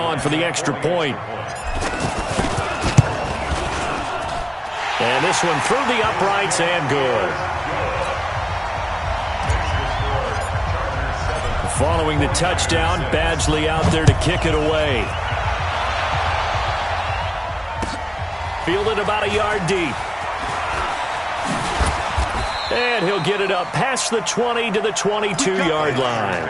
on for the extra point. And this one through the uprights and good. Following the touchdown, Badgley out there to kick it away. Fielded about a yard deep. And he'll get it up past the 20 to the 22-yard line.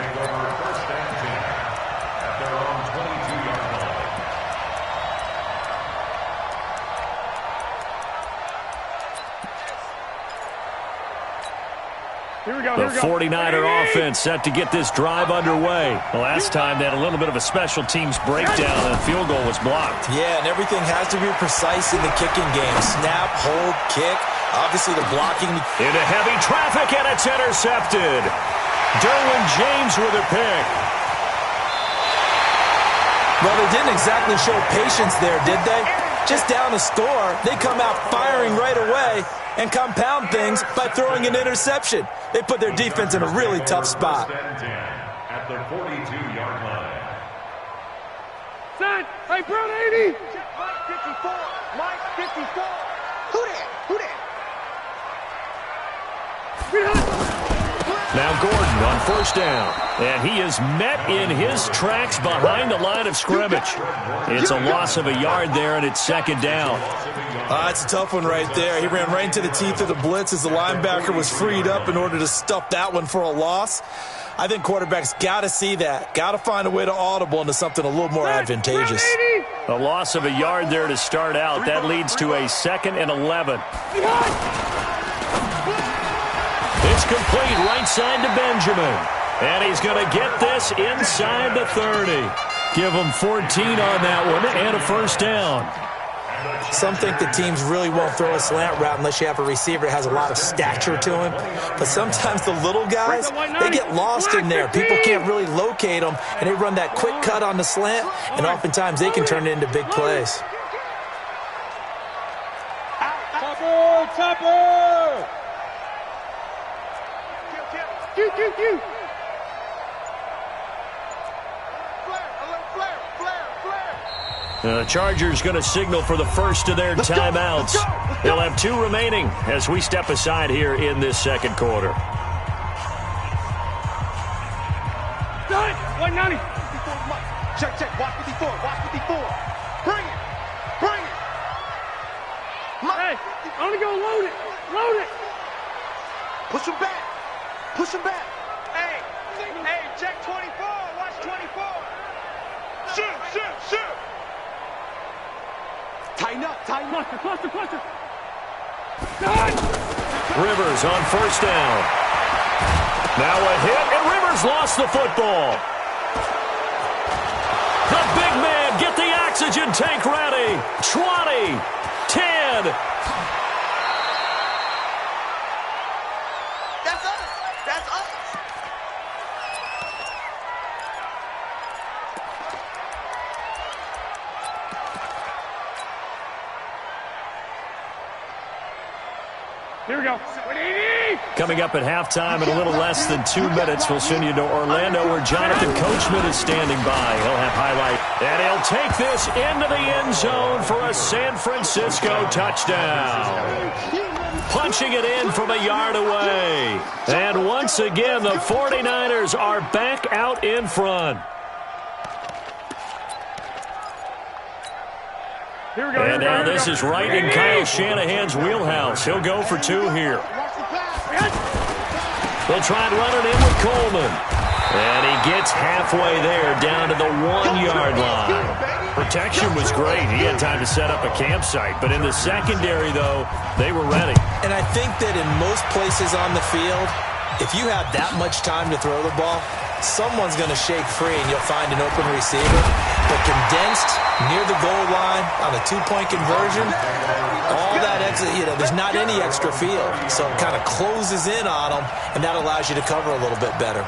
The 49er offense set to get this drive underway. The last time they had a little bit of a special teams breakdown and the field goal was blocked. Yeah, and everything has to be precise in the kicking game. Snap, hold, kick. Obviously the blocking. Into heavy traffic and it's intercepted. Derwin James with a pick. Well, they didn't exactly show patience there, did they? Just down a score, they come out firing right away and compound things by throwing an interception. They put their defense in a really tough spot. At the 42-yard line. Set. Hey, Brown 80. Mike 54. Mike 54. Who that? Who that? Now Gordon on first down. And he is met in his tracks behind the line of scrimmage. It's a loss of a yard there, and it's second down. That's a tough one right there. He ran right into the teeth of the blitz as the linebacker was freed up in order to stuff that one for a loss. I think quarterbacks got to see that. Got to find a way to audible into something a little more advantageous. A loss of a yard there to start out. That leads to a 2nd and 11. It's complete right side to Benjamin. And he's going to get this inside the 30. Give him 14 on that one and a first down. Some think the teams really won't throw a slant route unless you have a receiver that has a lot of stature to him. But sometimes the little guys, they get lost in there. People can't really locate them, and they run that quick cut on the slant, and oftentimes they can turn it into big plays. Topper! Topper! Q. The Chargers going to signal for the first of their timeouts. They'll have 2 remaining as we step aside here in this second quarter. Got it. 190. Check. Watch 54. Watch 54. Bring it. Hey, only go load it. Load it. Push him back. Hey, check 24. Watch 24. Shoot. Tighten up. Cluster. Rivers on first down. Now a hit, and Rivers lost the football. The big man, get the oxygen tank ready. 20, 10. That's us. Here we go. 180. Coming up at halftime in a little less than 2 minutes, we'll send you to Orlando where Jonathan Coachman is standing by. He'll have highlight. And he'll take this into the end zone for a San Francisco touchdown. Punching it in from a yard away. And once again, the 49ers are back out in front. And now this is right in Kyle Shanahan's wheelhouse. He'll go for 2 here. They'll try and run it in with Coleman. And he gets halfway there down to the 1-yard line. Protection was great. He had time to set up a campsite. But in the secondary, though, they were ready. And I think that in most places on the field, if you have that much time to throw the ball, someone's going to shake free and you'll find an open receiver. But condensed near the goal line on a 2-point conversion, all that extra, there's not any extra field. So it kind of closes in on them, and that allows you to cover a little bit better.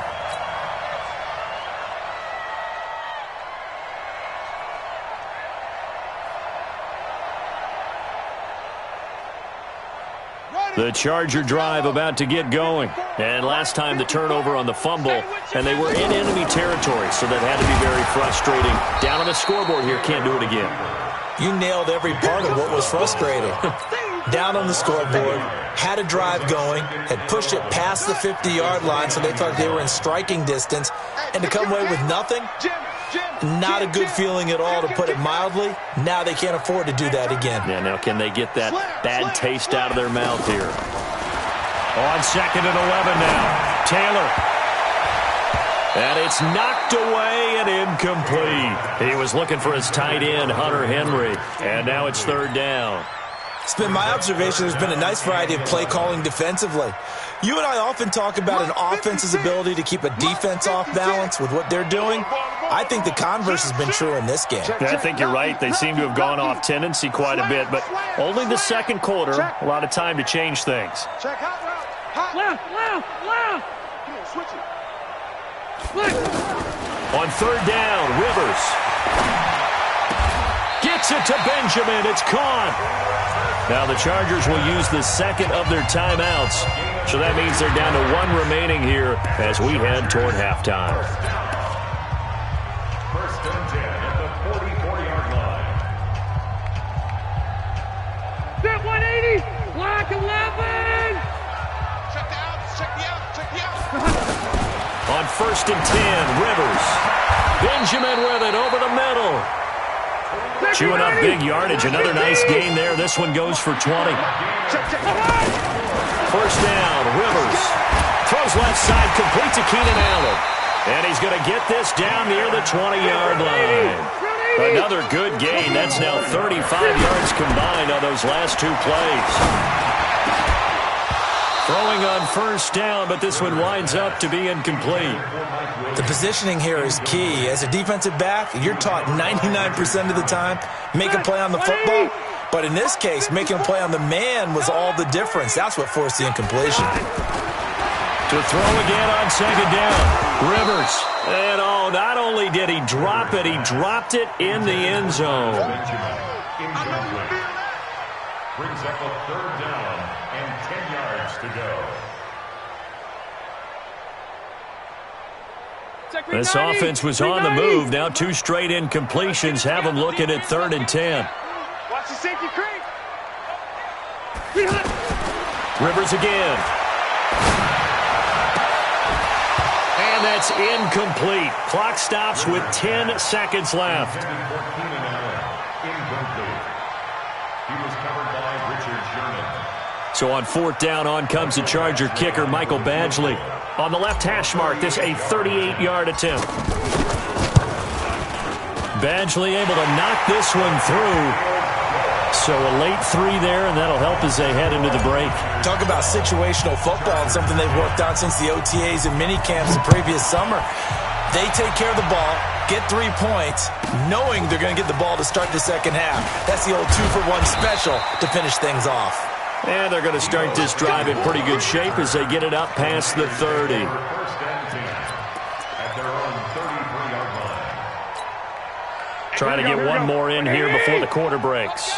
The Charger drive about to get going. And last time the turnover on the fumble, and they were in enemy territory, so that had to be very frustrating. Down on the scoreboard here, can't do it again. You nailed every part of what was frustrating. Down on the scoreboard, had a drive going, had pushed it past the 50-yard line, so they thought they were in striking distance, and to come away with nothing, not a good feeling at all, to put it mildly. Now they can't afford to do that again. Yeah, now can they get that bad taste out of their mouth here? On 2nd and 11 now. Taylor. And it's knocked away and incomplete. He was looking for his tight end, Hunter Henry, and now it's 3rd down. It's been my observation there's been a nice variety of play calling defensively. You and I often talk about an offense's ability to keep a defense off balance with what they're doing. I think the converse has been true in this game. I think you're right. They seem to have gone off tendency quite a bit, but only the 2nd quarter. A lot of time to change things. Left. Come on, switch it. On 3rd down, Rivers gets it to Benjamin. It's caught. Now the Chargers will use the 2nd of their timeouts. So that means they're down to 1 remaining here as we head toward halftime. 1st and 10 at the 44-yard line. Step 180. Block 11. Check the out. On 1st and 10, Rivers. Benjamin with it over the middle. Chewing up big yardage. Another nice gain there. This one goes for 20. 1st down, Rivers. Throws left side, complete to Keenan Allen. And he's going to get this down near the 20-yard line. Another good gain. That's now 35 yards combined on those last 2 plays. Throwing on 1st down, but this one winds up to be incomplete. The positioning here is key. As a defensive back, you're taught 99% of the time, make a play on the football. But in this case, making a play on the man was all the difference. That's what forced the incompletion. To throw again on 2nd down. Rivers. And not only did he drop it, he dropped it in the end zone. Brings up a 3rd down and 10 yards to go. This offense was on the move. Now 2 straight incompletions have them looking at 3rd and 10. Watch the safety creep. Rivers again. And that's incomplete. Clock stops with 10 seconds left. So on 4th down, on comes the Charger kicker, Michael Badgley. On the left hash mark, this a 38-yard attempt. Badgley able to knock this one through. So a late 3 there, and that'll help as they head into the break. Talk about situational football and something they've worked on since the OTAs and mini camps the previous summer. They take care of the ball, get 3 points, knowing they're going to get the ball to start the 2nd half. That's the old 2-for-1 special to finish things off. And they're going to start this drive in pretty good shape as they get it up past the 30. Trying to get one more in here before the quarter breaks.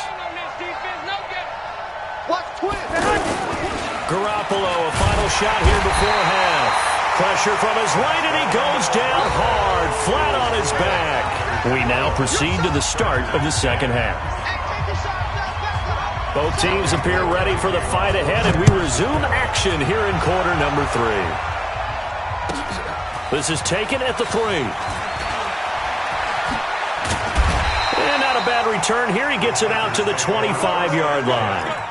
Garoppolo, a final shot here before half. Pressure from his right, and he goes down hard, flat on his back. We now proceed to the start of the 2nd half. Both teams appear ready for the fight ahead, and we resume action here in quarter number 3. This is taken at the 3. And not a bad return here. He gets it out to the 25-yard line.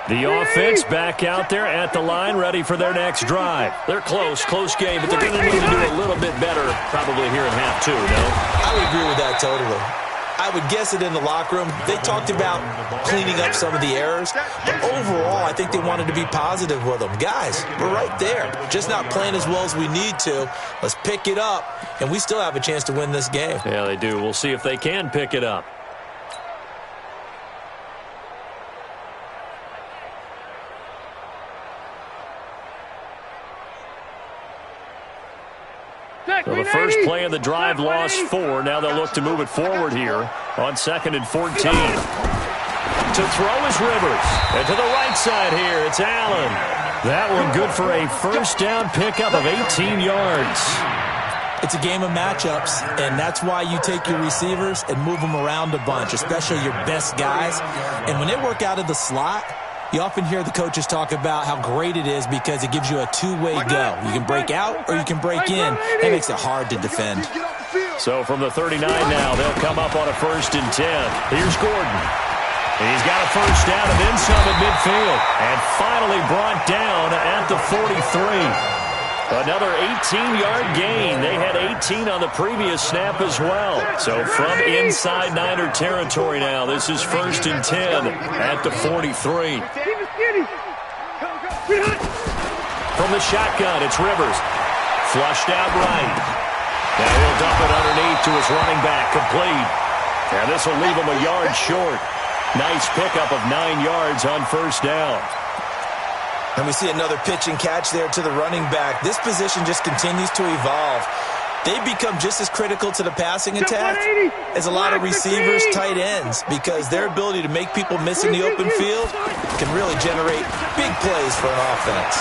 The offense back out there at the line, ready for their next drive. They're close game, but they're going to need to do a little bit better probably here in half 2, no? I would agree with that totally. I would guess it in the locker room. They talked about cleaning up some of the errors, but overall, I think they wanted to be positive with them. Guys, we're right there, just not playing as well as we need to. Let's pick it up, and we still have a chance to win this game. Yeah, they do. We'll see if they can pick it up. So the first play of the drive lost 4. Now they'll look to move it forward here on 2nd and 14. To throw is Rivers. And to the right side here, it's Allen. That one good for a first down pickup of 18 yards. It's a game of matchups, and that's why you take your receivers and move them around a bunch, especially your best guys. And when they work out of the slot, you often hear the coaches talk about how great it is because it gives you a two-way go. You can break out or you can break in. That makes it hard to defend. So from the 39 now, they'll come up on a 1st and 10. Here's Gordon. He's got a first down and then some at midfield. And finally brought down at the 43. Another 18-yard gain. They had 18 on the previous snap as well. So from inside Niner territory now, this is 1st and 10 at the 43. From the shotgun, it's Rivers. Flushed out right. Now he'll dump it underneath to his running back, complete. And this will leave him a yard short. Nice pickup of 9 yards on first down. And we see another pitch and catch there to the running back. This position just continues to evolve. They become just as critical to the passing attack as a lot of receivers, tight ends, because their ability to make people miss in the open field can really generate big plays for an offense.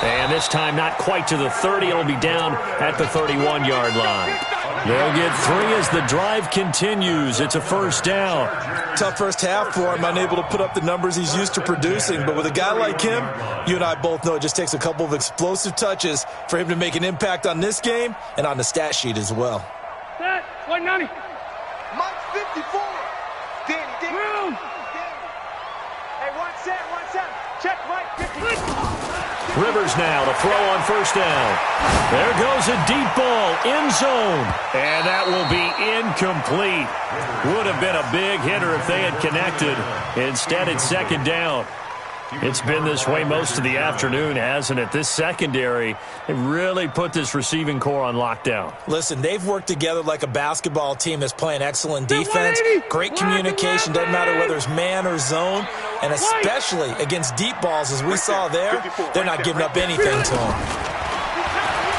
And this time not quite to the 30. It'll be down at the 31-yard line. They'll get 3 as the drive continues. It's a first down. Tough first half for him, unable to put up the numbers he's used to producing. But with a guy like him, you and I both know it just takes a couple of explosive touches for him to make an impact on this game and on the stat sheet as well. Set. 190. Mike 54. Danny. Room. Hey, one set. Check Mike 54. Rivers now to throw on first down. There goes a deep ball, end zone. And that will be incomplete. Would have been a big hitter if they had connected. Instead, it's 2nd down. It's been this way most of the afternoon, hasn't it? This secondary, they really put this receiving core on lockdown. Listen, they've worked together like a basketball team that's playing excellent defense. Great communication, doesn't matter whether it's man or zone. And especially against deep balls, as we saw there, they're not giving up anything to them.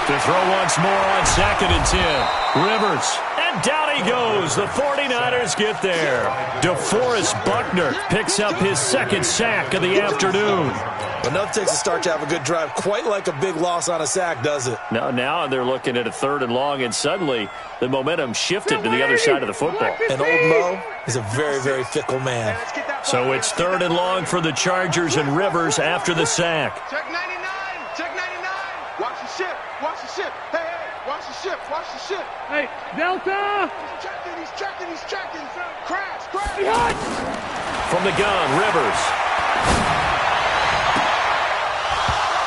To throw once more on 2nd and 10. Rivers. And down he goes. The 49ers get there. DeForest Buckner picks up his 2nd sack of the afternoon. Enough takes a start to have a good drive. Quite like a big loss on a sack, does it? Now they're looking at a 3rd and long, and suddenly the momentum shifted to the other side of the football. And old Mo is a very, very fickle man. So it's 3rd and long for the Chargers and Rivers after the sack. Check 99. Watch the ship. Hey, watch the ship. Hey, Delta. He's checking. Crash. Behind. From the gun, Rivers.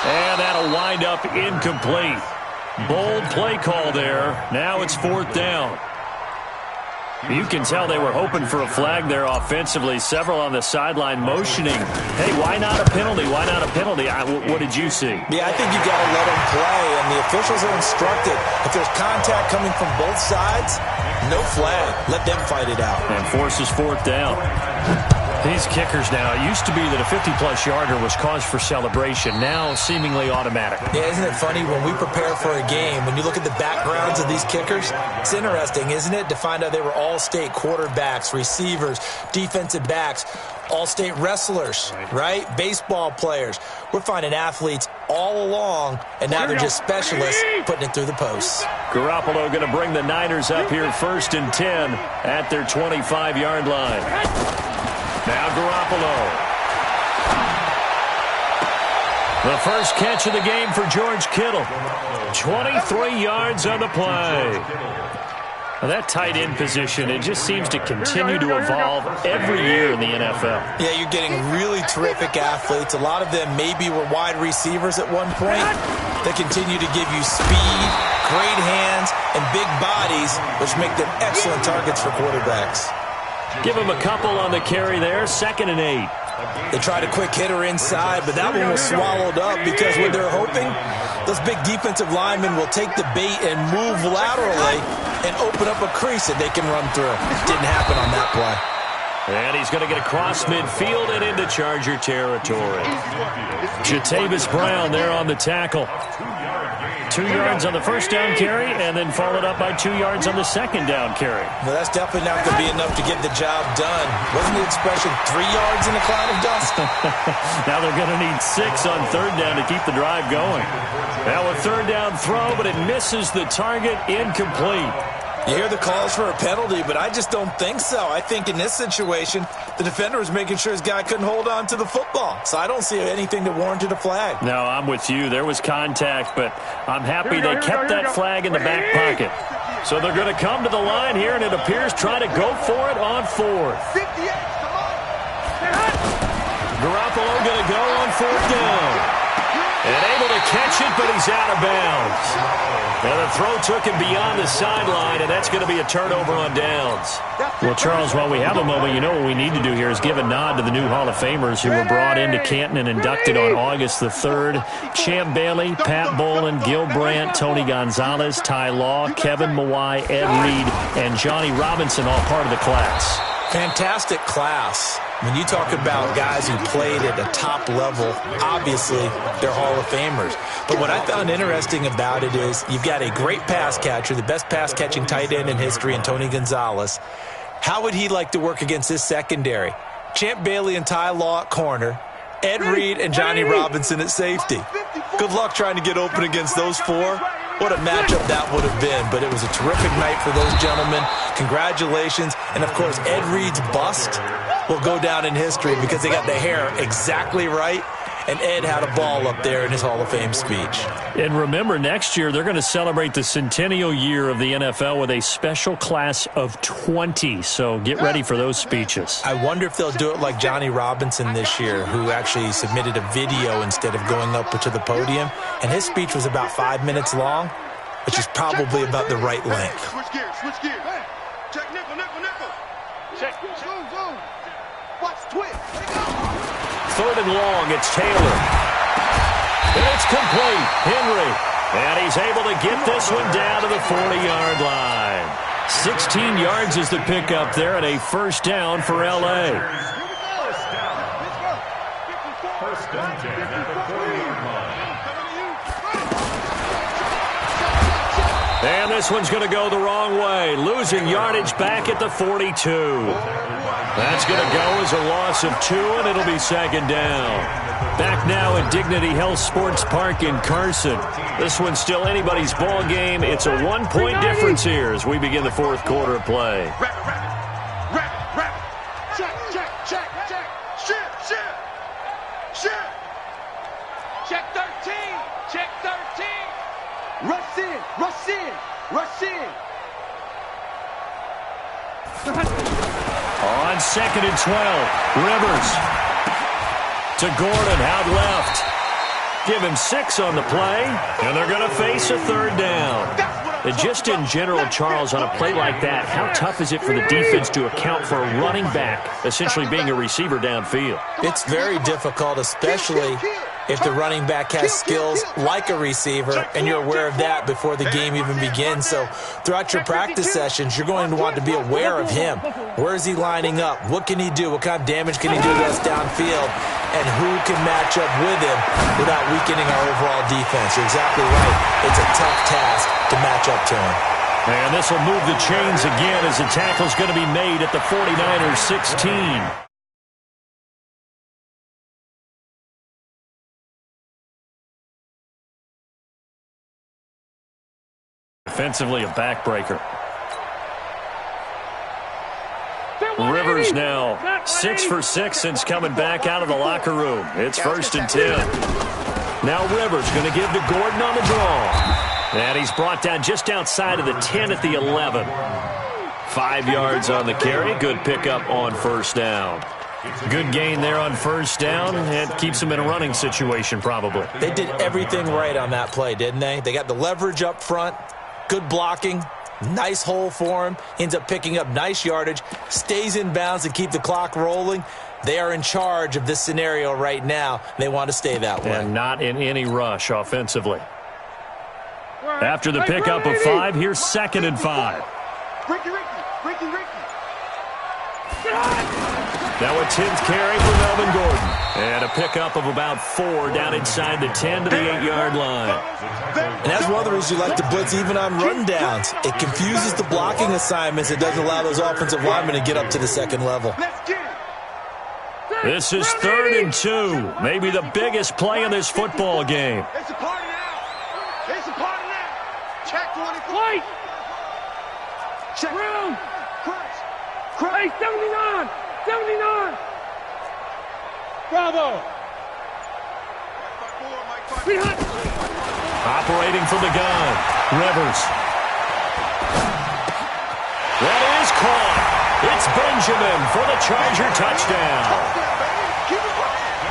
And that'll wind up incomplete. Bold play call there. Now it's 4th down. You can tell they were hoping for a flag there offensively. Several on the sideline motioning. Hey, why not a penalty? What did you see? Yeah, I think you got to let them play, and the officials are instructed. If there's contact coming from both sides, no flag. Let them fight it out. And forces 4th down. These kickers now, it used to be that a 50-plus yarder was cause for celebration. Now seemingly automatic. Yeah, isn't it funny when we prepare for a game, when you look at the backgrounds of these kickers, it's interesting, isn't it, to find out they were all-state quarterbacks, receivers, defensive backs, all-state wrestlers, right? Baseball players. We're finding athletes all along, and now they're just specialists putting it through the posts. Garoppolo going to bring the Niners up here 1st and 10 at their 25-yard line. Now Garoppolo. The first catch of the game for George Kittle. 23 yards on the play. Now that tight end position, it just seems to continue to evolve every year in the NFL. Yeah, you're getting really terrific athletes. A lot of them maybe were wide receivers at one point. They continue to give you speed, great hands, and big bodies, which make them excellent targets for quarterbacks. Give him a couple on the carry there, 2nd and 8. They tried a quick hitter inside, but that one was swallowed up because what they're hoping, those big defensive linemen will take the bait and move laterally and open up a crease that they can run through. Didn't happen on that play. And he's going to get across midfield and into Charger territory. Jatavis Brown there on the tackle. 2 yards on the first down carry and then followed up by 2 yards on the second down carry. Well, that's definitely not going to be enough to get the job done. Wasn't the expression 3 yards in a cloud of dust? Now they're going to need 6 on third down to keep the drive going. Now a third down throw, but it misses the target, incomplete. You hear the calls for a penalty, but I just don't think so. I think in this situation, the defender was making sure his guy couldn't hold on to the football. So I don't see anything that warranted a flag. No, I'm with you. There was contact, but I'm happy they kept that flag in the back pocket. So they're going to come to the line here, and it appears try to go for it on fourth. Garoppolo going to go on fourth down. And able to catch it, but he's out of bounds. Now the throw took him beyond the sideline, and that's going to be a turnover on downs. Well, Charles, while we have a moment, you know what we need to do here is give a nod to the new Hall of Famers who were brought into Canton and inducted on August the 3rd. Champ Bailey, Pat Bolin, Gil Brandt, Tony Gonzalez, Ty Law, Kevin Mawai, Ed Reed, and Johnny Robinson, all part of the class. Fantastic class. When you talk about guys who played at a top level, obviously they're Hall of Famers. But what I found interesting about it is you've got a great pass catcher, the best pass-catching tight end in history, and Tony Gonzalez. How would he like to work against his secondary? Champ Bailey and Ty Law at corner, Ed Reed and Johnny Robinson at safety. Good luck trying to get open against those four. What a matchup that would have been, but it was a terrific night for those gentlemen. Congratulations. And, of course, Ed Reed's bust will go down in history because they got the hair exactly right, and Ed had a ball up there in his Hall of Fame speech. And remember, next year they're going to celebrate the centennial year of the NFL with a special class of 20, so get ready for those speeches. I wonder if they'll do it like Johnny Robinson this year, who actually submitted a video instead of going up to the podium, and his speech was about 5 minutes long, which is probably about the right length. Switch gears, switch gears. Check nickel, nickel, nickel. Check, zoom, zoom. Watch, twitch. Third and long, it's Taylor. And it's complete. Henry. And he's able to get this one down to the 40-yard line. 16 yards is the pickup there, and a first down for L.A. First and 10 at the 40-yard line. And this one's going to go the wrong way. Losing yardage back at the 42. That's going to go as a loss of 2, and it'll be second down. Back now at Dignity Health Sports Park in Carson. This one's still anybody's ball game. It's a 1-point difference here as we begin the fourth quarter of play. Check, check, check, check. Shift, shift. Shift. Check 13. Check 13. Rush in, rush in, rush in. On second and 12, Rivers to Gordon, out left. Give him 6 on the play, and they're going to face a third down. And just in general, Charles, on a play like that, how tough is it for the defense to account for a running back essentially being a receiver downfield? It's very difficult, especially if the running back has skills like a receiver, and you're aware of that before the game even begins. So throughout your practice sessions, you're going to want to be aware of him. Where is he lining up? What can he do? What kind of damage can he do to us downfield? And who can match up with him without weakening our overall defense? You're exactly right. It's a tough task to match up to him. And this will move the chains again as the tackle's going to be made at the 49ers 16. Offensively, a backbreaker. Rivers now 6 for 6 since coming back out of the locker room. It's first and 10. Now Rivers going to give to Gordon on the draw. And he's brought down just outside of the 10 at the 11. 5 yards on the carry. Good pickup on first down. Good gain there on first down. It keeps them in a running situation probably. They did everything right on that play, didn't they? They got the leverage up front. Good blocking. Nice hole for him. Ends up picking up nice yardage. Stays in bounds to keep the clock rolling. They are in charge of this scenario right now. They want to stay that way. And not in any rush offensively. After the pickup of 5, here's second and 5. Ricky. Now a 10th carry for Melvin Gordon. And a pickup of about 4 down inside the 10 to the 8-yard line. And that's one of the reasons you like to blitz even on rundowns. It confuses the blocking assignments. It doesn't allow those offensive linemen to get up to the second level. This is 3rd and 2. Maybe the biggest play in this football game. It's a party now. It's a party now. Check 24. Check. Room. Crunch. Hey, 79. 79. Bravo. Behind. Operating from the gun. Rivers. That is caught. It's Benjamin for the Charger touchdown.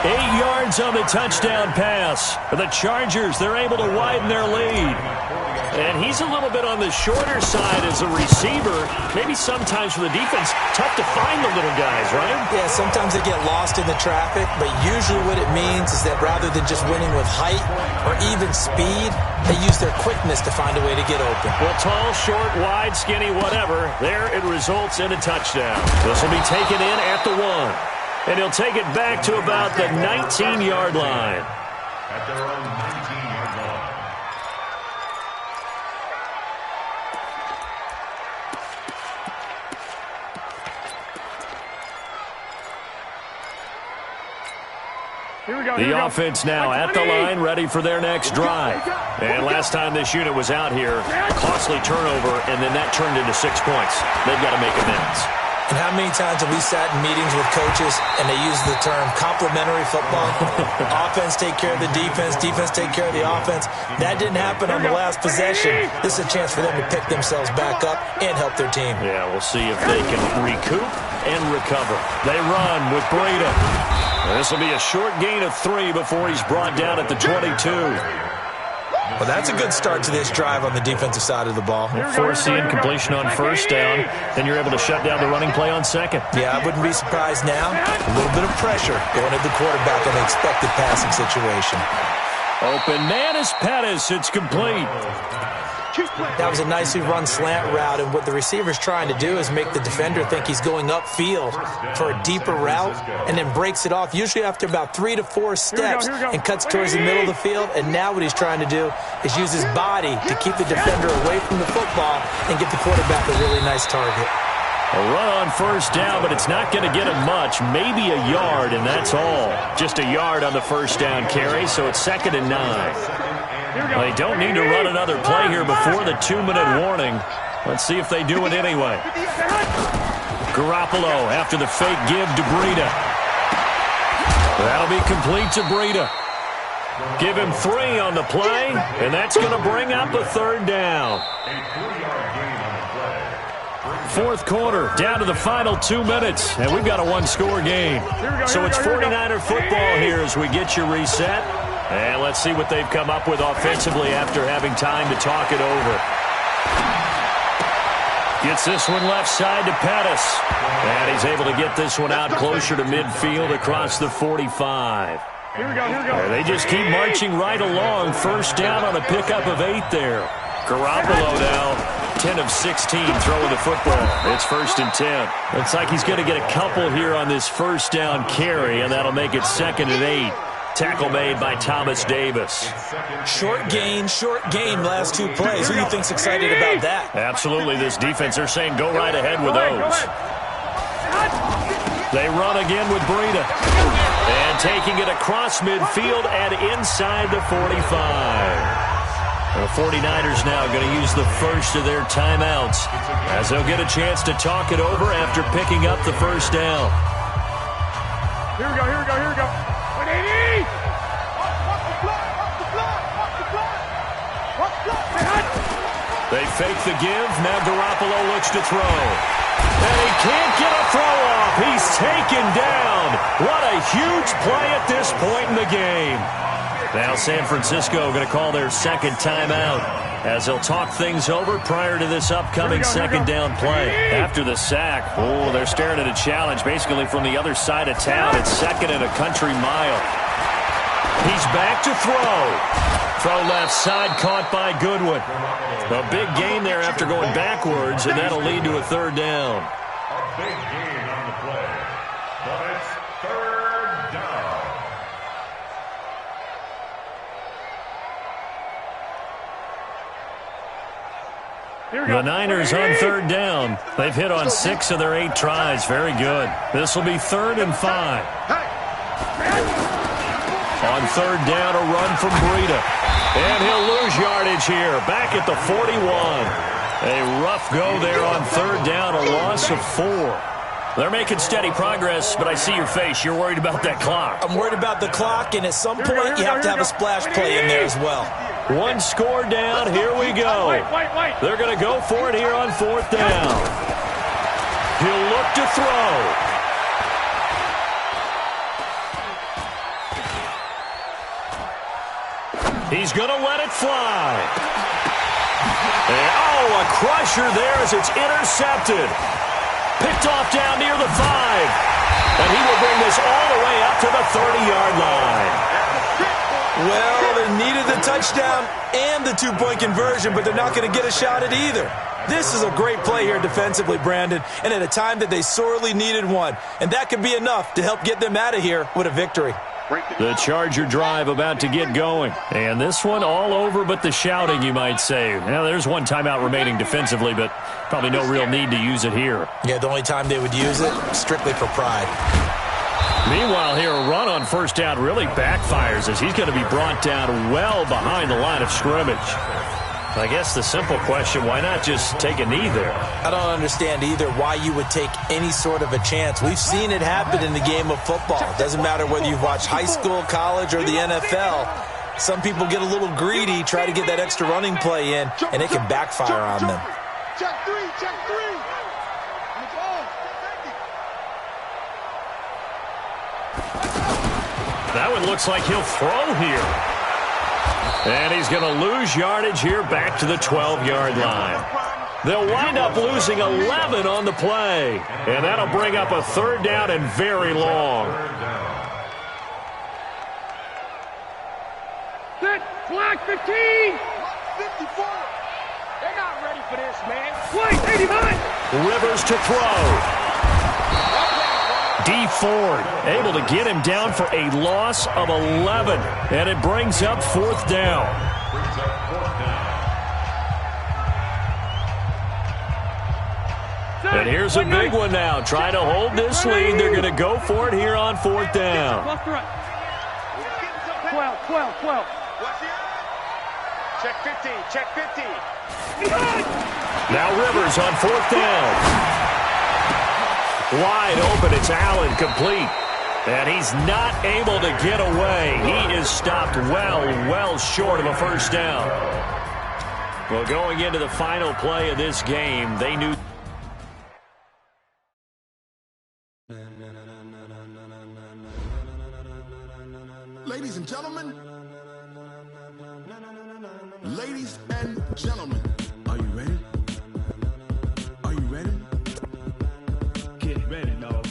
8 yards on the touchdown pass. For the Chargers, they're able to widen their lead. And he's a little bit on the shorter side as a receiver. Maybe sometimes for the defense, tough to find the little guys, right? Yeah, sometimes they get lost in the traffic, but usually what it means is that rather than just winning with height or even speed, they use their quickness to find a way to get open. Well, tall, short, wide, skinny, whatever, there it results in a touchdown. This will be taken in at the 1. And he'll take it back to about the 19-yard line. At their own 19-yard line. Here we go. The offense now at the line, ready for their next drive. And last time this unit was out here, costly turnover, and then that turned into 6 points. They've got to make amends. And how many times have we sat in meetings with coaches and they use the term complementary football? Offense take care of the defense, defense take care of the offense. That didn't happen on the last possession. This is a chance for them to pick themselves back up and help their team. Yeah, we'll see if they can recoup and recover. They run with Breida. This will be a short gain of 3 before he's brought down at the 22. Well, that's a good start to this drive on the defensive side of the ball. Force the incompletion on first down, then you're able to shut down the running play on second. Yeah, I wouldn't be surprised now. A little bit of pressure going at the quarterback in the expected passing situation. Open man is Pettis. It's complete. That was a nicely run slant route, and what the receiver's trying to do is make the defender think he's going upfield for a deeper route and then breaks it off, usually after about 3 to 4 steps, and cuts towards the middle of the field. And now what he's trying to do is use his body to keep the defender away from the football and get the quarterback a really nice target. A run on first down, but it's not going to get him much, maybe a yard, and that's all. Just a yard on the first down carry, so it's 2nd and 9. They don't need to run another play here before the 2-minute warning. Let's see if they do it anyway. Garoppolo after the fake give to Breida. That'll be complete to Breida. Give him 3 on the play, and that's going to bring up a 3rd down. 4th quarter, down to the final 2 minutes, and we've got a 1-score game. So it's 49er football here as we get you reset. And let's see what they've come up with offensively after having time to talk it over. Gets this one left side to Pettis. And he's able to get this one out closer to midfield across the 45. Here we go. They just keep marching right along. First down on a pickup of 8 there. Garoppolo now 10 of 16 throwing the football. It's 1st and 10. Looks like he's going to get a couple here on this first down carry, and that'll make it 2nd and 8. Tackle made by Thomas Davis. Short gain, last 2 plays. Who do you think's excited about that? Absolutely, this defense, they're saying go right ahead with those. They run again with Breida. And taking it across midfield and inside the 45. The 49ers now going to use the first of their timeouts as they'll get a chance to talk it over after picking up the first down. Here we go. 180! They fake the give. Now Garoppolo looks to throw. And he can't get a throw off. He's taken down. What a huge play at this point in the game. Now San Francisco going to call their 2nd timeout as they'll talk things over prior to this upcoming 2nd down play. After the sack, they're staring at a challenge basically from the other side of town. It's 2nd and a country mile. He's back to throw. Throw left side, caught by Goodwin. A big gain there after going backwards, and that'll lead to a 3rd down. A big gain on the play, but it's 3rd down. The Niners on third down. They've hit on 6 of their 8 tries. Very good. This will be 3rd and 5. On third down, a run from Breida. And he'll lose yardage here. Back at the 41. A rough go there on third down, a loss of 4. They're making steady progress, but I see your face. You're worried about that clock. I'm worried about the clock, and at some point you have to have a splash play in there as well. 1 score down. Here we go. They're going to go for it here on 4th down. He'll look to throw. He's going to let it fly. And, oh, a crusher there as it's intercepted. Picked off down near the 5. And he will bring this all the way up to the 30-yard line. Well, they needed the touchdown and the 2-point conversion, but they're not going to get a shot at either. This is a great play here defensively, Brandon, and at a time that they sorely needed one. And that could be enough to help get them out of here with a victory. The Charger drive about to get going. And this one all over but the shouting, you might say. Now, there's one timeout remaining defensively, but probably no real need to use it here. Yeah, the only time they would use it, strictly for pride. Meanwhile, here, a run on first down really backfires as he's going to be brought down well behind the line of scrimmage. I guess the simple question, why not just take a knee there? I don't understand either why you would take any sort of a chance. We've seen it happen in the game of football. It doesn't matter whether you've watched high school, college, or the NFL. Some people get a little greedy, try to get that extra running play in, and it can backfire on them. Check 3, check 3. That one looks like he'll throw here. And he's going to lose yardage here back to the 12-yard line. They'll wind up losing 11 on the play. And that'll bring up a 3rd down and very long. Set, flag 15. 54. They're not ready for this, man. Flag 89. Rivers to throw. D. Ford able to get him down for a loss of 11. And it brings up 4th down. And here's a big one now. Trying to hold this lead. They're going to go for it here on 4th down. 12. Check 50, check 50. Now Rivers on 4th down. Wide open, it's Allen, complete. And he's not able to get away. He is stopped well short of a 1st down. Well, going into the final play of this game, they knew. Ladies and gentlemen. Ladies and gentlemen. Are you ready? Are you ready? Get ready, dog.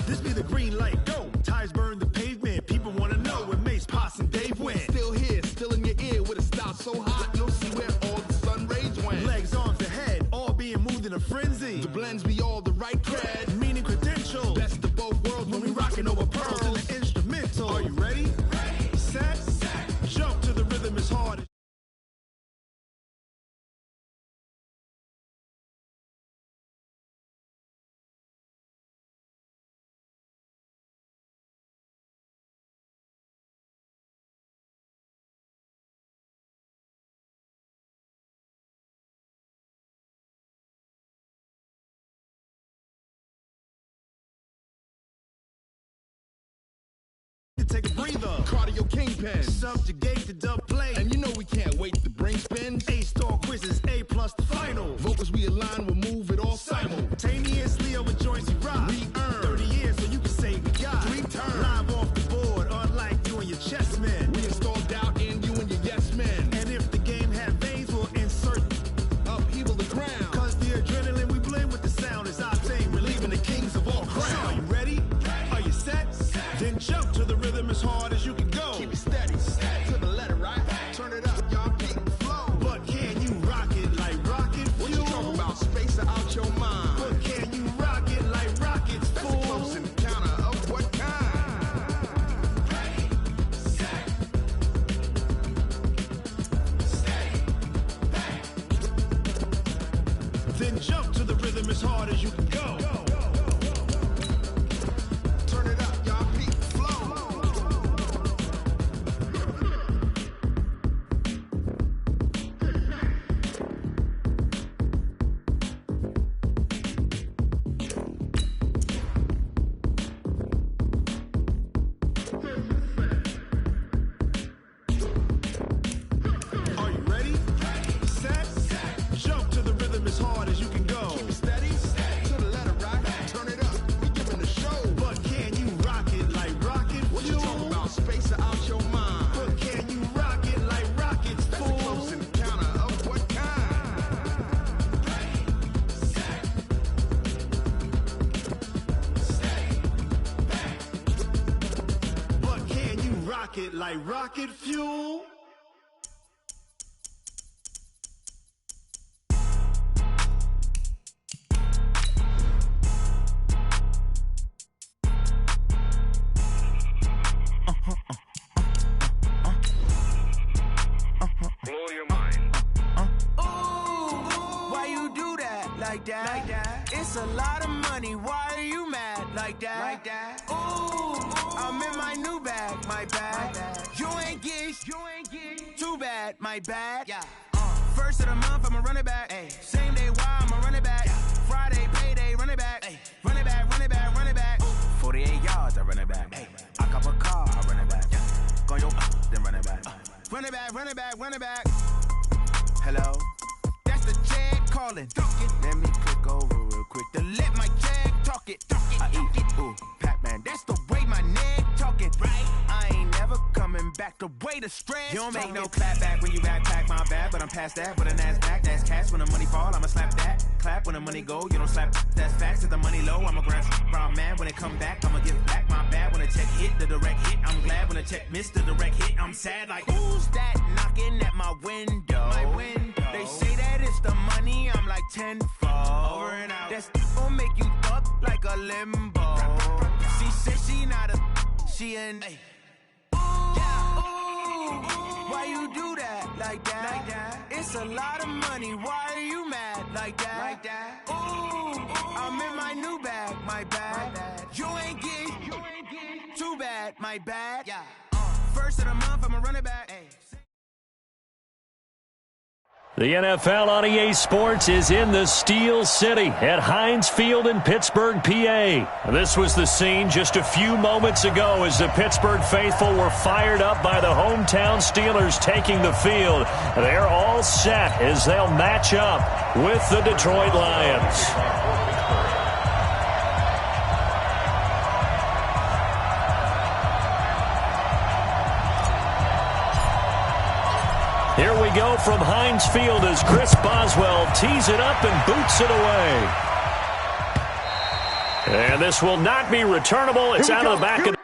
This be the green light, go. Tires burn the pavement. People want to know where Mace, Poss, and Dave went. Still here, still in your ear with a style so hot, you'll see where all the sun rays went. Legs, arms, and head, all being moved in a frenzy. The blends be all the right cred, meaning credentials. Best of both worlds when we rockin' over pearls in the instrumental. Are you ready? Ready. Set. Jump to the rhythm as hard as take a breather. Cardio kingpin. Subjugate the dub play. And you know we can't wait to bring spins. A-star quizzes, A+ the final. Vocals we align, we'll move it all simultaneously over joints we rock. We earn 30 years so you can say we got 3 turns. Live off the board, unlike you and your chess men. We install doubt in you and your yes men. And if the game had veins, we'll insert upheaval the ground. Cause the adrenaline we blend with the sound is our thing. Relieving the kings of all crowns. So are you ready? Are you set? Then jump to the rhythm as hard as you can go. Keep it steady, to the letter, right? go. Turn it up, y'all peep flow. Are you ready? Set. Jump to the rhythm as hard as you can go. Keep it steady. To the letter, right? Turn it up. We giving the show. But can you rock it like rocket? What you talking about? Space out your mind. But can you rock it like rockets? That's a close encounter of what kind? But can you rock it like rocket fuel? Blow your mind. Why you do that like that? Like that? It's a lot of money. Why are you mad like that? Like that? Ooh, I'm in my new bag, my bag. You ain't get too bad, my bad. Yeah. First of the month, I'ma run it back. Ay. Same day, why I'ma run it back. Yeah. Friday, payday, run it back. Ay. Run it back, run it back, run it back. 48 yards, I run it back. Ay. I cop a car, I run it back. Yeah. Go yo, then run it back. Run it back, run it back, run it back. Hello? That's the jag calling. Let me click over real quick to let my jag talk it. I eat it, ooh, Pac-Man. That's the way my neck talking. Right? I ain't never coming back the way the stress. You don't make no clap back when you backpack, my bad, but I'm past that. But a NASDAQ, that's cash. When the money fall, I'ma slap that. Clap when the money go, you don't slap. That's facts. If the money low, I'ma grab brown man. When it come back, I'ma give back my bad. When the check hit, the direct hit, I'm glad. When the check missed the direct hit, I'm sad. Like, who's that knocking at my window? My window. They say that it's the money, I'm like tenfold. Over and out. That's gon' make you up like a limbo. She said she not a, she an. Why you do that like that? Like that? It's a lot of money. Why are you mad like that? Like that? Ooh, I'm in my new bag, my bad. You ain't get too bad, my bad. Yeah. First of the month, I'ma run it back. Ay. The NFL on EA Sports is in the Steel City at Heinz Field in Pittsburgh, PA. This was the scene just a few moments ago as the Pittsburgh faithful were fired up by the hometown Steelers taking the field. They're all set as they'll match up with the Detroit Lions. Here we go from Heinz Field as Chris Boswell tees it up and boots it away. And this will not be returnable. It's out of the back of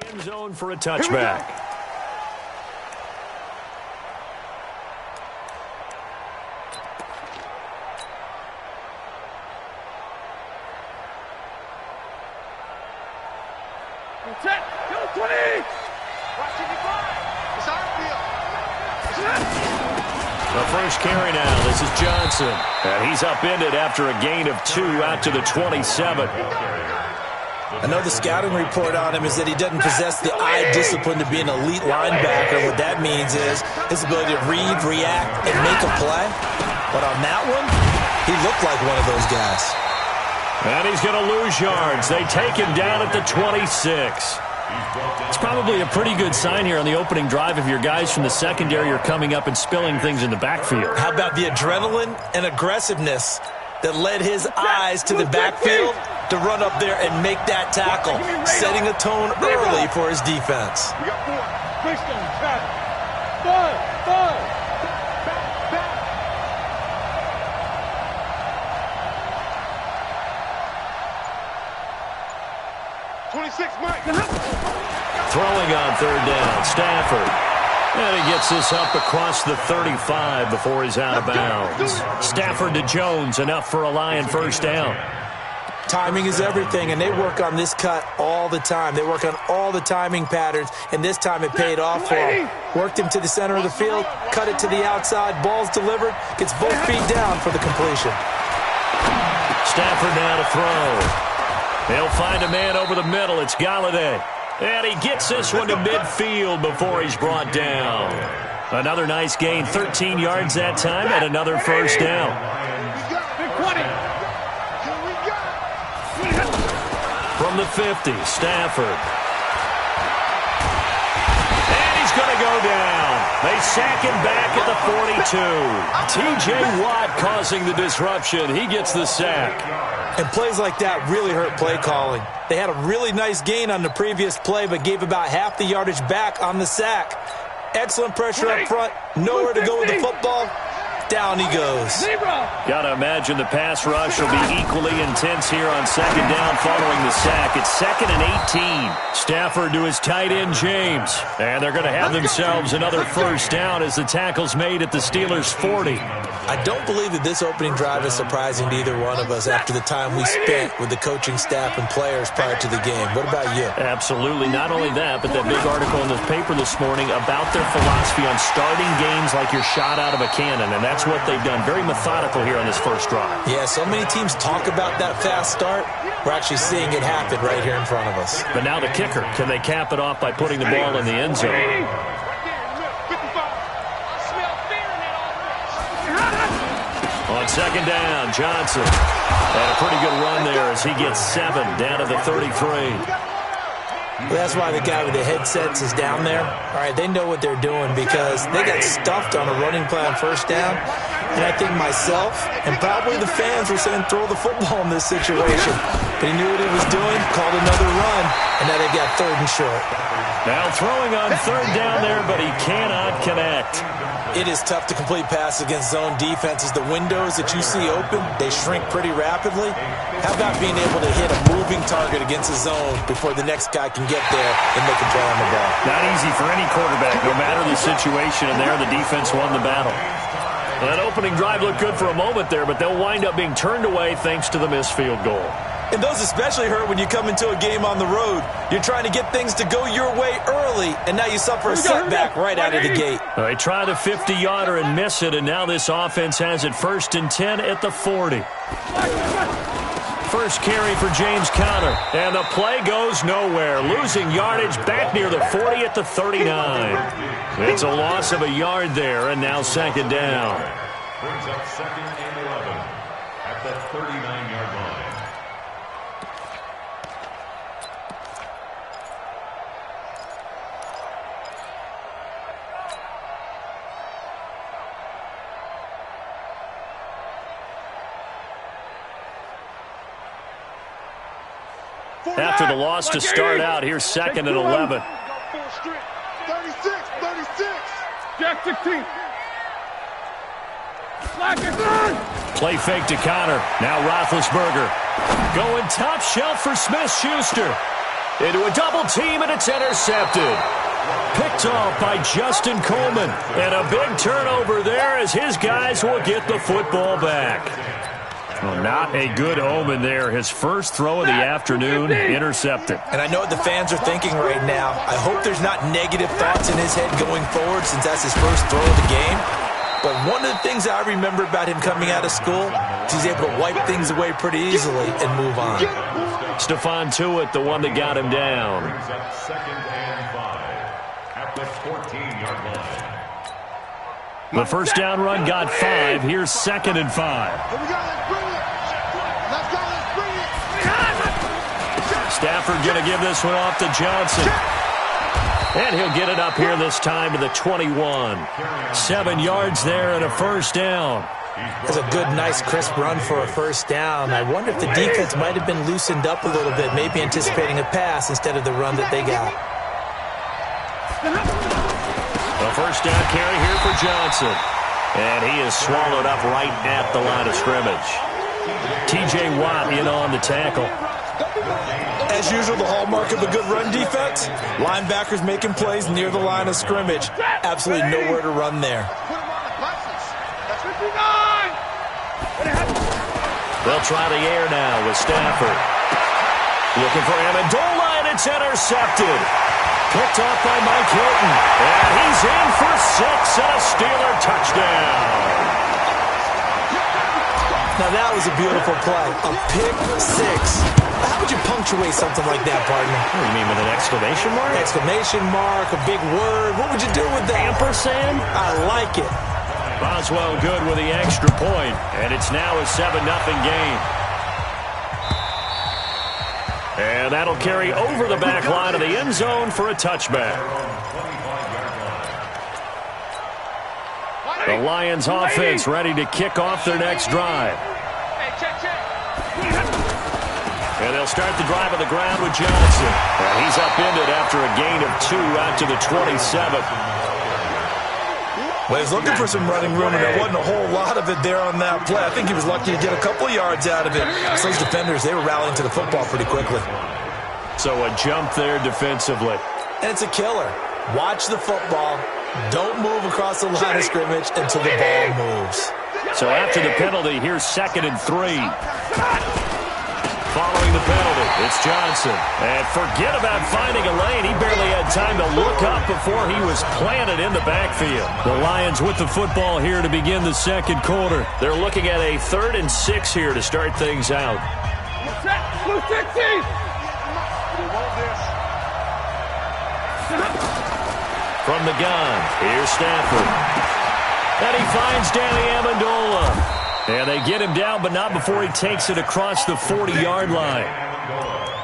End zone for a touchback. Set. Go 20. It's our field. The first carry now. This is Johnson. And he's upended after a gain of 2 out to the 27. I know the scouting report on him is that he doesn't possess the eye discipline to be an elite linebacker. What that means is his ability to read, react, and make a play. But on that one, he looked like one of those guys. And he's going to lose yards. They take him down at the 26. It's probably a pretty good sign here on the opening drive if your guys from the secondary are coming up and spilling things in the backfield. How about the adrenaline and aggressiveness that led his eyes to the backfield to run up there and make that tackle, setting a tone early for his defense. We got 4. Freestone, traffic. 5. 26, Mike. Throwing on third down, Stafford. And he gets this up across the 35 before he's out of bounds. Stafford to Jones, enough for a Lion first down. Timing is everything, and they work on this cut all the time. They work on all the timing patterns, and this time it paid off for him. Worked him to the center of the field, cut it to the outside, ball's delivered, gets both feet down for the completion. Stafford now to throw. He'll find a man over the middle. It's Galladay. And he gets this one to midfield before he's brought down. Another nice gain, 13 yards that time, and another first down. From the 50, Stafford. And he's going to go down. They sack him back at the 42. T.J. Watt causing the disruption. He gets the sack. And plays like that really hurt play calling. They had a really nice gain on the previous play, but gave about half the yardage back on the sack. Excellent pressure up front. Nowhere to go with the football. Down he goes. Got to imagine the pass rush will be equally intense here on second down following the sack. It's 2nd and 18. Stafford to his tight end, James. And they're going to have themselves another first down as the tackle's made at the Steelers' 40. I don't believe that this opening drive is surprising to either one of us after the time we spent with the coaching staff and players prior to the game. What about you? Absolutely. Not only that, but that big article in the paper this morning about their philosophy on starting games like you're shot out of a cannon, and that's what they've done. Very methodical here on this first drive. Yeah, so many teams talk about that fast start. We're actually seeing it happen right here in front of us. But now the kicker. Can they cap it off by putting the ball in the end zone? On second down, Johnson. And a pretty good run there as he gets 7 down to the 33. Well, that's why the guy with the headsets is down there. All right, they know what they're doing because they got stuffed on a running play on first down. And I think myself and probably the fans were saying throw the football in this situation. But he knew what he was doing, called another run, and now they've got 3rd and short. Now throwing on 3rd down there, but he cannot connect. It is tough to complete passes against zone defenses. The windows that you see open, they shrink pretty rapidly. How about being able to hit a moving target against a zone before the next guy can get there and make a play on the ball? Not easy for any quarterback, no matter the situation, and there the defense won the battle. Well, that opening drive looked good for a moment there, but they'll wind up being turned away thanks to the missed field goal. And those especially hurt when you come into a game on the road. You're trying to get things to go your way early, and now you suffer a setback right out of the gate. They try the 50-yarder and miss it, and now this offense has it 1st and 10 at the 40. First carry for James Conner, and the play goes nowhere. Losing yardage back near the 40 at the 39. It's a loss of a yard there, and now 2nd down. Brings up 2nd and 11 at the 39-yard line. After the loss to start out, here's 2nd and 11. 36. Jack 16. Play fake to Conner. Now Roethlisberger. Going top shelf for Smith-Schuster. Into a double team, and it's intercepted. Picked off by Justin Coleman. And a big turnover there as his guys will get the football back. Well, not a good omen there. His first throw of the afternoon, intercepted. And I know what the fans are thinking right now. I hope there's not negative thoughts in his head going forward since that's his first throw of the game. But one of the things I remember about him coming out of school is he's able to wipe things away pretty easily and move on. Stephon Tuitt, the one that got him down. Brings up 2nd and 5 at the 14-yard line. The first down run got 5. Here's 2nd and 5. Here we go, let's bring it. Let's go, let's bring it. Stafford going to give this one off to Johnson. And he'll get it up here this time to the 21. 7 yards there and a first down. That's a good, nice, crisp run for a first down. I wonder if the defense might have been loosened up a little bit, maybe anticipating a pass instead of the run that they got. The first down carry here for Johnson. And he is swallowed up right at the line of scrimmage. T.J. Watt in on the tackle. As usual, the hallmark of a good run defense, linebackers making plays near the line of scrimmage. Absolutely nowhere to run there. They'll try the air now with Stafford. Looking for Amendola, and it's intercepted. Picked off by Mike Hilton. And he's in for 6 and a Steeler touchdown. Now that was a beautiful play. A pick 6. How would you punctuate something like that, partner? What do you mean, with an exclamation mark? Exclamation mark, a big word. What would you do with that? Ampersand? I like it. Boswell good with the extra point, and it's now a 7-0 game. And that'll carry over the back line of the end zone for a touchback. The Lions offense ready to kick off their next drive. And they'll start the drive on the ground with Johnson. And he's upended after a gain of 2 out to the 27. Well, he's looking for some running room, and there wasn't a whole lot of it there on that play. I think he was lucky to get a couple yards out of it. So those defenders, they were rallying to the football pretty quickly. So a jump there defensively. And it's a killer. Watch the football. Don't move across the line of scrimmage until the ball moves. So after the penalty, here's 2nd and 3. Following the penalty, it's Johnson. And forget about finding a lane. He barely had time to look up before he was planted in the backfield. The Lions with the football here to begin the second quarter. They're looking at a 3rd and 6 here to start things out. From the gun, here's Stafford. And he finds Danny Amendola. And they get him down, but not before he takes it across the 40-yard line.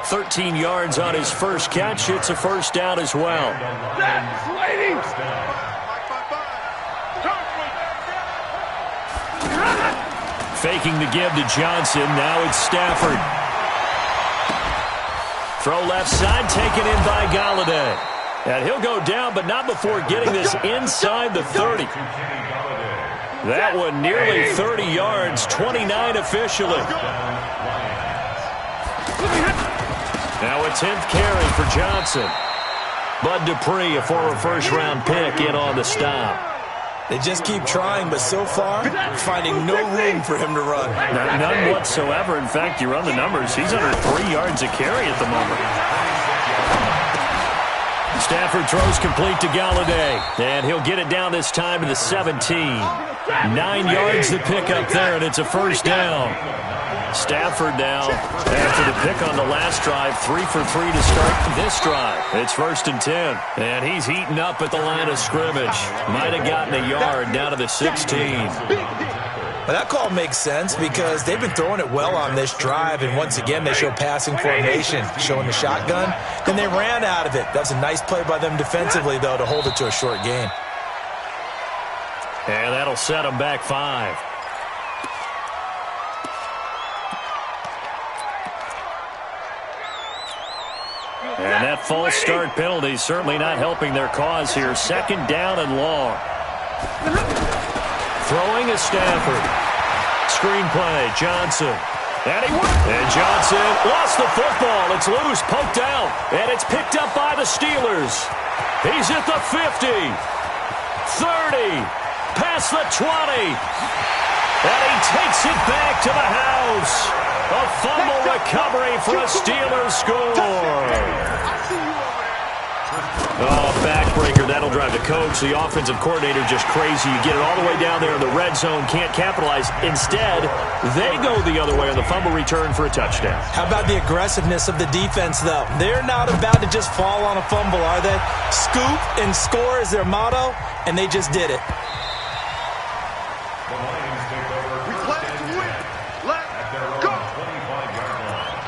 13 yards on his first catch. It's a first down as well. Faking the give to Johnson. Now it's Stafford. Throw left side, taken in by Galladay. And he'll go down, but not before getting this inside the 30. That one nearly 30 yards, 29 officially. Now a 10th carry for Johnson. Bud Dupree, a former first-round pick, in on the stop. They just keep trying, but so far, finding no room for him to run. None whatsoever. In fact, you run the numbers. He's under 3 yards a carry at the moment. Stafford throws complete to Galladay. And he'll get it down this time to the 17. 9 yards to pick up there, and it's a first down. Stafford now, after the pick on the last drive, 3 for 3 to start this drive. It's 1st and 10. And he's heating up at the line of scrimmage. Might have gotten a yard down to the 16. Well, that call makes sense because they've been throwing it well on this drive, and once again they show passing formation, showing the shotgun. Then they ran out of it. That's a nice play by them defensively, though, to hold it to a short gain. And that'll set them back 5. And that false start penalty certainly not helping their cause here. 2nd down and long. Throwing is Stafford. Screen play, Johnson. And Johnson lost the football. It's loose, poked out, and it's picked up by the Steelers. He's at the 50, 30, past the 20, and he takes it back to the house. A fumble recovery for a Steelers score. Oh, backbreaker. That'll drive the coach. The offensive coordinator just crazy. You get it all the way down there in the red zone, can't capitalize. Instead, they go the other way on the fumble return for a touchdown. How about the aggressiveness of the defense, though? They're not about to just fall on a fumble, are they? Scoop and score is their motto, and they just did it. The Lions take over. We play to win. Let's go. 25-yard line.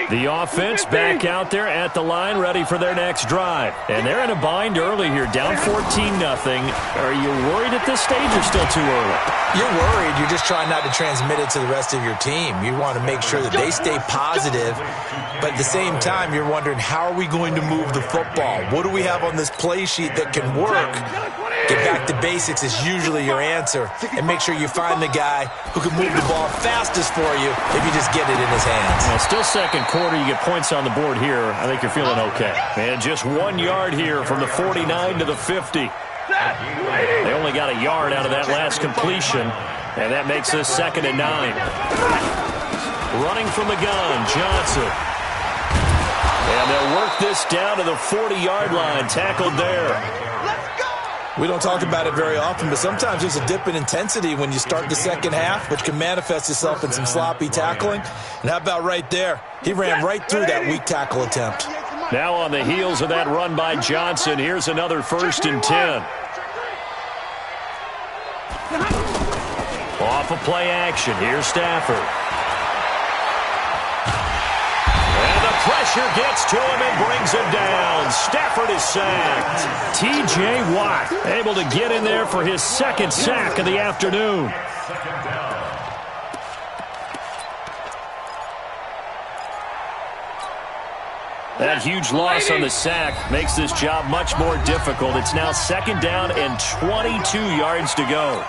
The offense back out there at the line, ready for their next drive. And they're in a bind early here, down 14-0. Are you worried at this stage or still too early? You're worried. You're just trying not to transmit it to the rest of your team. You want to make sure that they stay positive, but at the same time, you're wondering, how are we going to move the football? What do we have on this play sheet that can work? Get back to basics is usually your answer, and make sure you find the guy who can move the ball fastest for you if you just get it in his hands. Well, still second quarter. You get points on the board here. I think you're feeling okay. And just 1 yard here from the 49 to the 50. They only got a yard out of that last completion, and that makes this 2nd and 9. Running from the gun, Johnson. And they'll work this down to the 40-yard line, tackled there. We don't talk about it very often, but sometimes there's a dip in intensity when you start the second half, which can manifest itself in some sloppy tackling. And how about right there? He ran right through that weak tackle attempt. Now on the heels of that run by Johnson, here's another 1st and 10. Off of play action, here's Stafford. And the pressure gets to him and brings him down. Stafford is sacked. T.J. Watt able to get in there for his 2nd sack of the afternoon. Second down. That huge loss on the sack makes this job much more difficult. It's now 2nd down and 22 yards to go.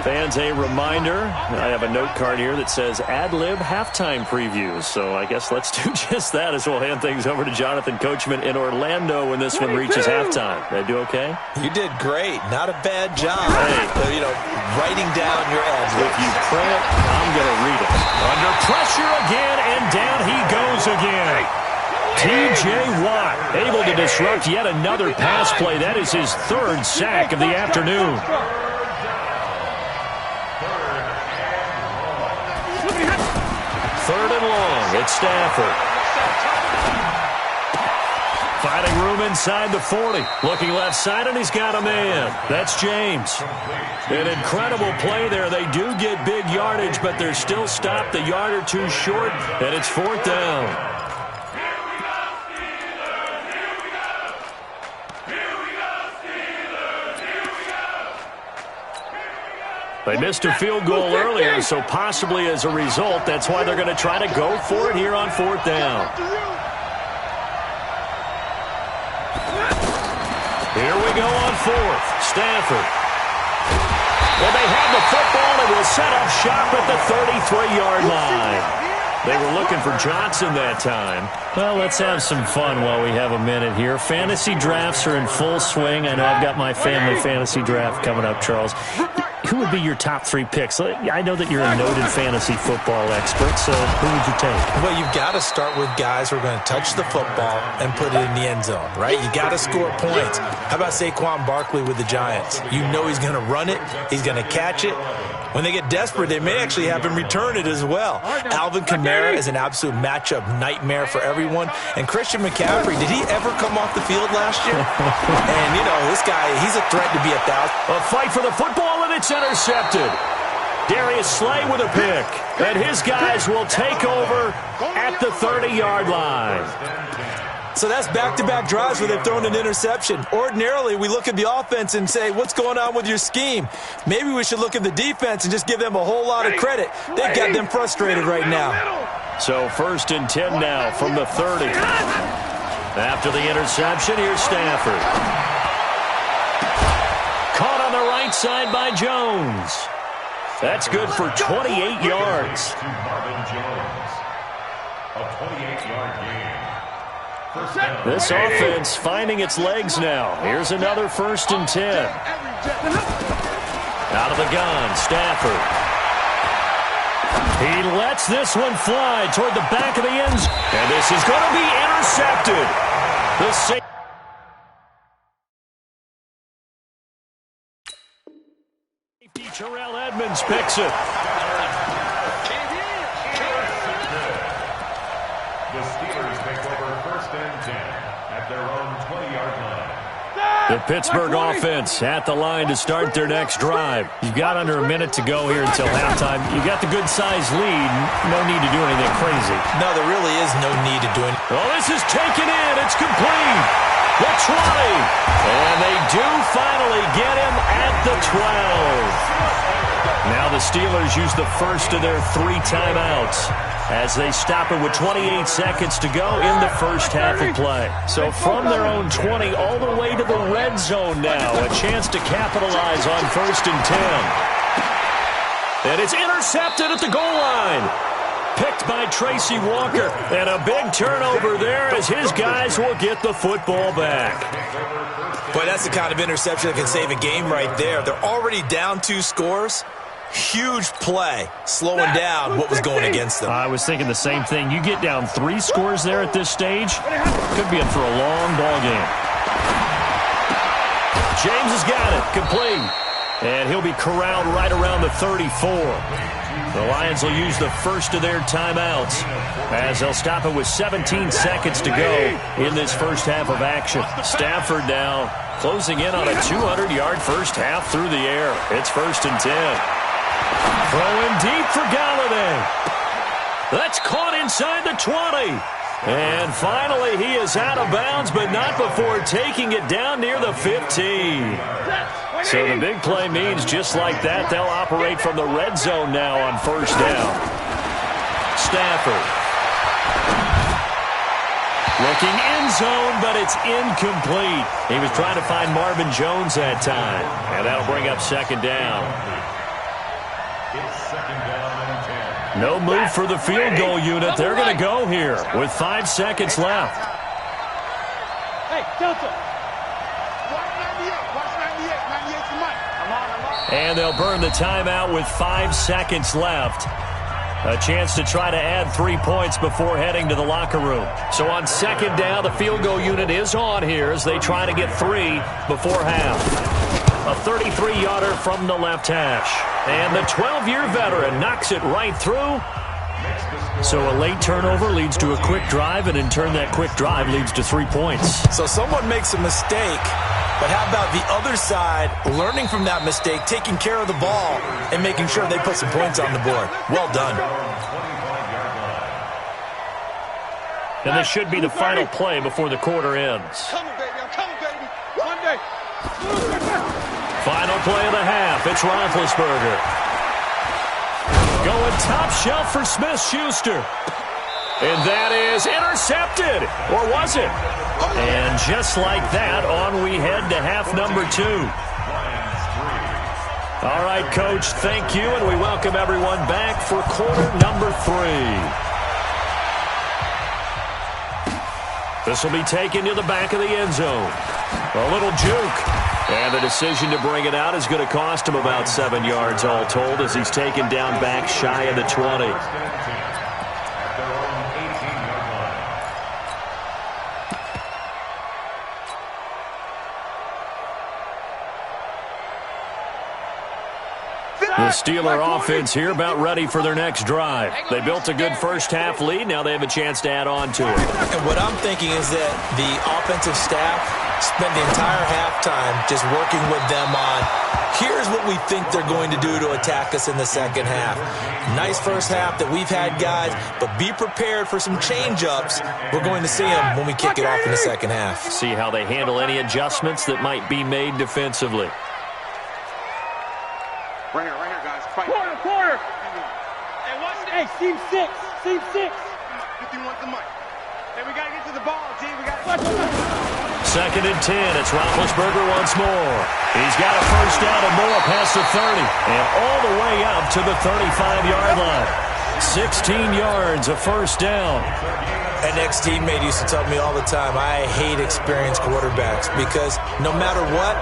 Fans, a reminder, I have a note card here that says ad-lib halftime previews. So I guess let's do just that as we'll hand things over to Jonathan Coachman in Orlando when this one reaches halftime. Did I do okay? You did great. Not a bad job. Hey. Writing down your ad-libs. If you print it, I'm going to read it. Under pressure again, and down he goes again. T.J. Watt able to disrupt yet another pass play. That is his 3rd sack of the afternoon. 3rd and long. It's Stafford. Finding room inside the 40. Looking left side, and he's got a man. That's James. An incredible play there. They do get big yardage, but they're still stopped a yard or two short, and it's 4th down. They missed a field goal earlier, so possibly as a result, that's why they're going to try to go for it here on 4th down. Here we go on 4th. Stafford. Well, they have the football and will set up shop at the 33-yard line. They were looking for Johnson that time. Well, let's have some fun while we have a minute here. Fantasy drafts are in full swing. I know I've got my family fantasy draft coming up, Charles. Who would be your top 3 picks? I know that you're a noted fantasy football expert, so who would you take? Well, you've got to start with guys who are going to touch the football and put it in the end zone, right? You got to score points. How about Saquon Barkley with the Giants? You know he's going to run it. He's going to catch it. When they get desperate, they may actually have him return it as well. Alvin Kamara is an absolute matchup nightmare for everyone. And Christian McCaffrey, did he ever come off the field last year? And, this guy, he's a threat to be 1,000. A fight for the football, and it's intercepted. Darius Slay with a pick. And his guys will take over at the 30-yard line. So that's back-to-back drives where they've thrown an interception. Ordinarily, we look at the offense and say, what's going on with your scheme? Maybe we should look at the defense and just give them a whole lot of credit. They've got them frustrated right now. So 1st and 10 now from the 30. After the interception, here's Stafford. Caught on the right side by Jones. That's good for 28 yards. To Marvin Jones. A 28-yard gain. This offense finding its legs now. Here's another 1st and 10. Out of the gun, Stafford. He lets this one fly toward the back of the end zone. And this is going to be intercepted. The safety Terrell Edmonds picks it. The Steelers take over 1st and 10 at their own 20-yard line. The Pittsburgh offense at the line to start their next drive. You've got under a minute to go here until halftime. You've got the good-sized lead. No need to do anything crazy. No, there really is no need to do anything. Oh, this is taken in. It's complete. The 20. And they do finally get him at the 12. Now the Steelers use the first of their 3 timeouts as they stop it with 28 seconds to go in the first half of play. So from their own 20 all the way to the red zone now. A chance to capitalize on 1st and 10. And it's intercepted at the goal line. Picked by Tracy Walker. And a big turnover there as his guys will get the football back. Boy, that's the kind of interception that can save a game right there. They're already down 2 scores. Huge play, slowing down what was going against them. I was thinking the same thing. You get down 3 scores there at this stage, could be in for a long ball game. James has got it, complete. And he'll be corralled right around the 34. The Lions will use the first of their timeouts as they'll stop it with 17 seconds to go in this first half of action. Stafford now closing in on a 200-yard first half through the air. It's 1st and 10. Throwing deep for Galladay. That's caught inside the 20. And finally, he is out of bounds, but not before taking it down near the 15. So the big play means just like that, they'll operate from the red zone now on 1st down. Stafford. Looking end zone, but it's incomplete. He was trying to find Marvin Jones that time. And that'll bring up 2nd down. It's 2nd down and 10. No move for the field goal unit. They're going to go here with 5 seconds left. Hey, Delta. And they'll burn the timeout with 5 seconds left. A chance to try to add 3 points before heading to the locker room. So on 2nd down, the field goal unit is on here as they try to get 3 before half. A 33-yarder from the left hash. And the 12-year veteran knocks it right through. So a late turnover leads to a quick drive, and in turn that quick drive leads to 3 points. So someone makes a mistake, but how about the other side learning from that mistake, taking care of the ball, and making sure they put some points on the board? Well done. And this should be the final play before the quarter ends. Coming, baby. I'm coming, baby. One day. Final play of the half. It's Roethlisberger. Going top shelf for Smith-Schuster. And that is intercepted. Or was it? And just like that, on we head to half number 2. All right, Coach, thank you, and we welcome everyone back for quarter number 3. This will be taken to the back of the end zone. A little juke. And the decision to bring it out is going to cost him about 7 yards all told as he's taken down back shy of the 20. The Steeler offense here about ready for their next drive. They built a good first half lead. Now they have a chance to add on to it. And what I'm thinking is that the offensive staff spent the entire halftime just working with them on, here's what we think they're going to do to attack us in the second half. Nice first half that we've had, guys, but be prepared for some change-ups. We're going to see them when we kick it off in the second half. See how they handle any adjustments that might be made defensively. Right here, guys. Fight. Quarter. Hey, seam six. 51 to Mike. Hey, we got to get to the ball, G. We got to... Second and 10. It's Roethlisberger once more. He's got a first down and more past the 30. And all the way up to the 35-yard line. 16 yards, a first down. An ex-teammate used to tell me all the time, I hate experienced quarterbacks because no matter what,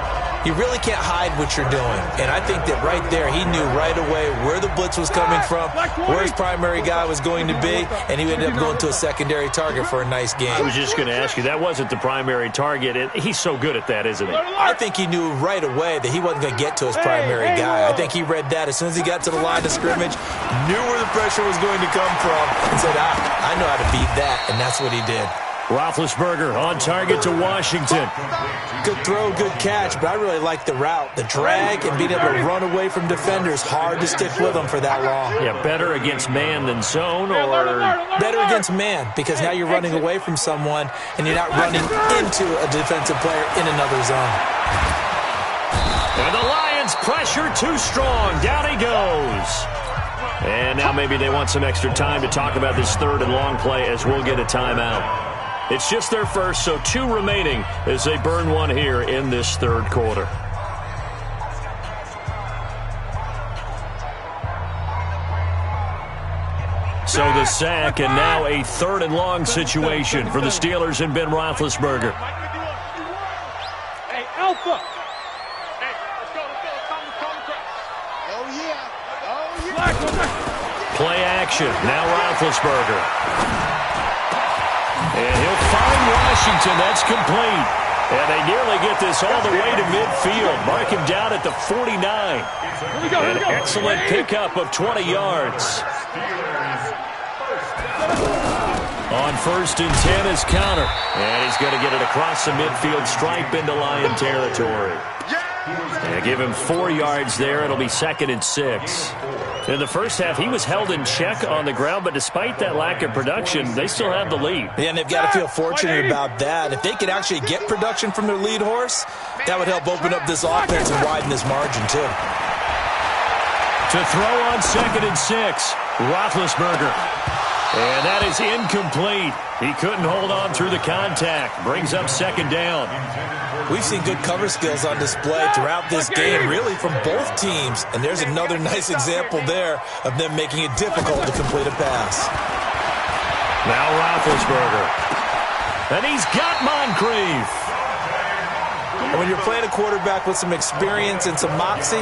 you really can't hide what you're doing. And I think that right there, he knew right away where the blitz was coming from, where his primary guy was going to be, and he ended up going to a secondary target for a nice game. I was just going to ask you, that wasn't the primary target. He's so good at that, isn't he? I think he knew right away that he wasn't going to get to his primary guy. I think he read that as soon as he got to the line of scrimmage, knew where the pressure was going to come from, and said, I know how to beat that, and that's what he did. Roethlisberger on target to Washington. Good throw, good catch, but I really like the route. The drag and being able to run away from defenders, hard to stick with them for that long. Yeah, better against man than zone, or... Better against man, because now you're running away from someone and you're not running into a defensive player in another zone. And the Lions pressure too strong. Down he goes. And now maybe they want some extra time to talk about this third and long play as we'll get a timeout. It's just their first, so 2 remaining as they burn one here in this third quarter. So the sack, and now a third and long situation for the Steelers and Ben Roethlisberger. Hey, Alpha. Hey, let's go. Oh, yeah. Play action. Now Roethlisberger. And he'll find Washington. That's complete. And they nearly get this all the way to midfield. Mark him down at the 49. An excellent pickup of 20 yards. On first and 10 is Counter. And he's going to get it across the midfield stripe into Lion territory. And give him 4 yards there. It'll be second and 6. In the first half, he was held in check on the ground, but despite that lack of production, they still have the lead. Yeah, and they've got to feel fortunate about that. If they could actually get production from their lead horse, that would help open up this offense and widen this margin, too. To throw on second and 6, Roethlisberger. And that is incomplete. He couldn't hold on through the contact. Brings up second down. We've seen good cover skills on display throughout this game, really from both teams. And there's another nice example there of them making it difficult to complete a pass. Now Roethlisberger. And he's got Moncrief. And when you're playing a quarterback with some experience and some moxie,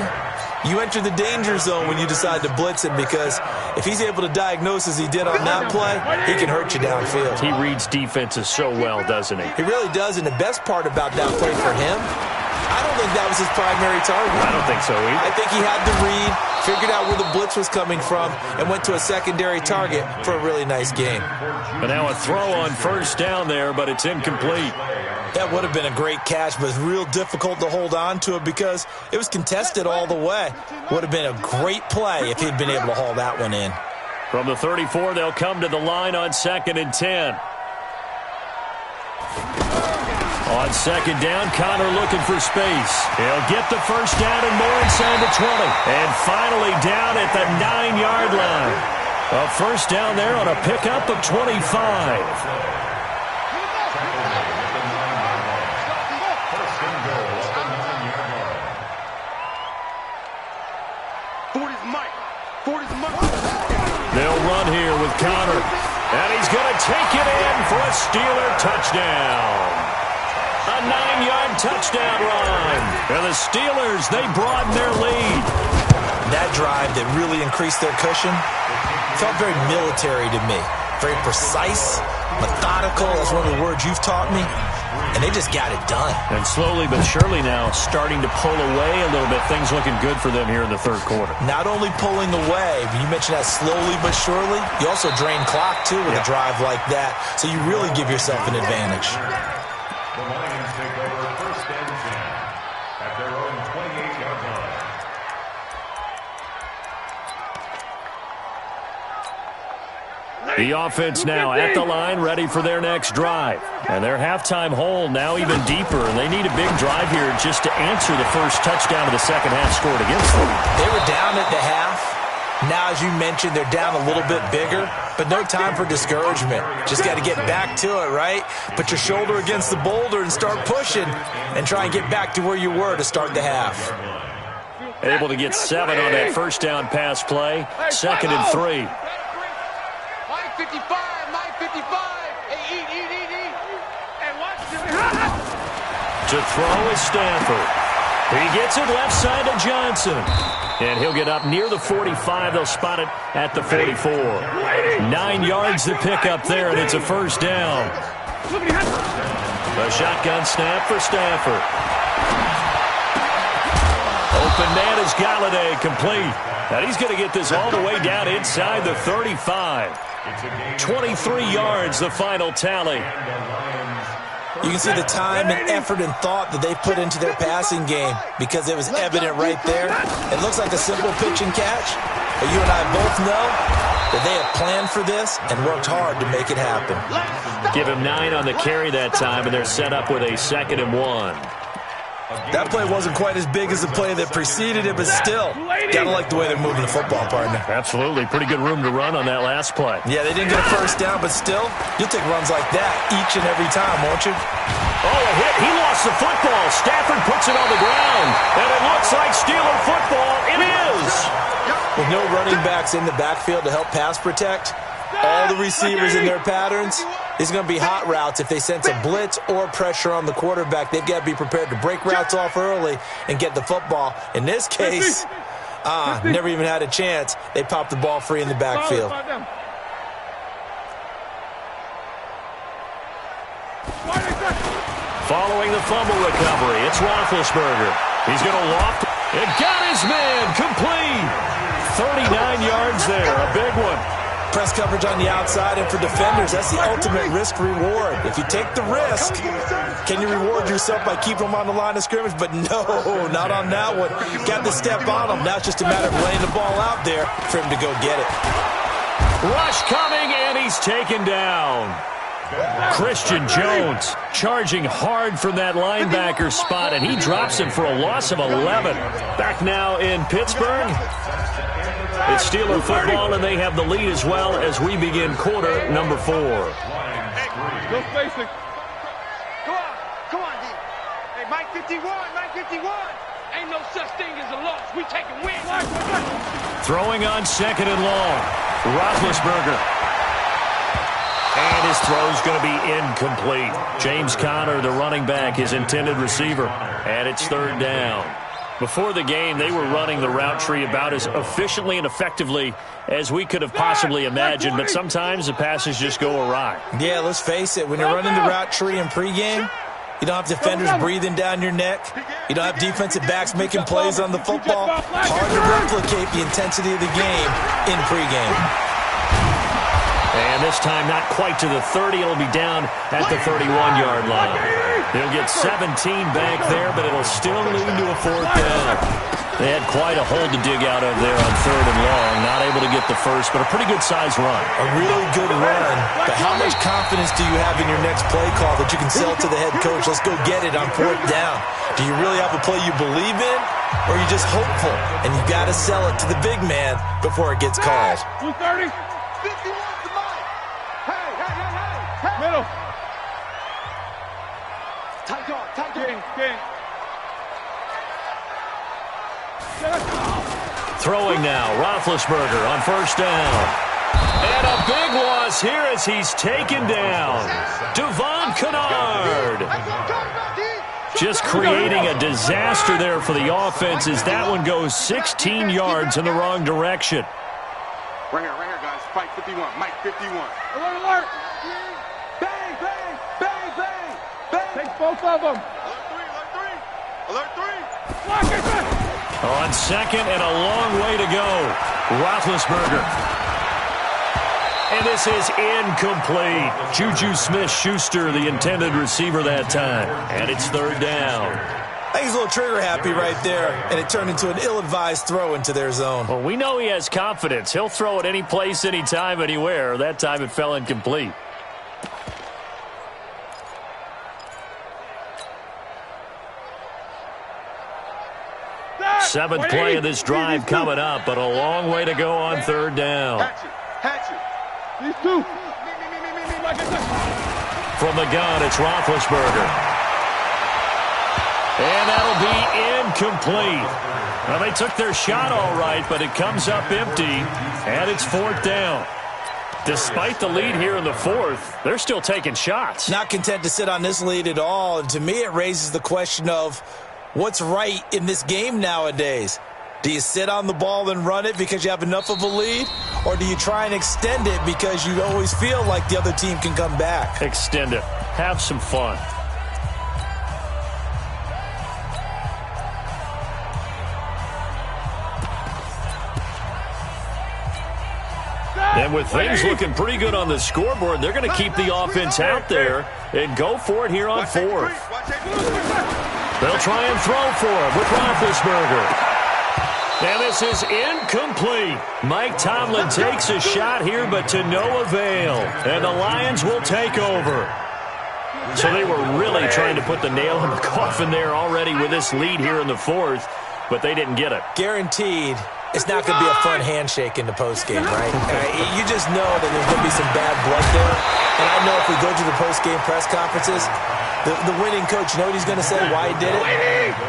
you enter the danger zone when you decide to blitz him, because if he's able to diagnose as he did on that play, he can hurt you downfield. He reads defenses so well, doesn't he? He really does, and the best part about that play for him, I don't think that was his primary target. I don't think so either. I think he had the read, figured out where the blitz was coming from, and went to a secondary target for a really nice game. But now a throw on first down there, but it's incomplete. That would have been a great catch, but it's real difficult to hold on to it because it was contested all the way. Would have been a great play if he'd been able to haul that one in. From the 34, they'll come to the line on second and 10. On second down, Connor looking for space. He'll get the first down and more inside the 20. And finally down at the 9-yard line. A first down there on a pickup of 25. They'll run here with Connor. And he's going to take it in for a Steeler touchdown. A 9-yard touchdown run. And the Steelers, they broaden their lead. That drive that really increased their cushion felt very military to me. Very precise, methodical. That's one of the words you've taught me. And they just got it done. And slowly but surely now starting to pull away a little bit. Things looking good for them here in the third quarter. Not only pulling away, but you mentioned that slowly but surely. You also drain clock, too, with a drive like that. So you really give yourself an advantage. The Lions take over The offense now at the line, ready for their next drive. And their halftime hole now even deeper, and they need a big drive here just to answer the first touchdown of the second half scored against them. They were down at the half. Now, as you mentioned, they're down a little bit bigger, but no time for discouragement. Just got to get back to it, right? Put your shoulder against the boulder and start pushing and try and get back to where you were to start the half. Able to get 7 on that first down pass play. 2nd and 3. Mike 55, Mike 55. Hey, eat. And watch this. To throw is Stafford. He gets it left side to Johnson. And he'll get up near the 45. They'll spot it at the 44. 9 yards to pick up there, and it's a first down. A shotgun snap for Stafford. Open man is Galladay, complete. And he's going to get this all the way down inside the 35. 23 yards, the final tally. You can see the time and effort and thought that they put into their passing game because it was evident right there. It looks like a simple pitch and catch, but you and I both know that they have planned for this and worked hard to make it happen. Give him 9 on the carry that time, and they're set up with a 2nd and 1. That play wasn't quite as big as the play that preceded it, but still, gotta like the way they're moving the football, partner. Absolutely. Pretty good room to run on that last play. Yeah, they didn't get a first down, but still, you'll take runs like that each and every time, won't you? Oh, a hit. He lost the football. Stafford puts it on the ground, and it looks like Steeler football. It is. With no running backs in the backfield to help pass protect, all the receivers in their patterns, it's going to be hot routes. If they sense a blitz or pressure on the quarterback, they've got to be prepared to break routes off early and get the football. In this case, never even had a chance. They popped the ball free in the backfield. Following the fumble recovery, it's Roethlisberger. He's going to loft. It got his man complete. 39 yards there, a big one. Press coverage on the outside, and for defenders, that's the ultimate risk-reward. If you take the risk, can you reward yourself by keeping them on the line of scrimmage? But no, not on that one. Got to step on them. Now it's just a matter of laying the ball out there for him to go get it. Rush coming, and he's taken down. Christian Jones charging hard from that linebacker spot, and he drops him for a loss of 11. Back now in Pittsburgh. It's Steeler football, and they have the lead as well as we begin quarter number 4. Go spacing. Come on, D. Hey, Mike 51, Mike 51. Ain't no such thing as a loss. We taking wins. Throwing on 2nd and long. Roethlisberger. And his throw's going to be incomplete. James Conner, the running back, his intended receiver. And it's 3rd down. Before the game, they were running the route tree about as efficiently and effectively as we could have possibly imagined, but sometimes the passes just go awry. Yeah, let's face it. When you're running the route tree in pregame, you don't have defenders breathing down your neck. You don't have defensive backs making plays on the football. Hard to replicate the intensity of the game in pregame. And this time not quite to the 30. It'll be down at the 31-yard line. They'll get 17 back there, but it'll still lead to a 4th down. They had quite a hole to dig out of there on 3rd and long. Not able to get the first, but a pretty good-sized run. A really good run. But how much confidence do you have in your next play call that you can sell to the head coach? Let's go get it on 4th down. Do you really have a play you believe in, or are you just hopeful? And you got to sell it to the big man before it gets called. 230. 51 to Mike. Hey. Middle. Tight guard. Game. Throwing now, Roethlisberger on 1st down. And a big loss here as he's taken down. Devon Kennard. Just creating a disaster there for the offense as that one goes 16 yards in the wrong direction. Right here, guys. Fight 51. Mike 51. Alert. Bang. Take both of them. Alert 3. Block it. On 2nd and a long way to go. Roethlisberger. And this is incomplete. Juju Smith-Schuster, the intended receiver that time. And it's 3rd down. I think he's a little trigger happy right there, and it turned into an ill-advised throw into their zone. Well, we know he has confidence. He'll throw it any place, anytime, anywhere. That time it fell incomplete. Seventh play of this drive coming up, but a long way to go on third down. These two. From the gun, it's Roethlisberger. And that'll be incomplete. Well, they took their shot all right, but it comes up empty, and it's fourth down. Despite the lead here in the fourth, they're still taking shots. Not content to sit on this lead at all, and to me it raises the question of what's right in this game nowadays. Do you sit on the ball and run it because you have enough of a lead? Or do you try and extend it because you always feel like the other team can come back? Extend it. Have some fun. And with things looking pretty good on the scoreboard, they're going to keep the offense out there and go for it here on fourth. They'll try and throw for him with Roethlisberger. And this is incomplete. Mike Tomlin takes a shot here, but to no avail. And the Lions will take over. So they were really trying to put the nail in the coffin there already with this lead here in the fourth, but they didn't get it. Guaranteed, it's not going to be a fun handshake in the postgame, right? You just know that there's going to be some bad blood there. And I know if we go to the postgame press conferences, the winning coach, you know what he's going to say, why he did it?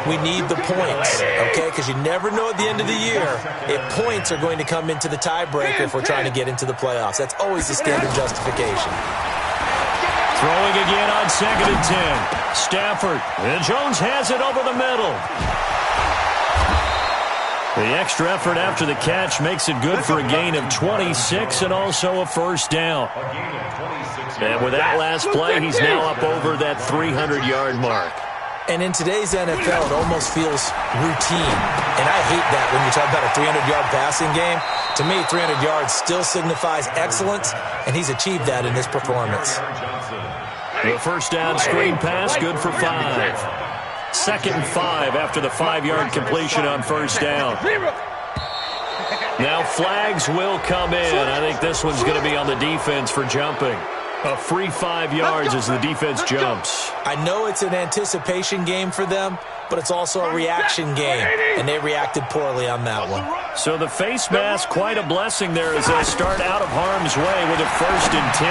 We need the points, okay? Because you never know at the end of the year if points are going to come into the tiebreaker if we're trying to get into the playoffs. That's always the standard justification. Throwing again on 2nd and 10. Stafford. And Jones has it over the middle. The extra effort after the catch makes it good for a gain of 26 and also a first down. And with that last play, he's now up over that 300-yard mark. And in today's NFL, it almost feels routine. And I hate that when you talk about a 300-yard passing game. To me, 300 yards still signifies excellence, and he's achieved that in this performance. The first down screen pass, good for 5. 2nd and 5 after the 5-yard completion on first down. Now flags will come in. I think this one's going to be on the defense for jumping. A free 5 yards as the defense jumps. I know it's an anticipation game for them, but it's also a reaction game, and they reacted poorly on that one. So the face mask, quite a blessing there as they start out of harm's way with a 1st and 10.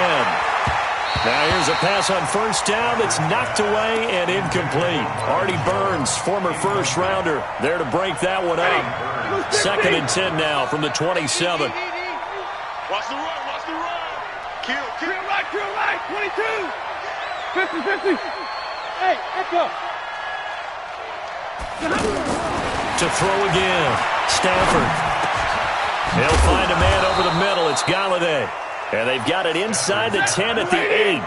Now here's a pass on first down that's knocked away and incomplete. Artie Burns, former first-rounder, there to break that one up. 2nd and 10 now from the 27. Watch the run, watch the run. Kill right, 22. 50. Hey, echo. To throw again. Stafford. They'll find a man over the middle. It's Galladay. And they've got it inside the 10 at the 8.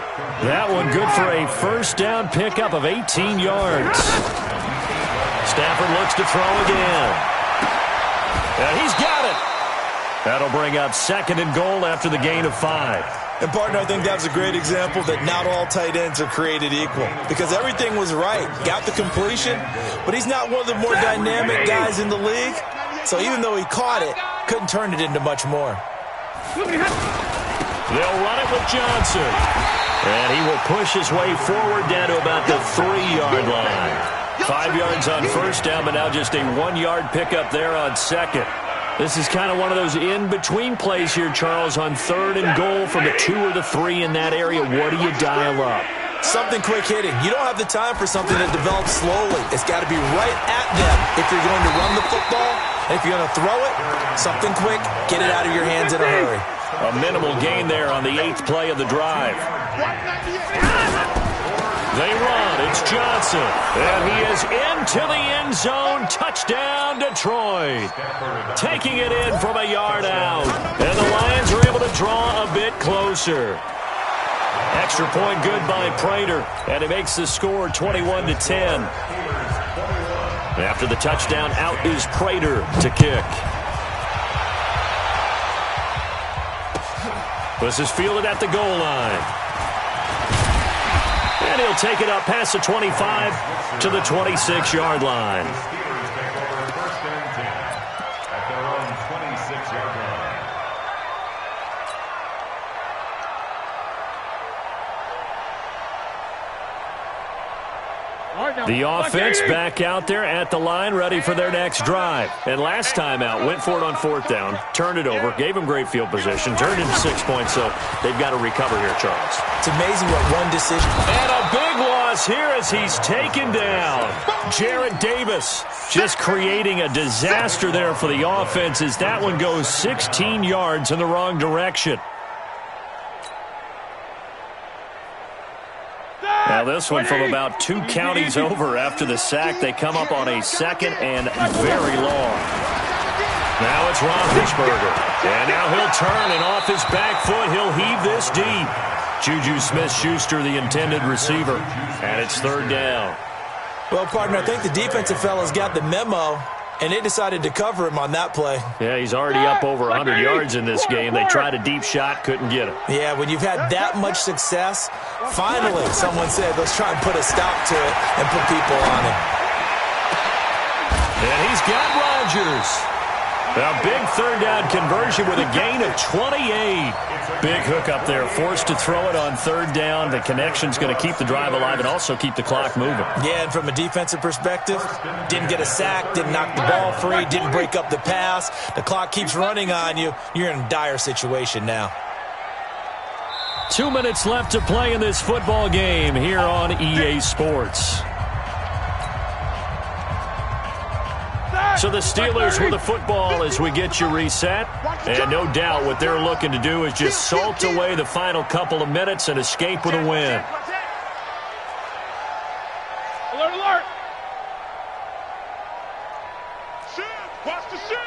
That one good for a first down pickup of 18 yards. Stafford looks to throw again. And he's got it. That'll bring up 2nd and goal after the gain of 5. And, partner, I think that was a great example that not all tight ends are created equal. Because everything was right. Got the completion, but he's not one of the more dynamic guys in the league. So even though he caught it, couldn't turn it into much more. They'll run it with Johnson. And he will push his way forward down to about the 3-yard line. 5 yards on first down, but now just a 1-yard pickup there on 2nd. This is kind of one of those in-between plays here, Charles, on 3rd and goal from the 2 or the 3 in that area. What do you dial up? Something quick hitting. You don't have the time for something that develops slowly. It's got to be right at them if you're going to run the football. And if you're going to throw it, something quick, get it out of your hands in a hurry. A minimal gain there on the 8th play of the drive. They run. It's Johnson. And he is into the end zone. Touchdown, Detroit. Taking it in from a yard out. And the Lions are able to draw a bit closer. Extra point good by Prater. And it makes the score 21-10. After the touchdown, out is Prater to kick. This is fielded at the goal line. And he'll take it up past the 25 to the 26-yard line. Steelers take over first and 10 at their own 26-yard line. The offense back out there at the line, ready for their next drive. And last time out, went for it on fourth down, turned it over, gave them great field position, turned into 6 points, so they've got to recover here, Charles. It's amazing what one decision. And a big loss here as he's taken down. Jarrett Davis just creating a disaster there for the offense as that one goes 16 yards in the wrong direction. Now this one from about 2 counties over after the sack. They come up on a second and very long. Now it's Roethlisberger. And now he'll turn, and off his back foot, he'll heave this deep. Juju Smith-Schuster, the intended receiver, and it's third down. Well, partner, I think the defensive fellas got the memo, and they decided to cover him on that play. Yeah, he's already up over 100 yards in this game. They tried a deep shot, couldn't get him. Yeah, when you've had that much success, finally someone said, let's try and put a stop to it and put people on him. And he's got Rodgers. A big third down conversion with a gain of 28. Big hook up there, forced to throw it on third down. The connection's going to keep the drive alive and also keep the clock moving. Yeah, and from a defensive perspective, didn't get a sack, didn't knock the ball free, didn't break up the pass. The clock keeps running on you. You're in a dire situation now. 2 minutes left to play in this football game here on EA Sports. So the Steelers with the football as we get you reset. And no doubt what they're looking to do is just salt away the final couple of minutes and escape with a win. Alert, alert! Shift! Watch the shift!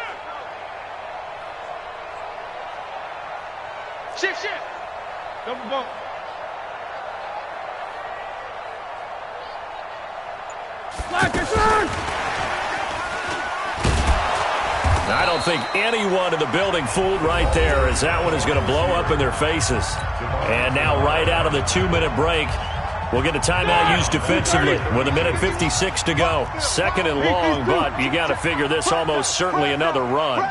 Shift, shift! Double bump. Black is on! I don't think anyone in the building fooled right there, as that one is going to blow up in their faces. And now right out of the 2-minute break, we'll get a timeout used defensively with 1:56 to go. Second and long, but you got to figure this almost certainly another run.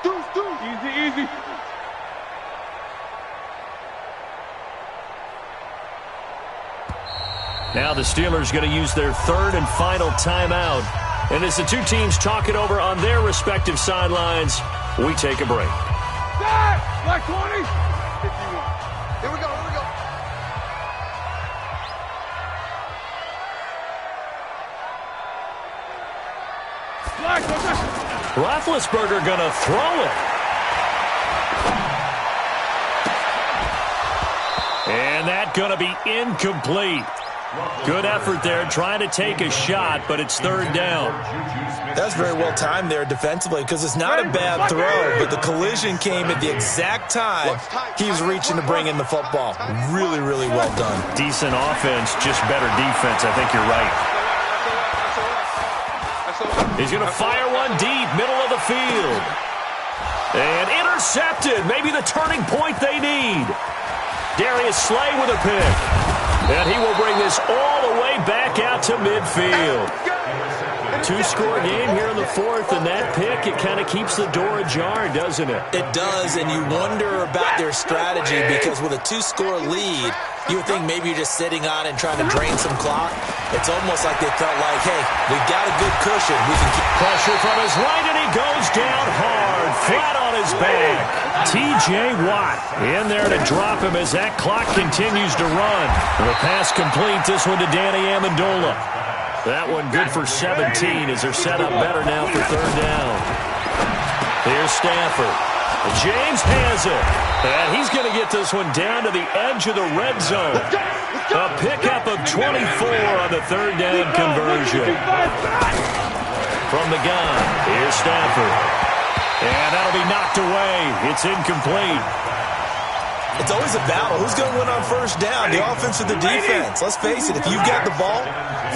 Easy, easy. Now the Steelers going to use their third and final timeout. And as the two teams talk it over on their respective sidelines, we take a break. Black 20. 51. Here we go, here we go. Black position. Roethlisberger going to throw it. And that going to be incomplete. Good effort there, trying to take a shot, but it's third down. That's very well timed there defensively because it's not a bad throw, but the collision came at the exact time he was reaching to bring in the football. Really, really well done. Decent offense, just better defense. I think you're right. He's going to fire one deep, middle of the field. And intercepted, maybe the turning point they need. Darius Slay with a pick. And he will bring this all the way back out to midfield. Two-score game here in the fourth, and that pick, it kind of keeps the door ajar, doesn't it? It does, and you wonder about their strategy because with a two-score lead, you would think maybe you're just sitting on and trying to drain some clock. It's almost like they felt like, hey, we've got a good cushion. We can keep pressure from his right, and he goes down hard, flat on his back. T.J. Watt in there to drop him as that clock continues to run. The pass complete, this one to Danny Amendola. That one good for 17 as they're set up better now for third down. Here's Stafford. James has it. And he's going to get this one down to the edge of the red zone. A pickup of 24 on the third down conversion. From the gun, here's Stafford. And that'll be knocked away. It's incomplete. It's always a battle. Who's going to win on first down, the offense or the defense? Let's face it, if you've got the ball,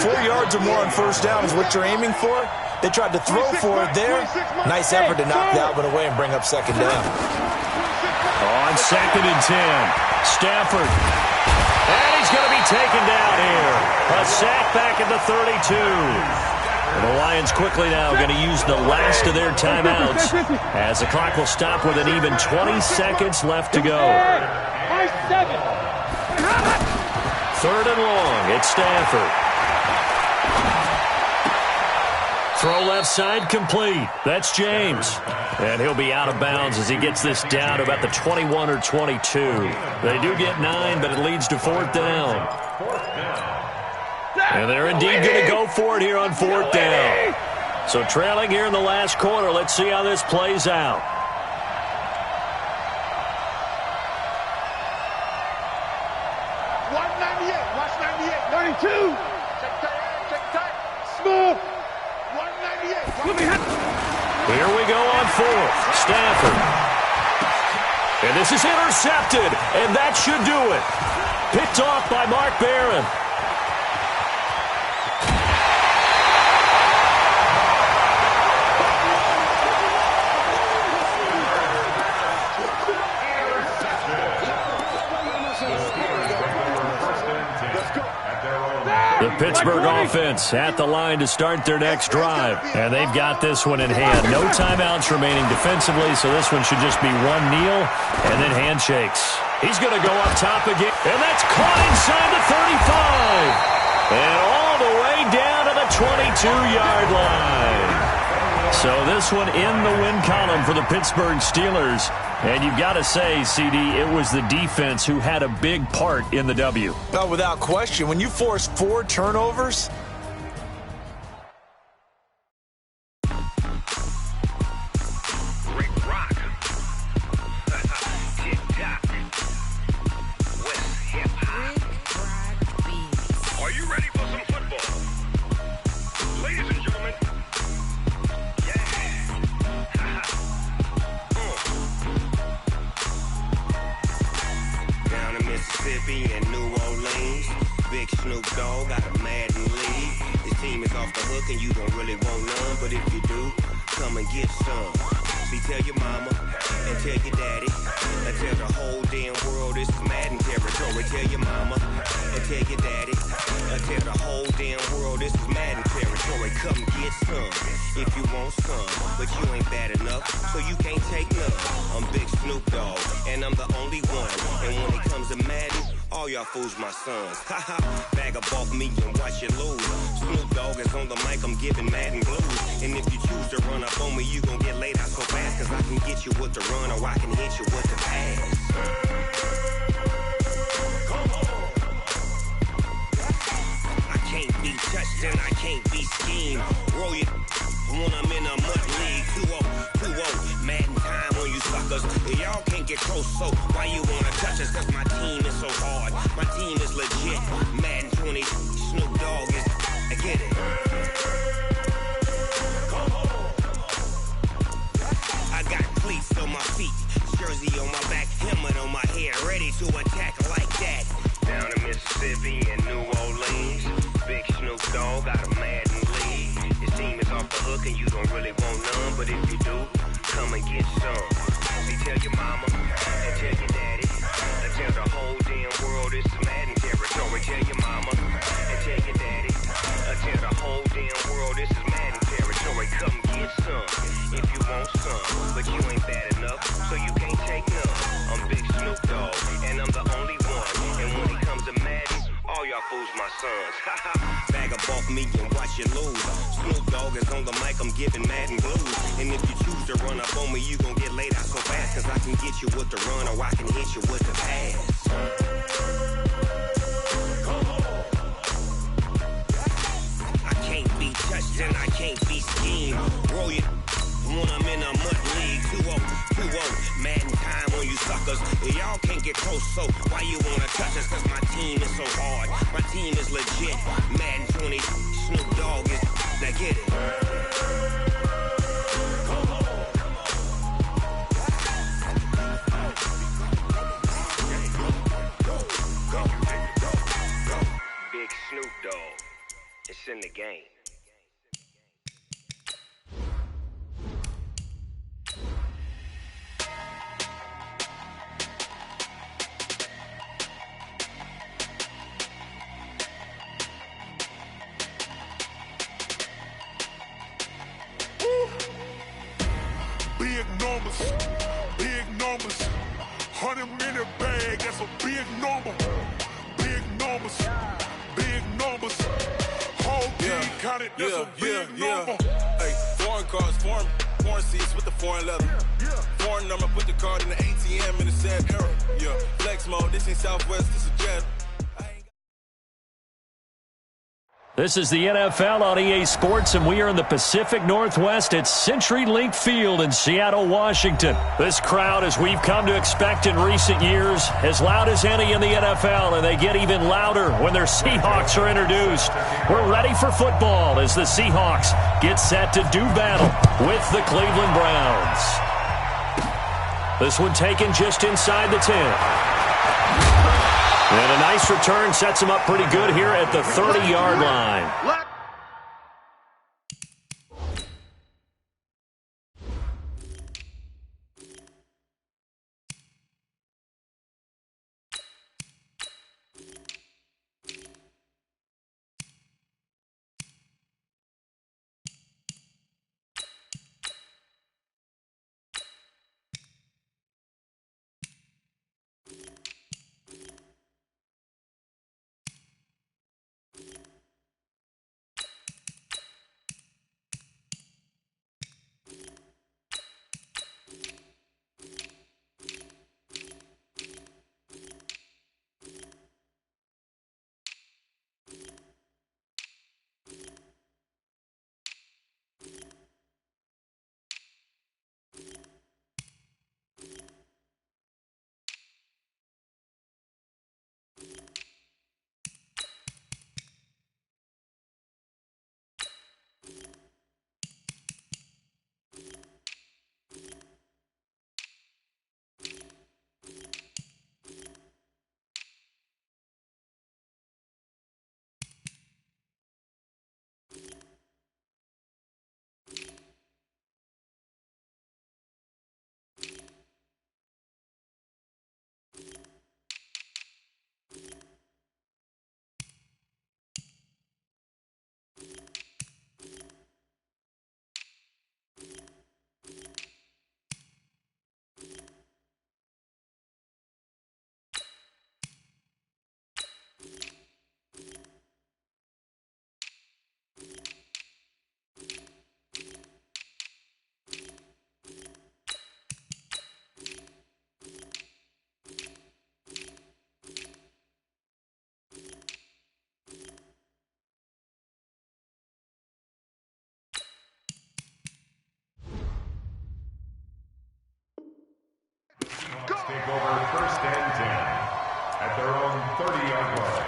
4 yards or more on first down is what you're aiming for. They tried to throw for it there. Nice effort to knock that one away and bring up second down. On 2nd and 10, Stafford. And he's going to be taken down here. A sack back at the 32. And the Lions quickly now going to use the last of their timeouts as the clock will stop with an even 20 seconds left to go. 3rd and long, it's Stafford. Throw left side complete. That's James. And he'll be out of bounds as he gets this down to about the 21 or 22. They do get 9, but it leads to 4th down. And they're indeed going to go for it here on 4th down. So trailing here in the last quarter. Let's see how this plays out. Watch 98. 92. Check tight. Smooth. 198. Here we go on 4th. Stafford. And this is intercepted. And that should do it. Picked off by Mark Barron. The Pittsburgh offense at the line to start their next drive. And they've got this one in hand. No timeouts remaining defensively, so this one should just be one kneel and then handshakes. He's going to go up top again. And that's caught inside the 35. And all the way down to the 22-yard line. So this one in the win column for the Pittsburgh Steelers. And you've got to say, CD, it was the defense who had a big part in the W. No, without question. When you force 4 turnovers, Are you ready for some football? Ladies and gentlemen, down in Mississippi and New Orleans, Big Snoop Dogg got a Madden league. This team is off the hook and you don't really want none, but if you do, come and get some. See, tell your mama and tell your daddy and tell the whole damn world this is Madden territory. Tell your mama and tell your daddy and tell the whole damn world this is Madden territory. Come get some if you want some, but you ain't bad enough, so you can't take none. I'm Big Snoop Dogg and I'm the only one. And when it comes to Madden, all y'all fools my sons. Haha, bag up off me and watch you lose. Snoop Dogg is on the mic, I'm giving Madden blues. And if you choose to run up on me, you gon' get laid out so fast. Cause I can get you with the run or I can hit you with the pass. I can't be touched and I can't be schemed. Roll you when I'm in a mud league. 2-0, Madden time on you suckers. Y'all can't get close, so why you wanna touch us? Cause my team is so hard, my team is legit. Madden 20, Snoop Dogg is, I get it. I got cleats on my feet, jersey on my back, helmet on my head, ready to attack like that. Down in Mississippi and New Orleans, Big Snoop Dogg got a Madden league. His team is off the hook and you don't really want none, but if you do, come and get some. See, tell your mama and tell your daddy and tell the whole damn world this is Madden territory. Tell your mama and tell your daddy and tell the whole damn world this is Madden territory. Come get some if you want some, but you ain't bad enough, so you can't take none. I'm Big Snoop Dogg and I'm the only one. And when it comes to Madden, all y'all fools my sons. Bag up off me and watch you lose. Snoop Dogg is on the mic, I'm giving Madden blues. And if you choose to run up on me, you gon' get laid out so fast. Cause I can get you with the run or I can hit you with the pass. I can't be touched and I can't be schemed. Roll you when I'm in a mud league. 2-0, Madden time on you suckers. Y'all can't get close, so why you wanna touch us? Cause my team is so hard, my team is legit. Madden 20, Snoop Dogg is, now get it. Big Snoop Dogg, it's in the game. got it. That's a big number. Hey, foreign cars, foreign seats with the foreign leather. Foreign number, put the card in the ATM in the sad era. Yeah, flex mode, this ain't Southwest, this is Jet. This is the NFL on EA Sports, and we are in the Pacific Northwest at CenturyLink Field in Seattle, Washington. This crowd, as we've come to expect in recent years, as loud as any in the NFL, and they get even louder when their Seahawks are introduced. We're ready for football as the Seahawks get set to do battle with the Cleveland Browns. This one taken just inside the 10. And a nice return sets him up pretty good here at the 30-yard line. Take over first and 10 at their own 30-yard line.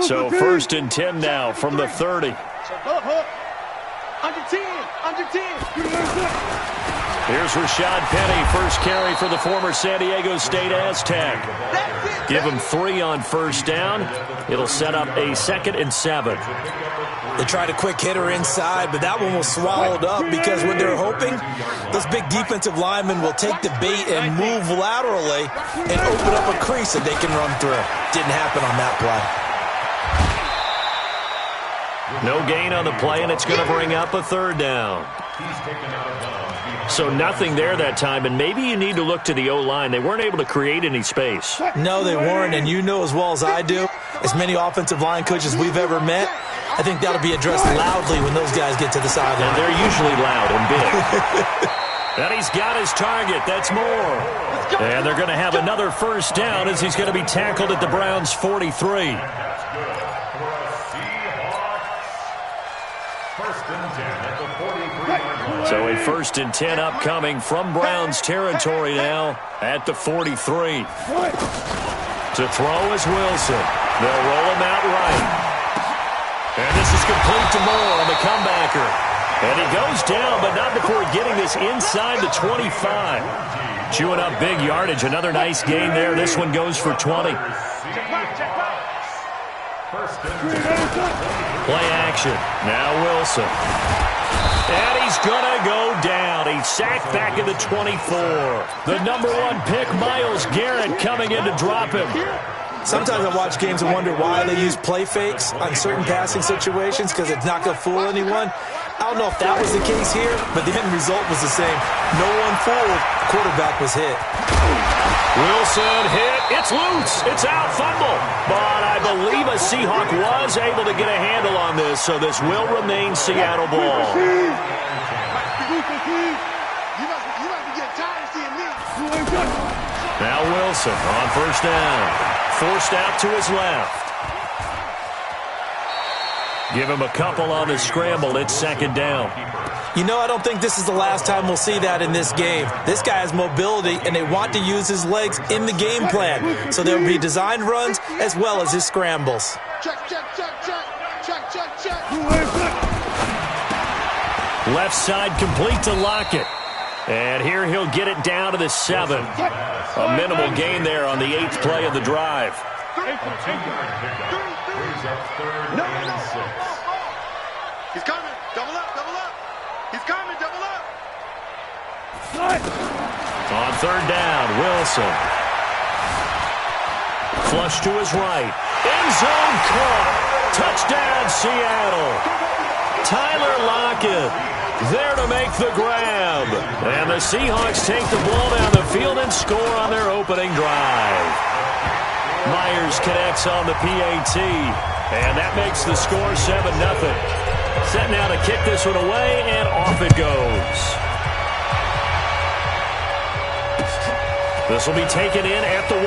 So first and 10 now from the 30. Under 10, under 10. Here's Rashad Penny, first carry for the former San Diego State Aztec. Give him 3 on first down. It'll set up a 2nd and 7. They tried a quick hitter inside, but that one was swallowed up because what they're hoping, those big defensive linemen will take the bait and move laterally and open up a crease that they can run through. Didn't happen on that play. No gain on the play, and it's going to bring up a 3rd down. So nothing there that time, and maybe you need to look to the O-line. They weren't able to create any space. No, they weren't, and you know as well as I do, as many offensive line coaches we've ever met, I think that'll be addressed loudly when those guys get to the sideline. And they're usually loud and big. And he's got his target. That's more. And they're going to have another first down as he's going to be tackled at the Browns' 43. So a 1st and 10 upcoming from Browns territory now at the 43. To throw is Wilson. They'll roll him out right. And this is complete to Moore on the comebacker. And he goes down, but not before getting this inside the 25. Chewing up big yardage. Another nice gain there. This one goes for 20. Play action. Now Wilson. And he's going to go down. He's sacked back at the 24. The number 1 pick, Myles Garrett, coming in to drop him. Sometimes I watch games and wonder why they use play fakes on certain passing situations because it's not going to fool anyone. I don't know if that was the case here, but the end result was the same. No one fooled. The quarterback was hit. Wilson hit. It's loose. It's out. Fumble. But I believe a Seahawk was able to get a handle on this, so this will remain Seattle ball. Now Wilson on first down. Forced out to his left. Give him a couple on the scramble. It's second down. You know, I don't think this is the last time we'll see that in this game. This guy has mobility, and they want to use his legs in the game plan. So there will be designed runs as well as his scrambles. Check, check, check, check. Check, check, check. Left side complete to Lockett. And here he'll get it down to the 7. A minimal gain there on the 8th play of the drive. No. He's coming. Double up, double up. He's coming, double up. On third down, Wilson. Flush to his right. End zone caught. Touchdown, Seattle. Tyler Lockett there to make the grab. And the Seahawks take the ball down the field and score on their opening drive. Myers connects on the PAT. And that makes the score 7-0. Set now to kick this one away, and off it goes. This will be taken in at the 1.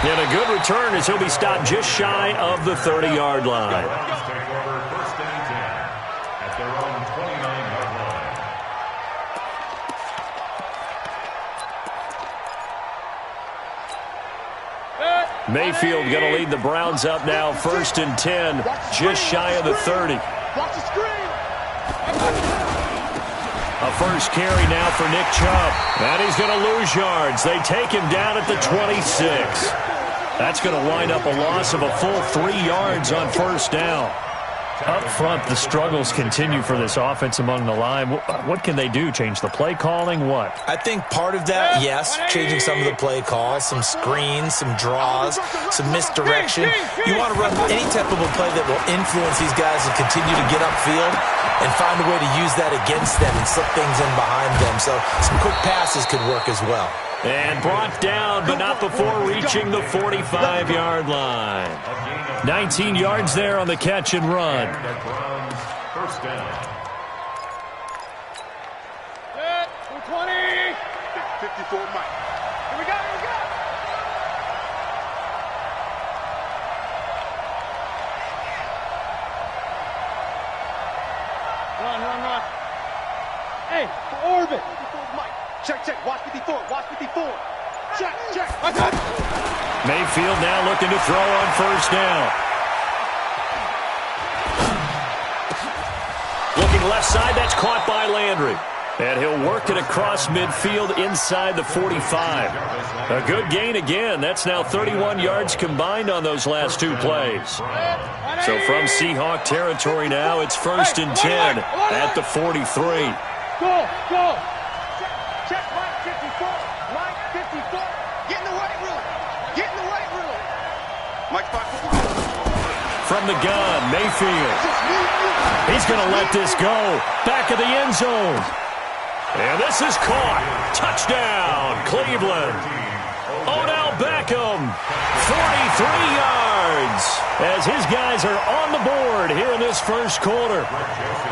And a good return as he'll be stopped just shy of the 30-yard line. Take over first and 10 at their own 29-yard line. Mayfield going to lead the Browns up now, first and 10, just shy of the 30. Watch the screen. A first carry now for Nick Chubb. And he's going to lose yards. They take him down at the 26. That's going to wind up a loss of a full 3 yards on first down. Up front, the struggles continue for this offense among the line. What can they do? Change the play calling? What? I think part of that, yes, changing some of the play calls, some screens, some draws, some misdirection. You want to run any type of a play that will influence these guys and continue to get upfield and find a way to use that against them and slip things in behind them. So some quick passes could work as well. And brought down, but not before reaching the 45-yard line. 19 yards there on the catch and run. First down. 20. 54 Mike. Here we go, here we go. Run. Hey, orbit. 54 Mike. Check, watch 54, watch 54. Check. Mayfield now looking to throw on first down. Looking left side, that's caught by Landry. And he'll work it across midfield inside the 45. A good gain again. That's now 31 yards combined on those last 2 plays. So from Seahawk territory now, it's first and 10 at the 43. Go. Check, Mike 54. Mike 54. Get in the weight room. Mike 54. From the gun, Mayfield. He's going to let this go. Back of the end zone. And this is caught. Touchdown, Cleveland. Odell Beckham, 43 yards, as his guys are on the board here in this first quarter.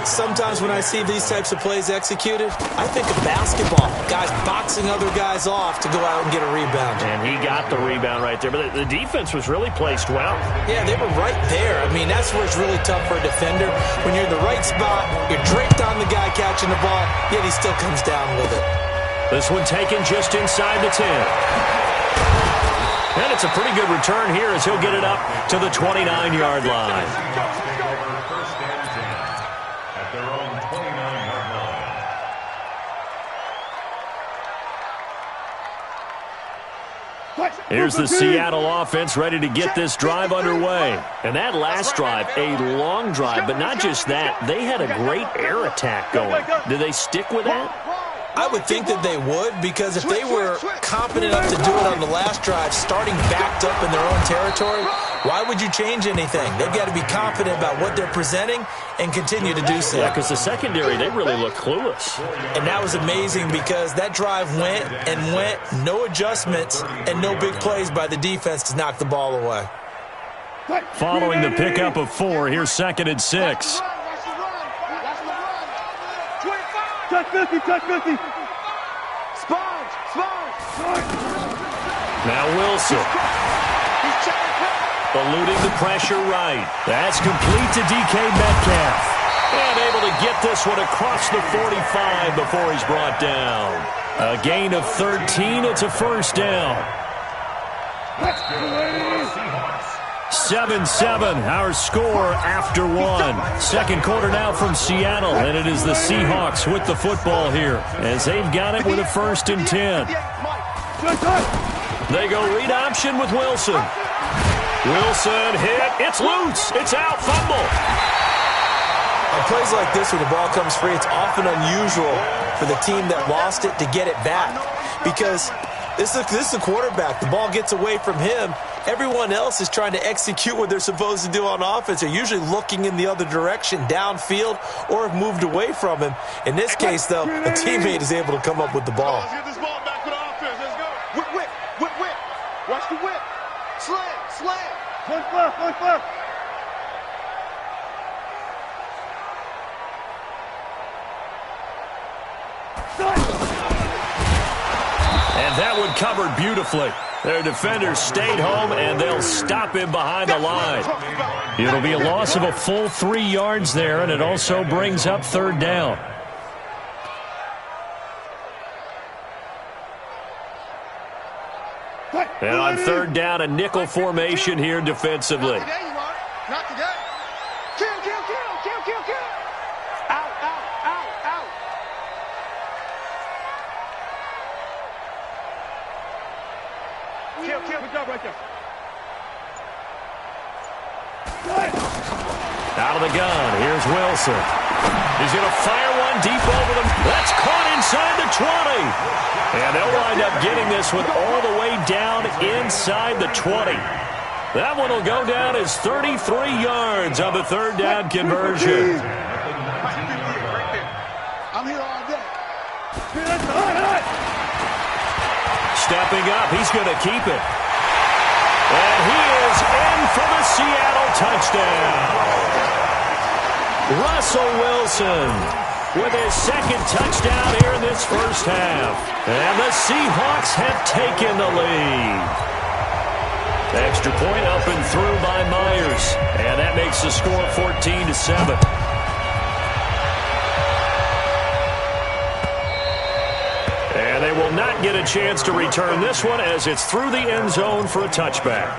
Sometimes when I see these types of plays executed, I think of basketball. Guys boxing other guys off to go out and get a rebound. And he got the rebound right there, but the defense was really placed well. Yeah, they were right there. I mean, that's where it's really tough for a defender. When you're in the right spot, you're draped on the guy catching the ball, yet he still comes down with it. This one taken just inside the 10. And it's a pretty good return here as he'll get it up to the 29-yard line. First and 10 at their own 29-yard line. Here's the Seattle offense ready to get this drive underway. And that last drive, a long drive, but not just that. They had a great air attack going. Do they stick with that? I would think that they would, because if they were confident enough to do it on the last drive, starting backed up in their own territory, why would you change anything? They've got to be confident about what they're presenting and continue to do so. Yeah, because the secondary, they really look clueless. And that was amazing because that drive went and went, no adjustments and no big plays by the defense to knock the ball away. Following the pickup of 4, here's 2nd and 6. Touch 50, touch 50. Sponge. Now Wilson. Eluding the pressure right. That's complete to DK Metcalf. And able to get this one across the 45 before he's brought down. A gain of 13. It's a first down. 7-7, our score after 1. Second quarter now from Seattle, and it is the Seahawks with the football here as they've got it with a 1st and 10. They go read option with Wilson. Wilson hit. It's loose. It's out. Fumble. On plays like this where the ball comes free, it's often unusual for the team that lost it to get it back because this is the quarterback. The ball gets away from him. Everyone else is trying to execute what they're supposed to do on offense. They're usually looking in the other direction, downfield, or have moved away from him. In this case, though, a teammate is able to come up with the ball. Let's get this ball back for the offense. Let's go. Whip. Watch the whip. Slam. One left. And that one covered beautifully. Their defenders stayed home, and they'll stop him behind the line. It'll be a loss of a full 3 yards there, and it also brings up 3rd down. And on 3rd down, a nickel formation here defensively. Not today. Kill. Out. Kill. Good job right there. Out of the gun, here's Wilson. He's going to fire one deep over them. That's caught inside the 20. And they'll wind up getting this one all the way down inside the 20. That one will go down as 33 yards on the 3rd down conversion. I'm here all day. Stepping up, he's going to keep it. And he is in for the Seattle touchdown. Russell Wilson with his 2nd touchdown here in this first half. And the Seahawks have taken the lead. Extra point up and through by Myers. And that makes the score 14-7. And they will not get a chance to return this one as it's through the end zone for a touchback.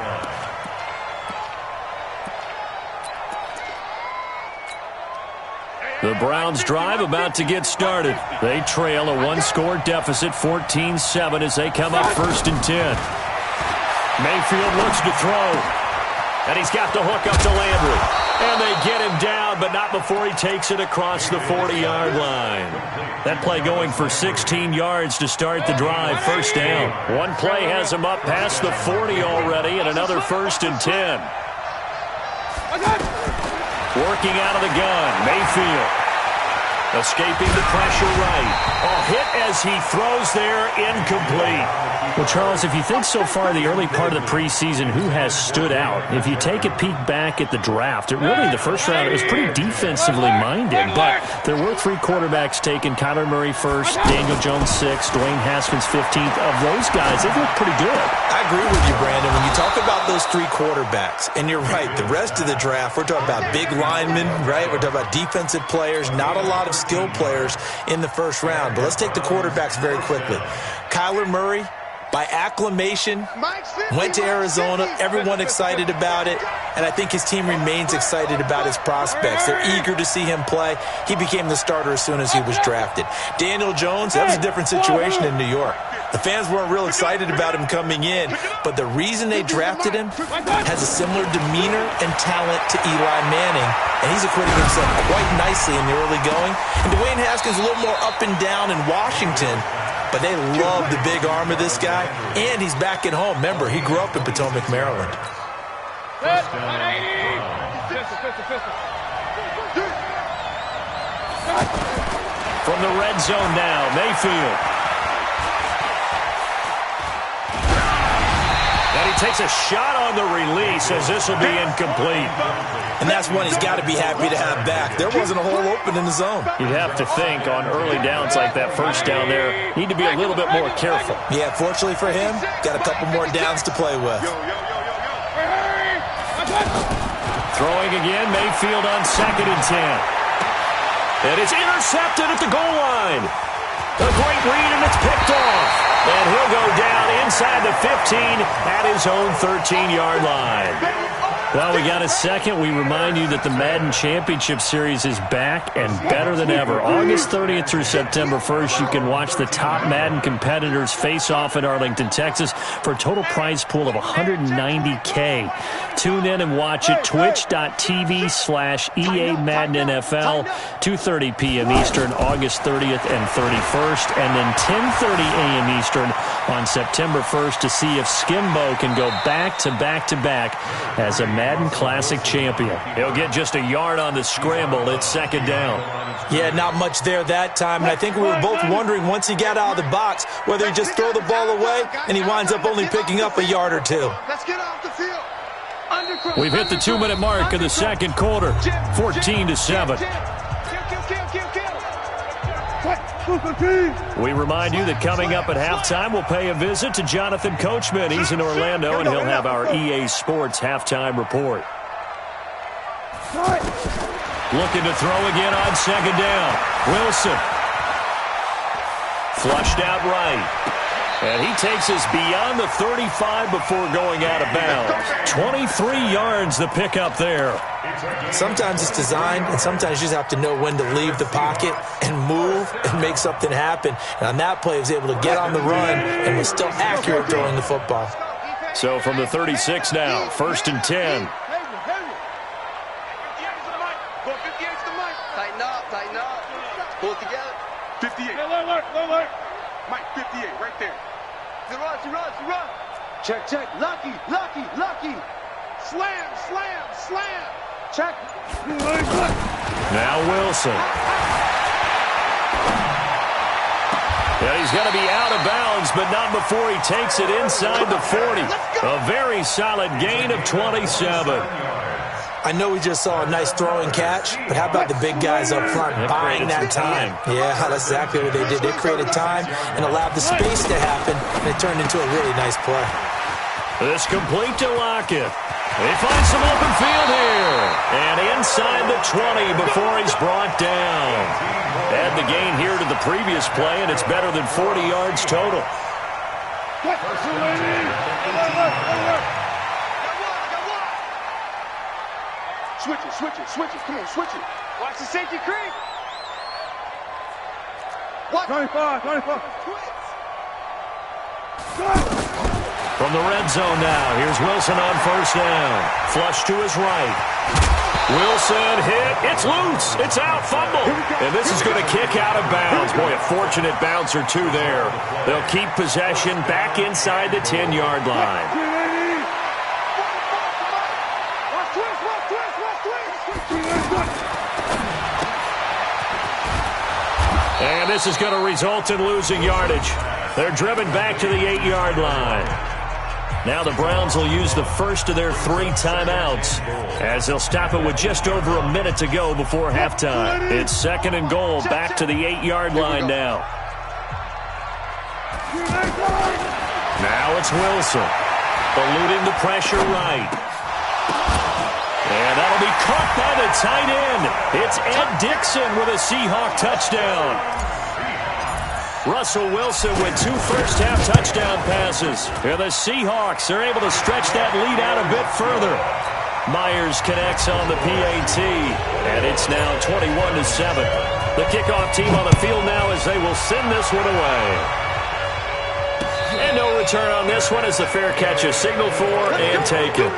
The Browns drive about to get started. They trail a 1-score deficit, 14-7, as they come up 1st and 10. Mayfield looks to throw. And he's got the hook up to Landry. And they get him down, but not before he takes it across the 40-yard line. That play going for 16 yards to start the drive, 1st down. One play has him up past the 40 already, and another 1st and 10. Working out of the gun, Mayfield. Escaping the pressure right. A hit as he throws there, incomplete. Well, Charles, if you think so far the early part of the preseason, who has stood out? If you take a peek back at the draft, the first round, it was pretty defensively minded, but there were 3 quarterbacks taken. Kyler Murray first, Daniel Jones 6th, Dwayne Haskins 15th. Of those guys, they've looked pretty good. I agree with you, Brandon. When you talk about those 3 quarterbacks, and you're right, the rest of the draft, we're talking about big linemen, right? We're talking about defensive players, not a lot of skilled players in the first round. But let's take the quarterbacks very quickly. Kyler Murray, by acclamation, went to Arizona. Everyone excited about it. and I think his team remains excited about his prospects. They're eager to see him play. He became the starter as soon as he was drafted. Daniel Jones, that was a different situation in New York. The fans weren't real excited about him coming in, but the reason they drafted him has a similar demeanor and talent to Eli Manning, and he's acquitted himself quite nicely in the early going. And Dwayne Haskins a little more up and down in Washington, but they love the big arm of this guy, and he's back at home. Remember, he grew up in Potomac, Maryland. From the red zone now, Mayfield. And he takes a shot on the release as this will be incomplete. And that's one he's got to be happy to have back. There wasn't a hole open in the zone. You'd have to think on early downs like that first down there, need to be a little bit more careful. Yeah, fortunately for him, got a couple more downs to play with. Throwing again, Mayfield on 2nd and 10. And it's intercepted at the goal line. A great read, and it's picked off. And he'll go down inside the 15 at his own 13-yard line. Well, we got a second. We remind you that the Madden Championship Series is back and better than ever. August 30th through September 1st, you can watch the top Madden competitors face off in Arlington, Texas for a total prize pool of $190K. Tune in and watch it, twitch.tv/EA Madden NFL, 2:30 p.m. Eastern, August 30th and 31st, and then 10:30 a.m. Eastern on September 1st to see if Skimbo can go back-to-back-to-back as a Madden Classic champion. He'll get just a yard on the scramble. It's 2nd down. Yeah, not much there that time, and I think we were both wondering once he got out of the box whether he just throw the ball away and he winds up only picking up a yard or two. Let's get off the field. We've hit the 2-minute mark of the second quarter, 14-7. We remind you that coming up at halftime, we'll pay a visit to Jonathan Coachman. He's in Orlando, and he'll have our EA Sports halftime report. Looking to throw again on 2nd down. Wilson. Flushed out right. And he takes us beyond the 35 before going out of bounds. 23 yards the pickup there. Sometimes it's designed, and sometimes you just have to know when to leave the pocket and move and make something happen. And on that play, he was able to get on the run and was still accurate throwing the football. So from the 36 now, 1st and 10. Tighten up. Pull it together. 58. Look. Mike, 58, right there. He runs. Check. Lucky. Slam. Check. Now Wilson. Yeah, he's going to be out of bounds, but not before he takes it inside the 40. A very solid gain of 27. I know we just saw a nice throwing catch, but how about the big guys up front buying that time? Yeah, that's exactly what they did. They created time and allowed the space to happen, and it turned into a really nice play. This complete to Lockett. He finds some open field here. And inside the 20 before he's brought down. Add the gain here to the previous play, and it's better than 40 yards total. Switch it. Come on, switch it. Watch the safety creep. What? 25. From the red zone now, here's Wilson on 1st down. Flush to his right. Wilson hit. It's loose. It's out. Fumble. And this is going to kick out of bounds. Boy, a fortunate bounce or two there. They'll keep possession back inside the 10-yard line. And this is going to result in losing yardage. They're driven back to the 8-yard line. Now the Browns will use the first of their 3 timeouts as they'll stop it with just over a minute to go before halftime. It's 2nd and goal, back to the 8-yard line now. Now it's Wilson. Eluding the pressure right. And that'll be caught by the tight end. It's Ed Dixon with a Seahawk touchdown. Russell Wilson with 2 first-half touchdown passes. And the Seahawks are able to stretch that lead out a bit further. Myers connects on the PAT, and it's now 21-7. The kickoff team on the field now as they will send this one away. And no return on this one as the fair catch is signaled for and taken.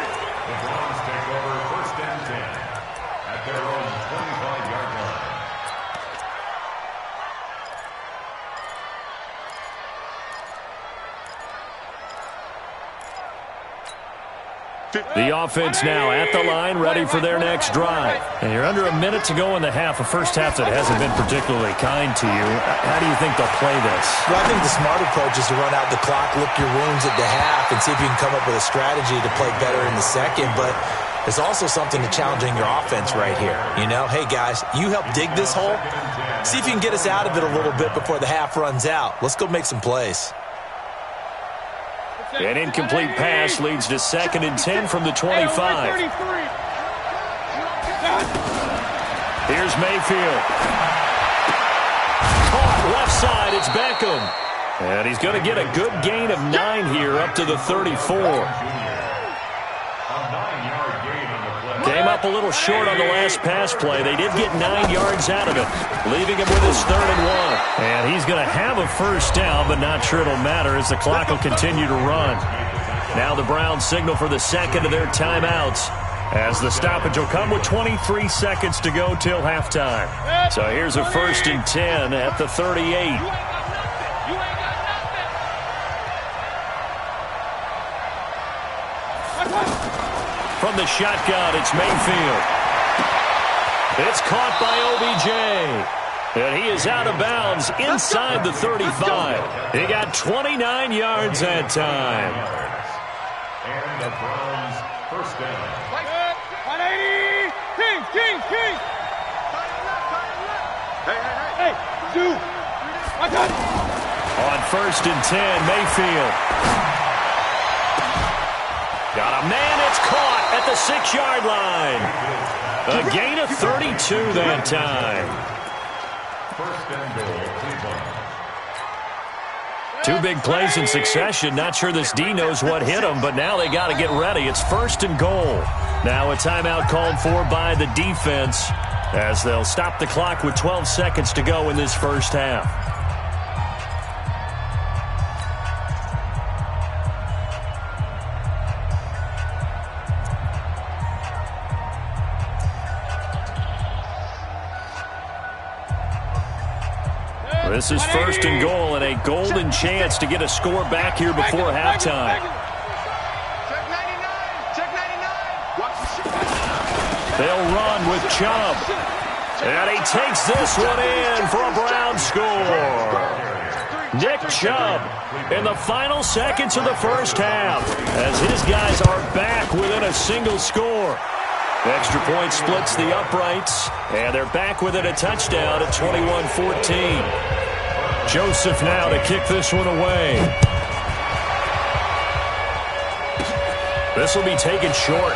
The offense now at the line, ready for their next drive. And you're under a minute to go in the half, a first half that hasn't been particularly kind to you. How do you think they'll play this? Well, I think the smart approach is to run out the clock, lick your wounds at the half, and see if you can come up with a strategy to play better in the second. But there's also something to challenging your offense right here. You know, hey, guys, you help dig this hole. See if you can get us out of it a little bit before the half runs out. Let's go make some plays. An incomplete pass leads to 2nd and 10 from the 25. Here's Mayfield. Caught left side, it's Beckham. And he's going to get a good gain of 9 here up to the 34. Came up a little short on the last pass play. They did get 9 yards out of it, leaving him with his 3rd and 1. And he's going to have a first down, but not sure it'll matter as the clock will continue to run. Now the Browns signal for the second of their timeouts as the stoppage will come with 23 seconds to go till halftime. So here's a 1st and 10 at the 38. From the shotgun, it's Mayfield. It's caught by OBJ. And he is out of bounds inside the 35. He got 29 yards that time. And the Browns first down. 180. King. Hey, two. On 1st and 10, Mayfield. Got a man, it's caught at the 6-yard line. A gain of 32 that time. First and goal, Cleveland. 2 big plays in succession. Not sure this D knows what hit him, but now they got to get ready. It's 1st and goal. Now a timeout called for by the defense as they'll stop the clock with 12 seconds to go in this first half. This is 1st and goal and a golden chance to get a score back here before halftime. They'll run with Chubb. And he takes this one in for a Brown score. Nick Chubb in the final seconds of the first half as his guys are back within a single score. Extra point splits the uprights, and they're back within a touchdown at 21-14. Joseph now to kick this one away. This will be taken short.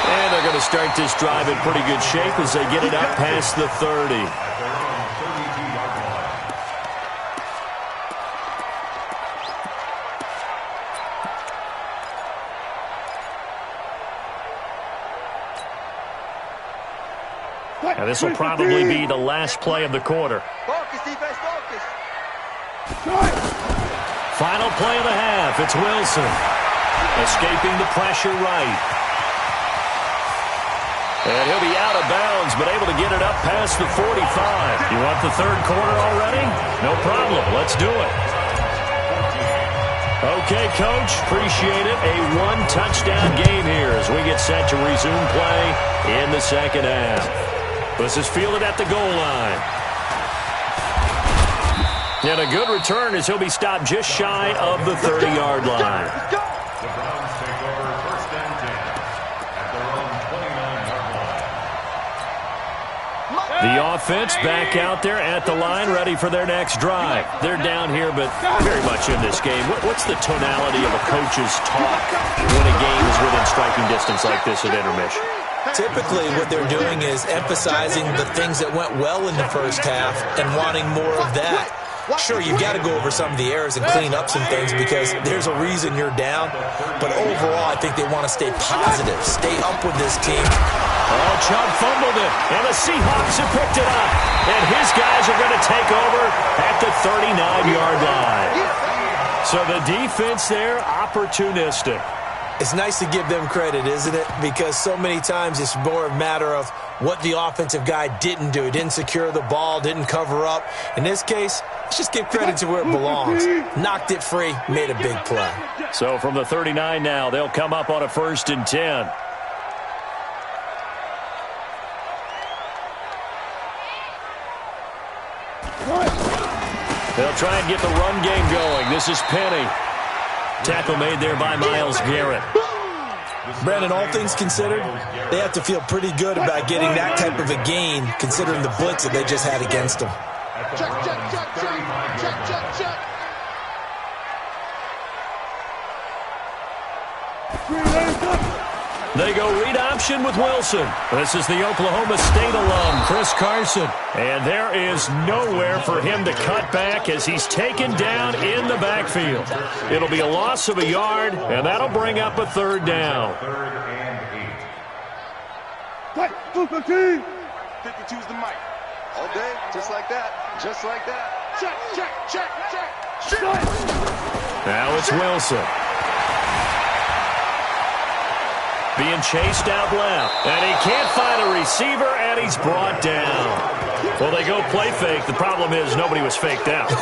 And they're going to start this drive in pretty good shape as they get it up past the 30. And this will probably be the last play of the quarter. Focus, defense, focus. Final play of the half. It's Wilson. Escaping the pressure right. And he'll be out of bounds, but able to get it up past the 45. You want the 3rd quarter already? No problem. Let's do it. Okay, Coach. Appreciate it. A 1-touchdown game here as we get set to resume play in the second half. This is fielded at the goal line. And a good return as he'll be stopped just shy of the 30-yard line. The Browns take over 1st and 10 at their own 29-yard line. The offense back out there at the line, ready for their next drive. They're down here, but very much in this game. What's the tonality of a coach's talk when a game is within striking distance like this at intermission? Typically, what they're doing is emphasizing the things that went well in the first half and wanting more of that. Sure, you got to go over some of the errors and clean up some things because there's a reason you're down. But overall, I think they want to stay positive, stay up with this team. Oh, Chubb fumbled it, and the Seahawks have picked it up. And his guys are going to take over at the 39-yard line. So the defense there, opportunistic. It's nice to give them credit, isn't it? Because so many times it's more a matter of what the offensive guy didn't do. He didn't secure the ball, didn't cover up. In this case, let's just give credit to where it belongs. Knocked it free, made a big play. So from the 39 now, they'll come up on a 1st and 10. They'll try and get the run game going. This is Penny. Tackle made there by Myles Garrett. Brandon, all things considered, they have to feel pretty good about getting that type of a gain considering the blitz that they just had against them. Check, check, check, check, check, check, check. They go read option with Wilson. This is the Oklahoma State alum, Chris Carson. And there is nowhere for him to cut back as he's taken down in the backfield. It'll be a loss of a yard, and that'll bring up a 3rd down. 52's the mic. All day, just like that. Just like that. Check, check, check, check. Now it's Wilson. Being chased out left. And he can't find a receiver, and he's brought down. Well, they go play fake. The problem is nobody was faked out.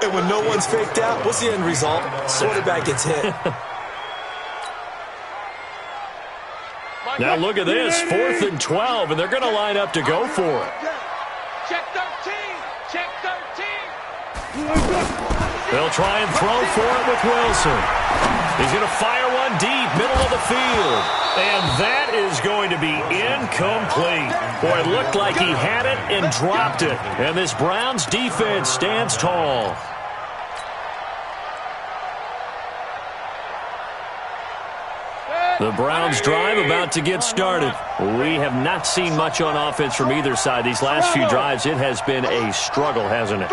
And when no one's faked out, what's the end result? Quarterback gets hit. Now look at this. 4th and 12, and they're going to line up to go for it. Check 13. Check 13. They'll try and throw for it with Wilson. He's going to fire one deep, middle of the field. And that is going to be incomplete. Boy, it looked like he had it and dropped it. And this Browns defense stands tall. The Browns drive about to get started. We have not seen much on offense from either side. These last few drives, it has been a struggle, hasn't it?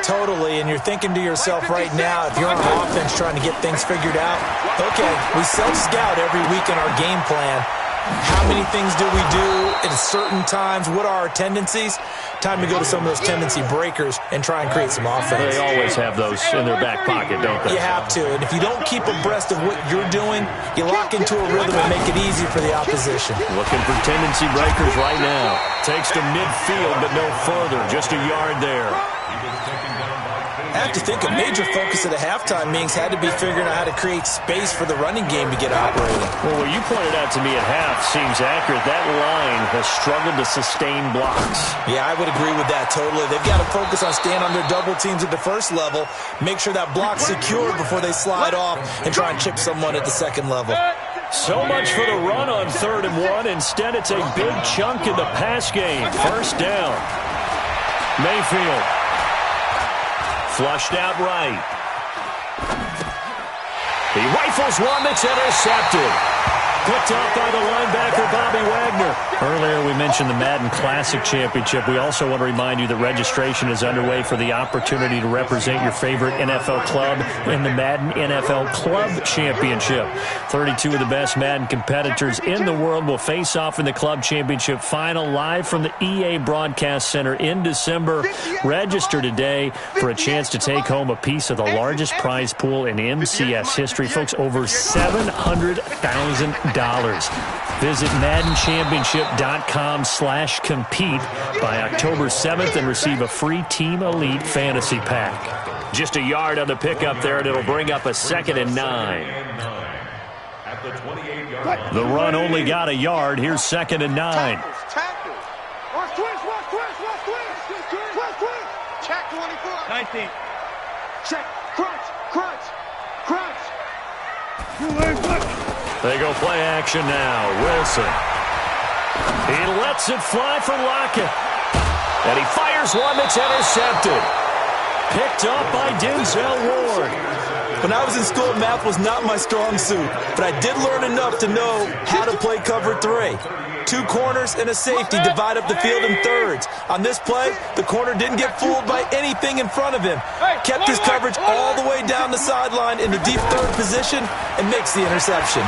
Totally, and you're thinking to yourself right now, if you're on offense trying to get things figured out, okay, we self-scout every week in our game plan. How many things do we do at certain times? What are our tendencies? Time to go to some of those tendency breakers and try and create some offense. They always have those in their back pocket, don't they? You have to, and if you don't keep abreast of what you're doing, you lock into a rhythm and make it easy for the opposition. Looking for tendency breakers right now. Takes to midfield, but no further. Just a yard there. I have to think a major focus at the halftime meetings had to be figuring out how to create space for the running game to get operating. Well, what you pointed out to me at half seems accurate. That line has struggled to sustain blocks. Yeah, I would agree with that totally. They've got to focus on staying on their double teams at the first level, make sure that block's secured before they slide off and try and chip someone at the second level. So much for the run on 3rd and 1. Instead, it's a big chunk in the pass game. 1st down. Mayfield. Flushed out right. He rifles one that's intercepted. Picked up by the linebacker, Bobby Wagner. Earlier, we mentioned the Madden Classic Championship. We also want to remind you that registration is underway for the opportunity to represent your favorite NFL club in the Madden NFL Club Championship. 32 of the best Madden competitors in the world will face off in the Club Championship final live from the EA Broadcast Center in December. Register today for a chance to take home a piece of the largest prize pool in MCS history. Folks, over $700,000. Visit MaddenChampionship.com/compete by October 7th and receive a free Team Elite Fantasy Pack. Just a yard on the pickup there, and it'll bring up a 2nd and 9. The run only got a yard. Here's 2nd and 9. Check 24. 19. Check. Crunch. Crunch. Crunch. They go play action now. Wilson. He lets it fly for Lockett. And he fires one that's intercepted. Picked up by Denzel Ward. When I was in school, math was not my strong suit, but I did learn enough to know how to play cover 3. 2 corners and a safety divide up the field in thirds. On this play, the corner didn't get fooled by anything in front of him. Kept his coverage all the way down the sideline in the deep third position and makes the interception.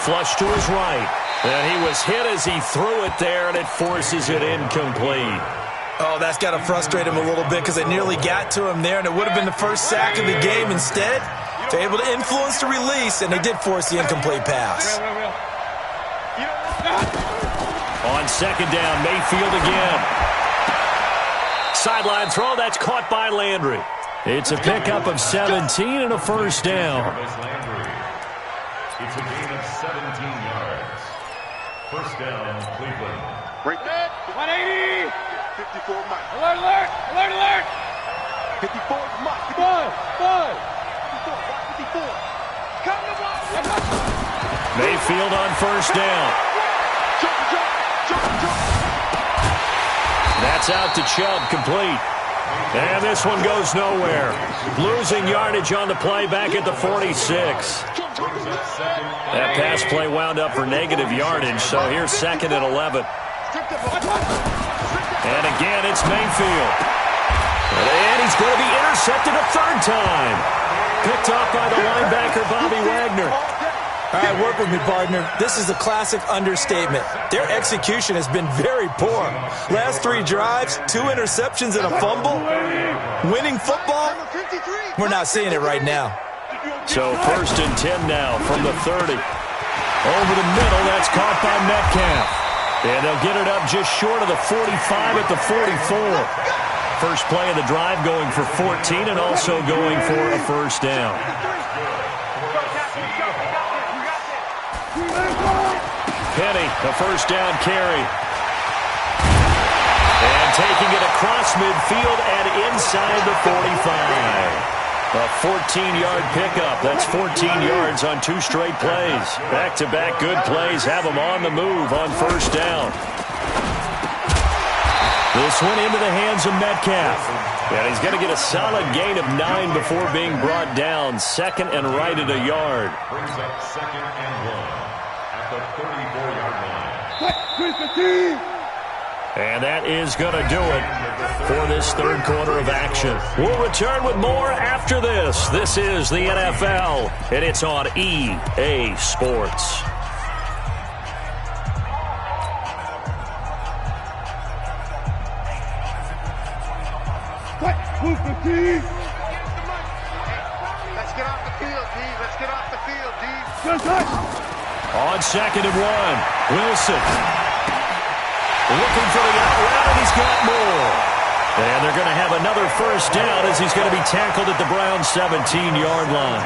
Flush to his right. And he was hit as he threw it there, and it forces it incomplete. Oh, that's got to frustrate him a little bit because they nearly got to him there, and it would have been the first sack of the game. Instead, they're able to influence the release, and they did force the incomplete pass. On second down, Mayfield again. Sideline throw, that's caught by Landry. It's a pickup of 17 and a first down. It's a gain of 17 yards. First down, Cleveland. Break it. 180. 54 Mike. Alert, alert, alert, alert. 54 Mike. Bud. 54. Come to one. Mayfield on first down. Jump. That's out to Chubb, complete. And this one goes nowhere. Losing yardage on the play back at the 46. That pass play wound up for negative yardage, so here's second and 11. And again, it's Mayfield. And he's going to be intercepted a third time. Picked off by the linebacker, Bobby Wagner. All right, work with me, partner. This is a classic understatement. Their execution has been very poor. Last 3 drives, 2 interceptions and a fumble. Winning football? We're not seeing it right now. So first and 10 now from the 30. Over the middle, that's caught by Metcalf. And they'll get it up just short of the 45 at the 44. First play of the drive going for 14 and also going for a first down. Penny, a first down carry. And taking it across midfield and inside the 45. A 14-yard pickup. That's 14 yards on 2 straight plays. Back-to-back good plays have them on the move on first down. This one into the hands of Metcalf. And he's going to get a solid gain of 9 before being brought down. Second and right at a yard. Brings up second and 1 at the 34-yard line. And that is going to do it for this third quarter of action. We'll return with more after this. This is the NFL, and it's on EA Sports. Let's get off the field, D. Let's get off the field, D. On second and 1, Wilson. Looking for the out route, and he's got more. And they're going to have another first down as he's going to be tackled at the Browns' 17-yard line.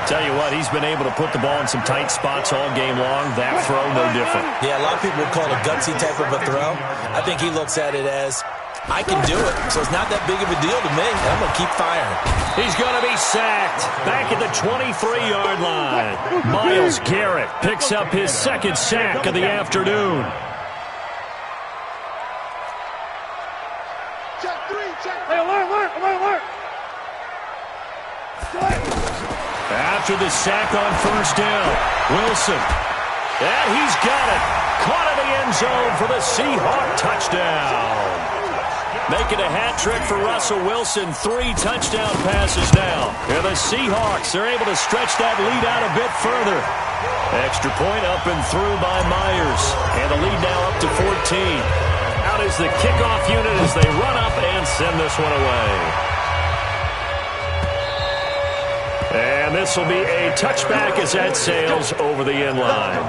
Tell you what, he's been able to put the ball in some tight spots all game long. That throw, no different. Yeah, a lot of people would call it a gutsy type of a throw. I think he looks at it as, I can do it, so it's not that big of a deal to me. I'm going to keep firing. He's going to be sacked back at the 23-yard line. Myles Garrett picks up his second sack of the afternoon. After the sack on first down, Wilson. And he's got it. Caught in the end zone for the Seahawk touchdown. Making a hat trick for Russell Wilson. 3 touchdown passes now. And the Seahawks are able to stretch that lead out a bit further. Extra point up and through by Myers. And the lead now up to 14. Out is the kickoff unit as they run up and send this one away. And this will be a touchback as that sails over the end line.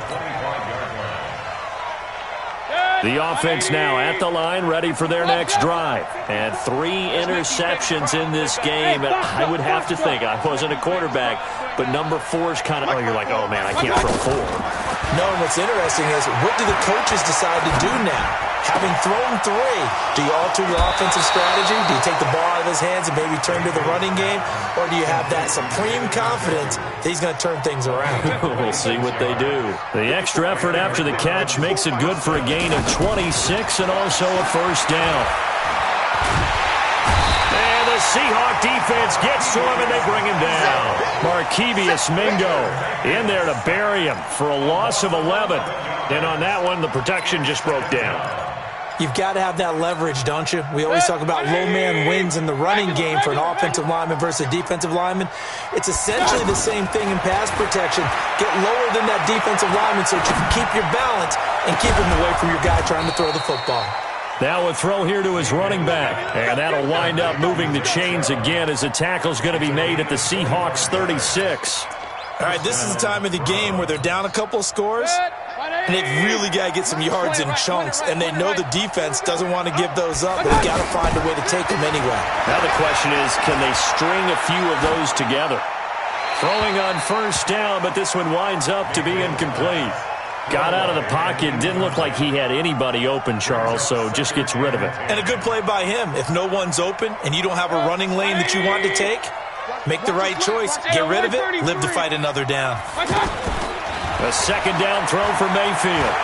The offense now at the line, ready for their next drive. And 3 interceptions in this game. And I would have to think, I wasn't a quarterback, but number 4 is kind of, you're like, oh man, I can't throw 4. No, and what's interesting is, what do the coaches decide to do now? Having thrown 3, do you alter your offensive strategy? Do you take the ball out of his hands and maybe turn to the running game? Or do you have that supreme confidence that he's going to turn things around? We'll see what they do. The extra effort after the catch makes it good for a gain of 26 and also a first down. And the Seahawk defense gets to him, and they bring him down. Markevious Mingo in there to bury him for a loss of 11. And on that one, the protection just broke down. You've got to have that leverage, don't you? We always talk about low man wins in the running game for an offensive lineman versus a defensive lineman. It's essentially the same thing in pass protection. Get lower than that defensive lineman so that you can keep your balance and keep him away from your guy trying to throw the football. Now a throw here to his running back. And that'll wind up moving the chains again as the tackle's going to be made at the Seahawks 36. All right, this is the time of the game where they're down a couple of scores, and they've really got to get some yards in chunks, and they know the defense doesn't want to give those up, but they've got to find a way to take them anyway. Now the question is, can they string a few of those together? Throwing on first down, but this one winds up to be incomplete. Got out of the pocket, didn't look like he had anybody open, Charles, so just gets rid of it. And a good play by him. If no one's open and you don't have a running lane that you want to take, make the right choice. Get rid of it. Live to fight another down. A second down throw for Mayfield.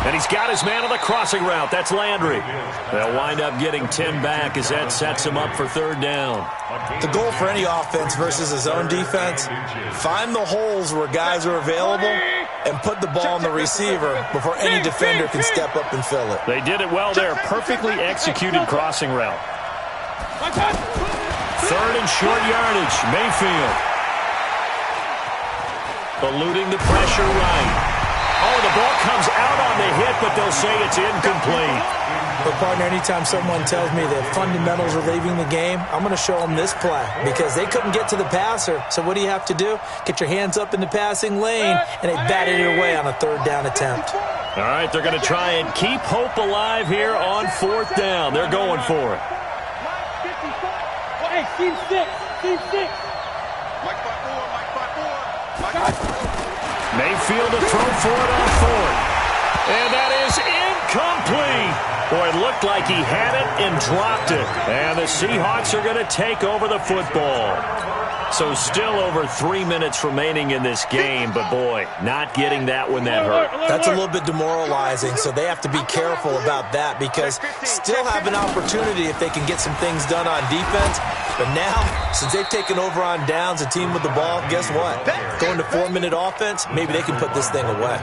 And he's got his man on the crossing route. That's Landry. They'll wind up getting 10 back as that sets him up for third down. The goal for any offense versus his own defense, find the holes where guys are available and put the ball on the receiver before any defender can step up and fill it. They did it well there. Perfectly executed crossing route. Third and short yardage. Mayfield. Eluding the pressure right. Oh, the ball comes out on the hit, but they'll say it's incomplete. But, partner, anytime someone tells me that fundamentals are leaving the game, I'm going to show them this play because they couldn't get to the passer. So what do you have to do? Get your hands up in the passing lane, and they batted it away on a third down attempt. All right, they're going to try and keep hope alive here on fourth down. They're going for it. Hey, team six. Mayfield to throw for it on fourth. And that is incomplete. Boy, it looked like he had it and dropped it. And the Seahawks are going to take over the football. So still over 3 minutes remaining in this game, but boy, not getting that when that hurt. That's a little bit demoralizing, so they have to be careful about that because still have an opportunity if they can get some things done on defense. But now, since they've taken over on downs, a team with the ball, guess what? Going to 4-minute offense, maybe they can put this thing away.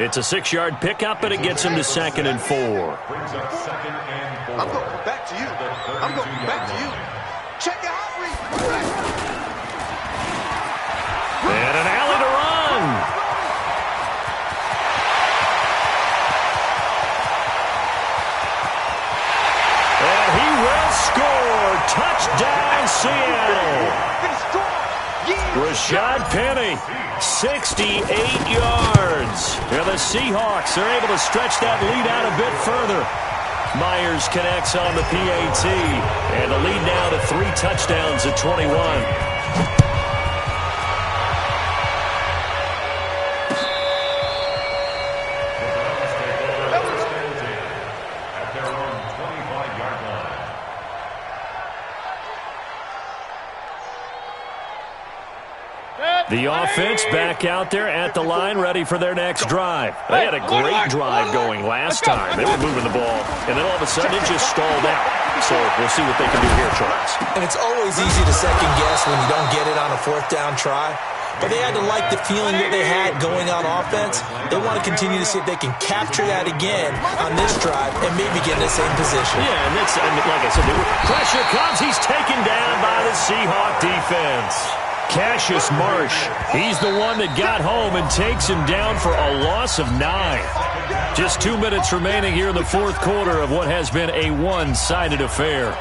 It's a 6-yard pickup, and it gets him to 2nd and 4. I'm going back to you. I'm going back to you. Check it out. And an alley to run. And he will score. Touchdown, Seattle. Rashad Penny, 68 yards. And the Seahawks are able to stretch that lead out a bit further. Myers connects on the PAT. And the lead now to 3 touchdowns at 21. The offense back out there at the line, ready for their next drive. They had a great drive going last time. They were moving the ball, and then all of a sudden it just stalled out. So we'll see what they can do here, Charles. And it's always easy to second guess when you don't get it on a 4th down try. But they had to like the feeling that they had going on offense. They want to continue to see if they can capture that again on this drive and maybe get in the same position. Yeah, and that's, like I said, pressure comes. He's taken down by the Seahawk defense. Cassius Marsh, he's the one that got home and takes him down for a loss of 9. Just 2 minutes remaining here in the fourth quarter of what has been a one-sided affair.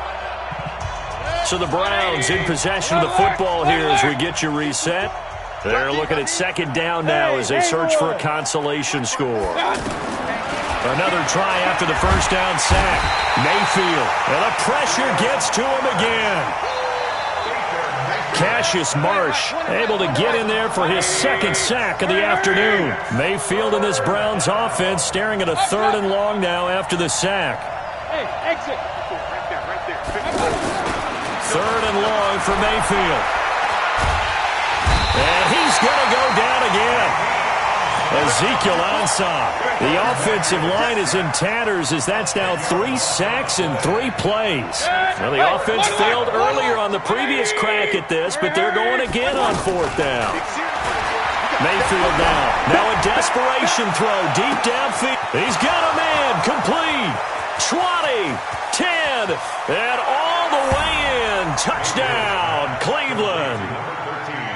So the Browns in possession of the football here as we get you reset. They're looking at second down now as they search for a consolation score. Another try after the first down sack. Mayfield, and the pressure gets to him again. Cassius Marsh able to get in there for his second sack of the afternoon. Mayfield and this Browns offense staring at a 3rd and long now after the sack. Hey, exit. Right there. 3rd and long for Mayfield. And he's going to go down again. Ezekiel Ansah. The offensive line is in tatters as that's now 3 sacks in 3 plays. Well, the offense failed earlier on the previous crack at this, but they're going again on 4th down. Mayfield now a desperation throw deep downfield. He's got a man, complete. 20, 10, and all the way in. Touchdown, Cleveland.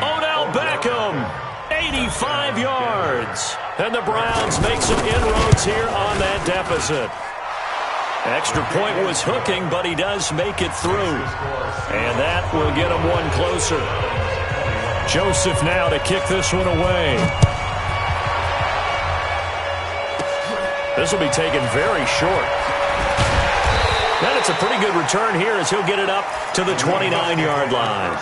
Odell Beckham, 85 yards. And the Browns make some inroads here on that deficit. Extra point was hooking, but he does make it through. And that will get him one closer. Joseph now to kick this one away. This will be taken very short. And it's a pretty good return here as he'll get it up to the 29-yard line.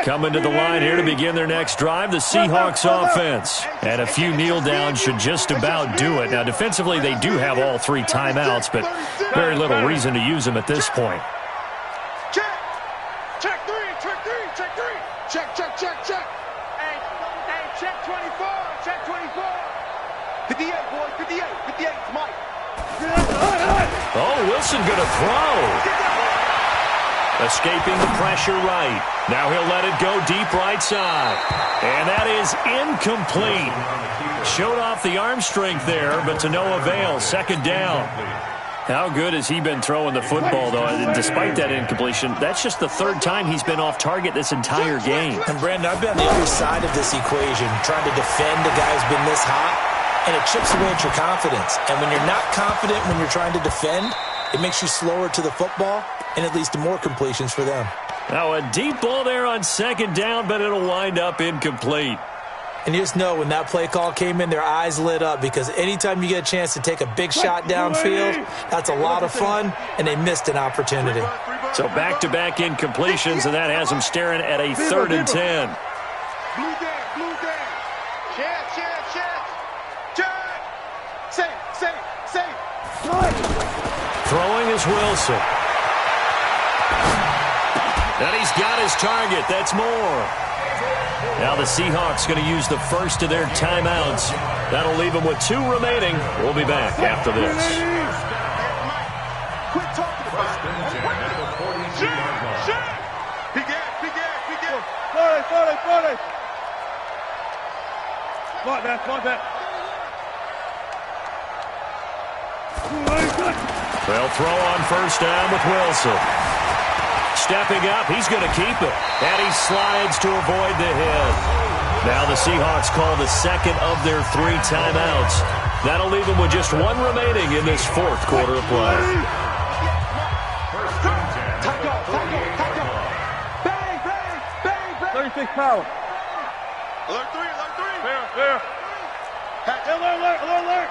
Coming to the line here to begin their next drive, the Seahawks offense. And a few kneel downs should just about do it. Now, defensively, they do have all 3 timeouts, but very little reason to use them at this point. Check 3, check 3, check 3. Check. Hey, check 24, check 24. 58, boys, 58, it's Mike. Oh, Wilson going to throw. Escaping the pressure right. Now he'll let it go deep right side. And that is incomplete. Showed off the arm strength there, but to no avail. 2nd down. How good has he been throwing the football, though? Despite that incompletion, that's just the 3rd time he's been off target this entire game. And, Brandon, I've been on the other side of this equation, trying to defend a guy who's been this hot, and it chips away at your confidence. And when you're not confident when you're trying to defend, it makes you slower to the football, and it leads to more completions for them. Now a deep ball there on 2nd down, but it'll wind up incomplete. And you just know when that play call came in, their eyes lit up because anytime you get a chance to take a big shot downfield, that's a lot of fun, and they missed an opportunity. So back-to-back incompletions, and that has them staring at a 3rd and 10. Blue down. Check. Safe. Throwing is Wilson. And he's got his target. That's more. Now the Seahawks going to use the first of their timeouts. That'll leave them with 2 remaining. We'll be back after this. Quit talking about it. Shit. Big ass. 40. Slot that. They'll throw on 1st down with Wilson. Stepping up, he's going to keep it. And he slides to avoid the hit. Now the Seahawks call the 2nd of their 3 timeouts. That'll leave them with just 1 remaining in this 4th quarter of play. Bang. 36 power. Alert 3. Fair. Alert.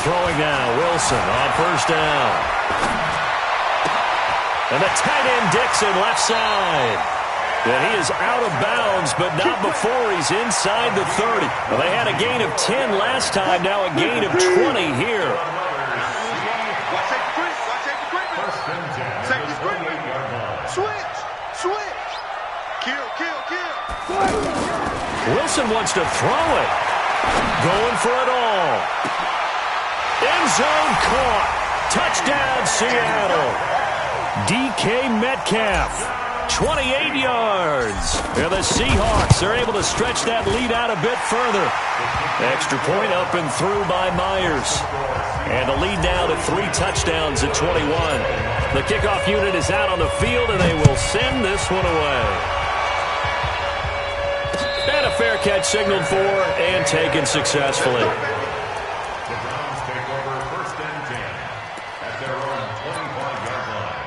Throwing now, Wilson on 1st down. And the tight end Dixon left side. And he is out of bounds, but not before he's inside the 30. Well, they had a gain of 10 last time, now a gain of 20 here. Switch. Kill. Wilson wants to throw it. Going for it all. End zone caught. Touchdown, Seattle. DK Metcalf, 28 yards. And the Seahawks are able to stretch that lead out a bit further. Extra point up and through by Myers. And the lead now to 3 touchdowns at 21. The kickoff unit is out on the field, and they will send this one away. And a fair catch signaled for and taken successfully. The Browns take over 1st and 10 at their own 25-yard line.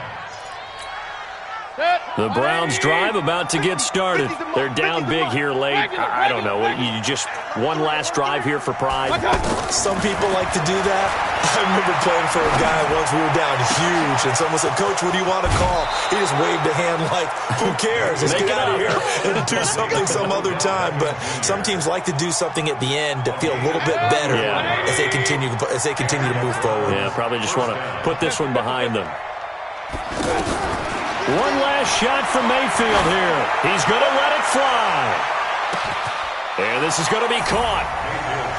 The Browns drive about to get started. They're down big here late. I don't know. You just one last drive here for pride. Some people like to do that. I remember playing for a guy once. We were down huge, and someone said, "Coach, what do you want to call?" He just waved a hand like, "Who cares? Let's get out of here and do something some other time." But some teams like to do something at the end to feel a little bit better as they continue to move forward. Yeah, probably just want to put this one behind them. One last shot from Mayfield here. He's going to let it fly. And this is going to be caught.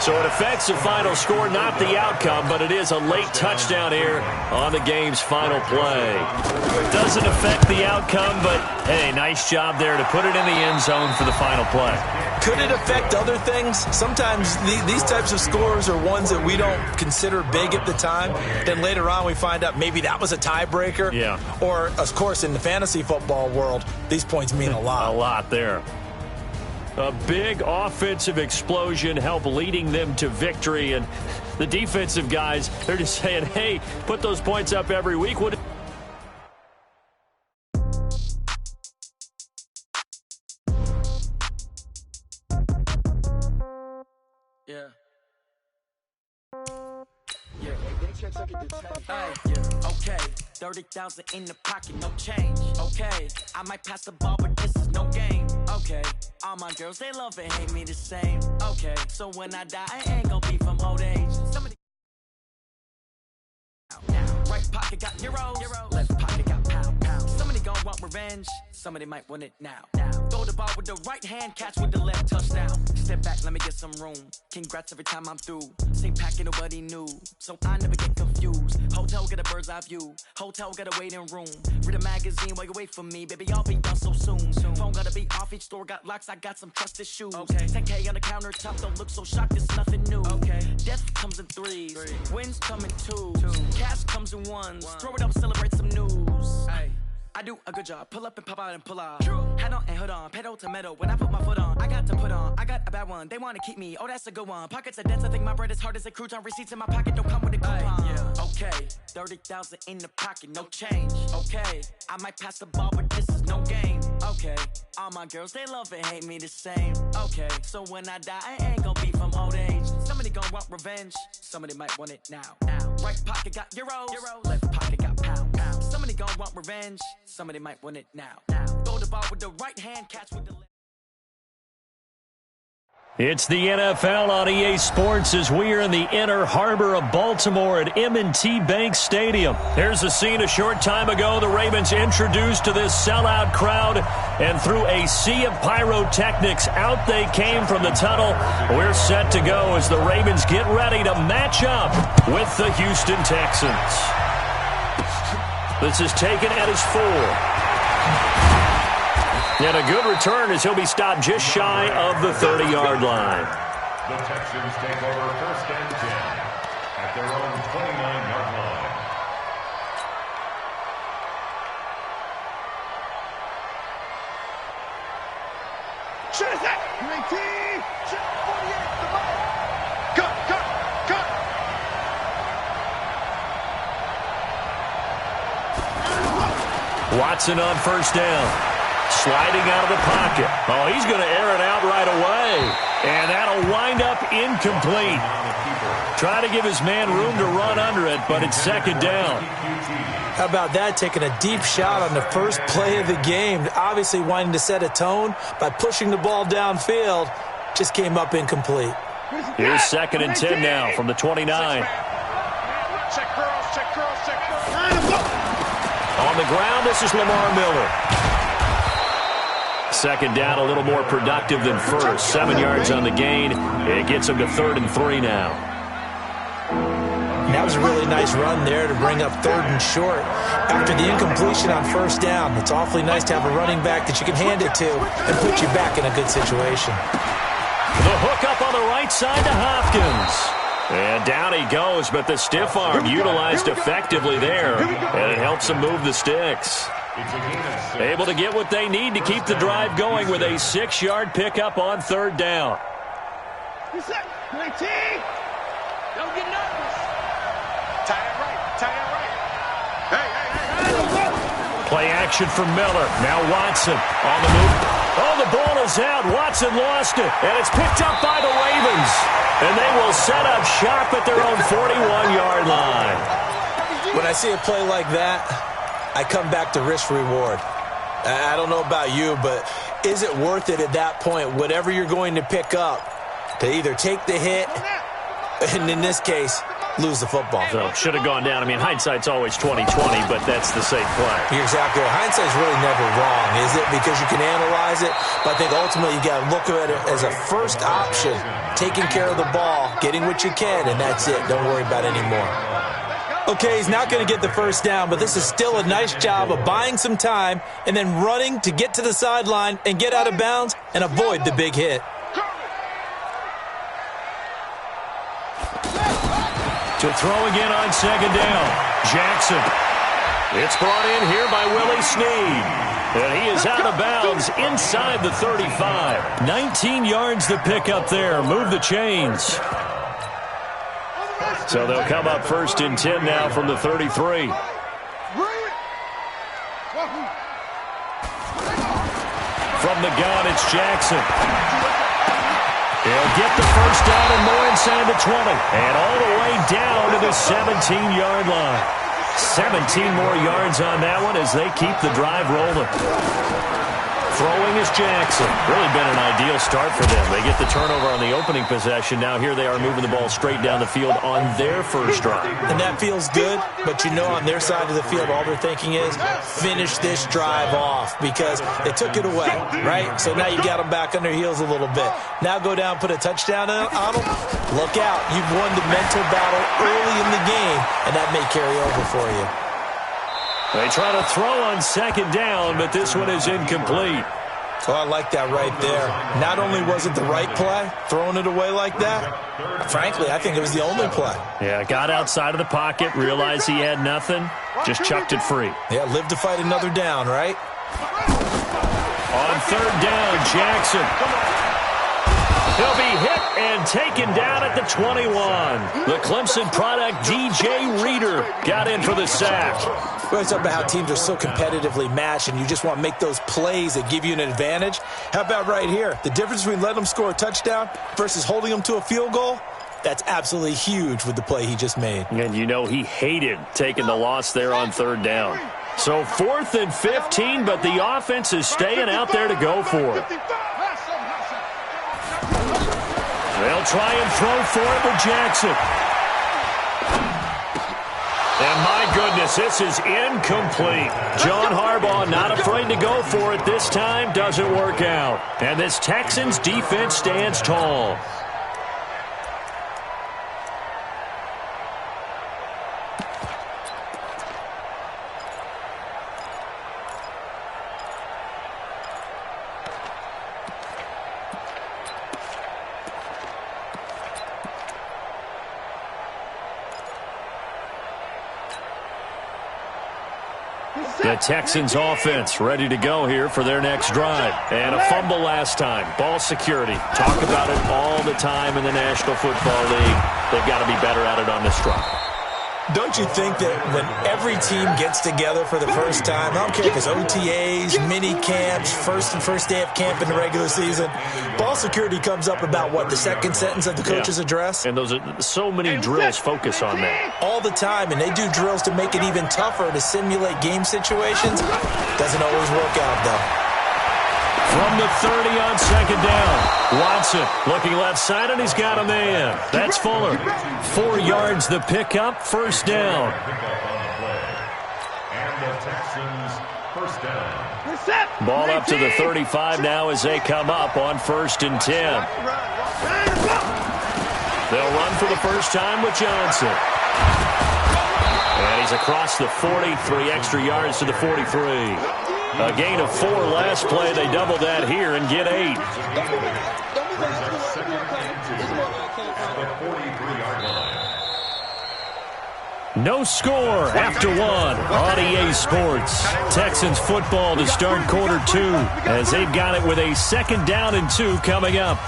So it affects the final score, not the outcome, but it is a late touchdown here on the game's final play. Doesn't affect the outcome, but, hey, nice job there to put it in the end zone for the final play. Could it affect other things? Sometimes these types of scores are ones that we don't consider big at the time. Then later on we find out maybe that was a tiebreaker. Yeah. Or, of course, in the fantasy football world, these points mean a lot. A lot there. A big offensive explosion helped leading them to victory. And the defensive guys, they're just saying, hey, put those points up every week. Okay, 30,000 in the pocket, no change. Okay, I might pass the ball, but this is no game. Okay, all my girls, they love and hate me the same. Okay, so when I die, I ain't gonna be from old age. Somebody right pocket got euros, left pocket got pound. Somebody gon' want revenge, somebody might want it now. Throw the ball with the right hand, catch with the left, touchdown. Step back, let me get some room. Congrats every time I'm through. Same packet, nobody knew, so I never get confused. Hotel got a bird's eye view, hotel got a waiting room. Read a magazine while you wait for me, baby, I'll be done so soon. Phone gotta be off, each store got locks, I got some trusted shoes. 10K on the countertop, don't look so shocked, it's nothing new. Death comes in threes, wins come in twos, cash comes in ones. Throw it up, celebrate some news. I do a good job, pull up and pop out and pull out. Head on and hood on, pedal to metal. When I put my foot on, I got to put on. I got a bad one, they want to keep me. Oh, that's a good one. Pockets are dense, I think my bread is hard as a crouton. Receipts in my pocket don't come with a coupon. Okay, 30,000 in the pocket, no change. Okay, I might pass the ball, but this is no game. Okay, all my girls, they love and hate me the same. Okay, so when I die, I ain't gonna be from old age. Somebody gon' want revenge, somebody might want it now. Right pocket got euros, left pocket got pound. Somebody gon' want revenge, somebody might want it now. Throw the ball with the right hand, catch with the left. It's the NFL on EA Sports as we are in the inner harbor of Baltimore at M&T Bank Stadium. Here's a scene a short time ago. The Ravens introduced to this sellout crowd, and through a sea of pyrotechnics, out they came from the tunnel. We're set to go as the Ravens get ready to match up with the Houston Texans. This is taken at his 4. And a good return as he'll be stopped just shy of the 30-yard line. The Texans take over first and 10 at their own 29-yard line. Check that! 19! Check 48! The ball! Cut! Watson on first down. Sliding out of the pocket. Oh, he's going to air it out right away. And that'll wind up incomplete. Try to give his man room to run under it, but it's second down. How about that, taking a deep shot on the first play of the game, obviously wanting to set a tone by pushing the ball downfield, just came up incomplete. Here's second and 10 now from the 29. Check girls, check girls, check girls. On the ground, this is Lamar Miller. Second down, a little more productive than first. 7 yards on the gain. It gets him to 3rd and 3 now. That was a really nice run there to bring up 3rd and short. After the incompletion on first down, it's awfully nice to have a running back that you can hand it to and put you back in a good situation. The hook up on the right side to Hopkins. And down he goes, but the stiff arm utilized effectively there. And it helps him move the sticks. Able to get what they need to keep the drive going with a 6-yard pickup on 3rd down. 19! Don't get nervous. Tie it right. Hey. Play action from Miller. Now Watson on the move. Oh, the ball is out. Watson lost it. And it's picked up by the Ravens. And they will set up shop at their own 41-yard line. When I see a play like that, I come back to risk-reward. I don't know about you, but is it worth it at that point, whatever you're going to pick up, to either take the hit And in this case, lose the football. So should have gone down. I mean, hindsight's always 20/20, but that's the safe play. You're exactly right. Hindsight's really never wrong, is it? Because you can analyze it, but I think ultimately you got to look at it as a first option, taking care of the ball, getting what you can, and that's it. Don't worry about it anymore. Okay, he's not going to get the first down, but this is still a nice job of buying some time and then running to get to the sideline and get out of bounds and avoid the big hit. To throw again on second down. Jackson. It's brought in here by Willie Snead. And he is out of bounds inside the 35. 19 yards to pick up there. Move the chains. So they'll come up first and 10 now from the 33. From the gun, it's Jackson. He'll get the first down and more inside the 20. And all the way down to the 17-yard line. 17 more yards on that one as they keep the drive rolling. Throwing is Jackson. Really been an ideal start for them. They get the turnover on the opening possession. Now here they are moving the ball straight down the field on their first drive. And that feels good, but you know on their side of the field all they're thinking is finish this drive off because they took it away, right? So now you got them back on their heels a little bit. Now go down, put a touchdown on them. Look out. You've won the mental battle early in the game, and that may carry over for you. They try to throw on second down, but this one is incomplete. Oh, I like that right there. Not only was it the right play, throwing it away like that, frankly, I think it was the only play. Yeah, got outside of the pocket, realized he had nothing, just chucked it free. Yeah, live to fight another down, right? On third down, Jackson. He'll be hit and taken down at the 21. The Clemson product, DJ Reader, got in for the sack. We're talking about how teams are so competitively matched and you just want to make those plays that give you an advantage. How about right here? The difference between letting them score a touchdown versus holding them to a field goal, that's absolutely huge with the play he just made. And you know he hated taking the loss there on third down. So 4th and 15, but the offense is staying out there to go for it. They'll try and throw for it with Jackson. And my goodness, this is incomplete. John Harbaugh not afraid to go for it this time. Doesn't work out. And this Texans defense stands tall. The Texans offense ready to go here for their next drive. And a fumble last time. Ball security. Talk about it all the time in the National Football League. They've got to be better at it on this drive. Don't you think that when every team gets together for the first time, I don't care if it's OTAs, mini camps, first day of camp in the regular season, ball security comes up about what, the second sentence of the coach's address? And those are so many drills focus on that. All the time, and they do drills to make it even tougher to simulate game situations. Doesn't always work out, though. From the 30 on second down. Watson looking left side, and he's got a man. That's Fuller. 4 yards the pickup, first down. And the Texans first down. Ball up to the 35 now as they come up on 1st and 10. They'll run for the first time with Johnson. And he's across the 40, 3 extra yards to the 43. A gain of 4 last play. They double that here and get 8. No score after 1 on EA Sports. Texans football to start quarter 2 as they've got it with a 2nd down and 2 coming up.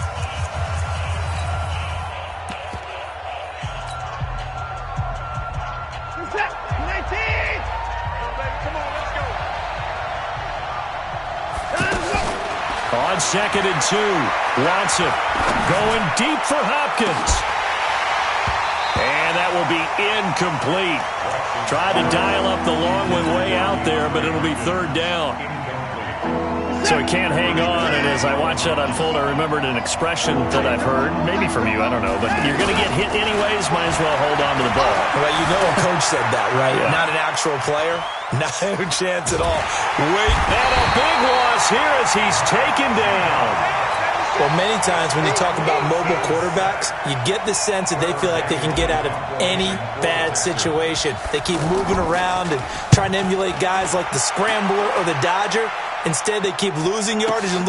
On 2nd and 2, Watson going deep for Hopkins. And that will be incomplete. Tried to dial up the long one way out there, but it'll be 3rd down. So he can't hang on, and as I watch that unfold, I remembered an expression that I've heard, maybe from you, I don't know, but you're going to get hit anyways, might as well hold on to the ball. Well, you know a coach said that, right? Yeah. Not an actual player. Not a chance at all. Wait. And a big loss here as he's taken down. Well, many times when you talk about mobile quarterbacks, you get the sense that they feel like they can get out of any bad situation. They keep moving around and trying to emulate guys like the Scrambler or the Dodger. Instead, they keep losing yardage and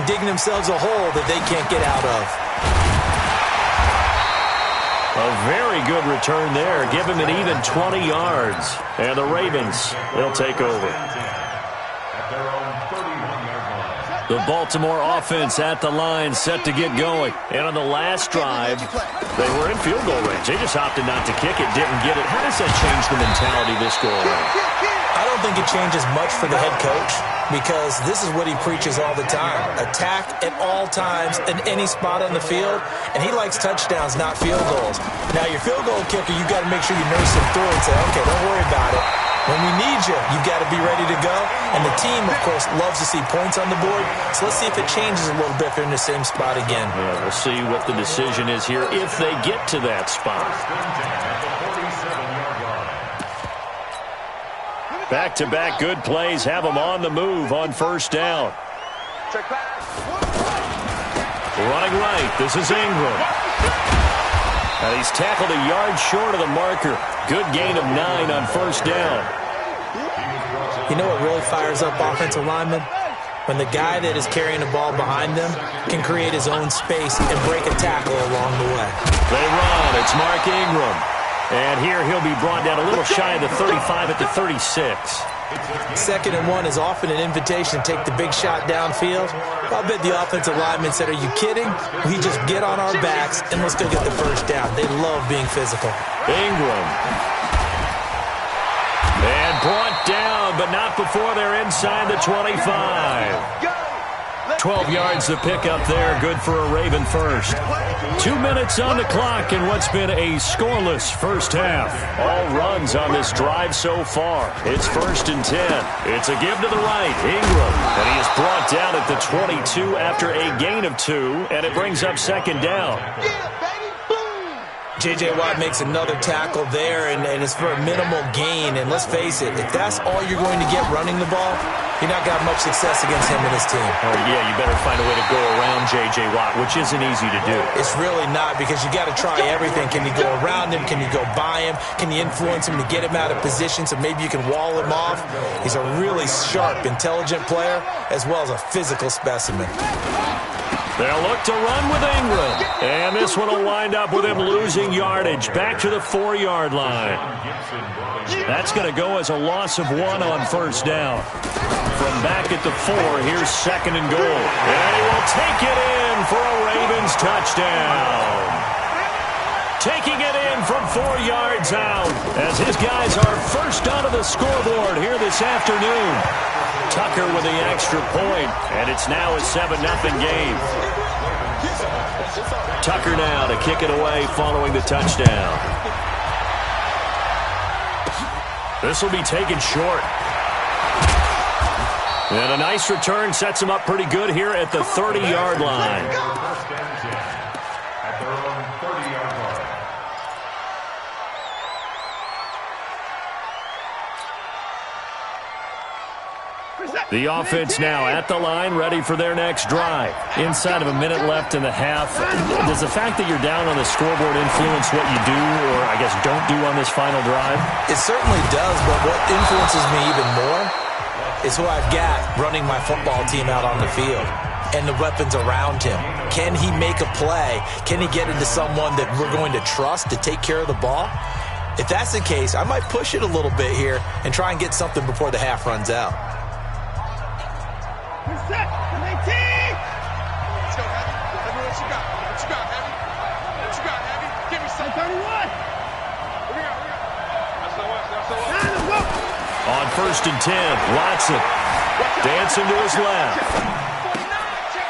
digging themselves a hole that they can't get out of. A very good return there. Give him an even 20 yards. And the Ravens, they'll take over. The Baltimore offense at the line, set to get going. And on the last drive, they were in field goal range. They just opted not to kick it, didn't get it. How does that change the mentality this go around? I don't think it changes much for the head coach because this is what he preaches all the time. Attack at all times in any spot on the field, and he likes touchdowns, not field goals. Now, your field goal kicker, you got to make sure you nurse him through and say, okay, don't worry about it. When we need you, you've got to be ready to go. And the team, of course, loves to see points on the board. So let's see if it changes a little bit if they're in the same spot again. Yeah, we'll see what the decision is here if they get to that spot. Back-to-back good plays have them on the move on first down. Running right, this is Ingram. And he's tackled a yard short of the marker. Good gain of 9 on first down. You know what really fires up offensive linemen? When the guy that is carrying the ball behind them can create his own space and break a tackle along the way. They run. It's Mark Ingram. And here he'll be brought down a little shy of the 35 at the 36. 2nd and 1 is often an invitation to take the big shot downfield. I'll bet the offensive lineman said, are you kidding? We just get on our backs and let's go get the first down. They love being physical. Ingram. And brought down, but not before they're inside the 25. 12 yards to pick up there. Good for a Raven first. 2 minutes on the clock in what's been a scoreless first half. All runs on this drive so far. It's 1st and 10. It's a give to the right. Ingram. And he is brought down at the 22 after a gain of 2. And it brings up 2nd down. J.J. Watt makes another tackle there, and it's for a minimal gain. And let's face it, if that's all you're going to get running the ball, you're not going to have much success against him and his team. Oh, yeah, you better find a way to go around J.J. Watt, which isn't easy to do. It's really not, because you got to try everything. Can you go around him? Can you go by him? Can you influence him to get him out of position so maybe you can wall him off? He's a really sharp, intelligent player, as well as a physical specimen. They'll look to run with Ingram. And this one will wind up with him losing yardage back to the 4-yard line. That's going to go as a loss of 1 on first down. From back at the 4, here's 2nd and goal. And he will take it in for a Ravens touchdown. Taking it in from 4 yards out as his guys are first onto the scoreboard here this afternoon. Tucker with the extra point, and it's now a 7-0 game. Tucker now to kick it away following the touchdown. This will be taken short. And a nice return sets him up pretty good here at the 30-yard line. The offense now at the line, ready for their next drive. Inside of a minute left in the half. Does the fact that you're down on the scoreboard influence what you do, or I guess don't do on this final drive? It certainly does, but what influences me even more is who I've got running my football team out on the field and the weapons around him. Can he make a play? Can he get into someone that we're going to trust to take care of the ball? If that's the case, I might push it a little bit here and try and get something before the half runs out. On 1st and 10, Watson dancing to his left.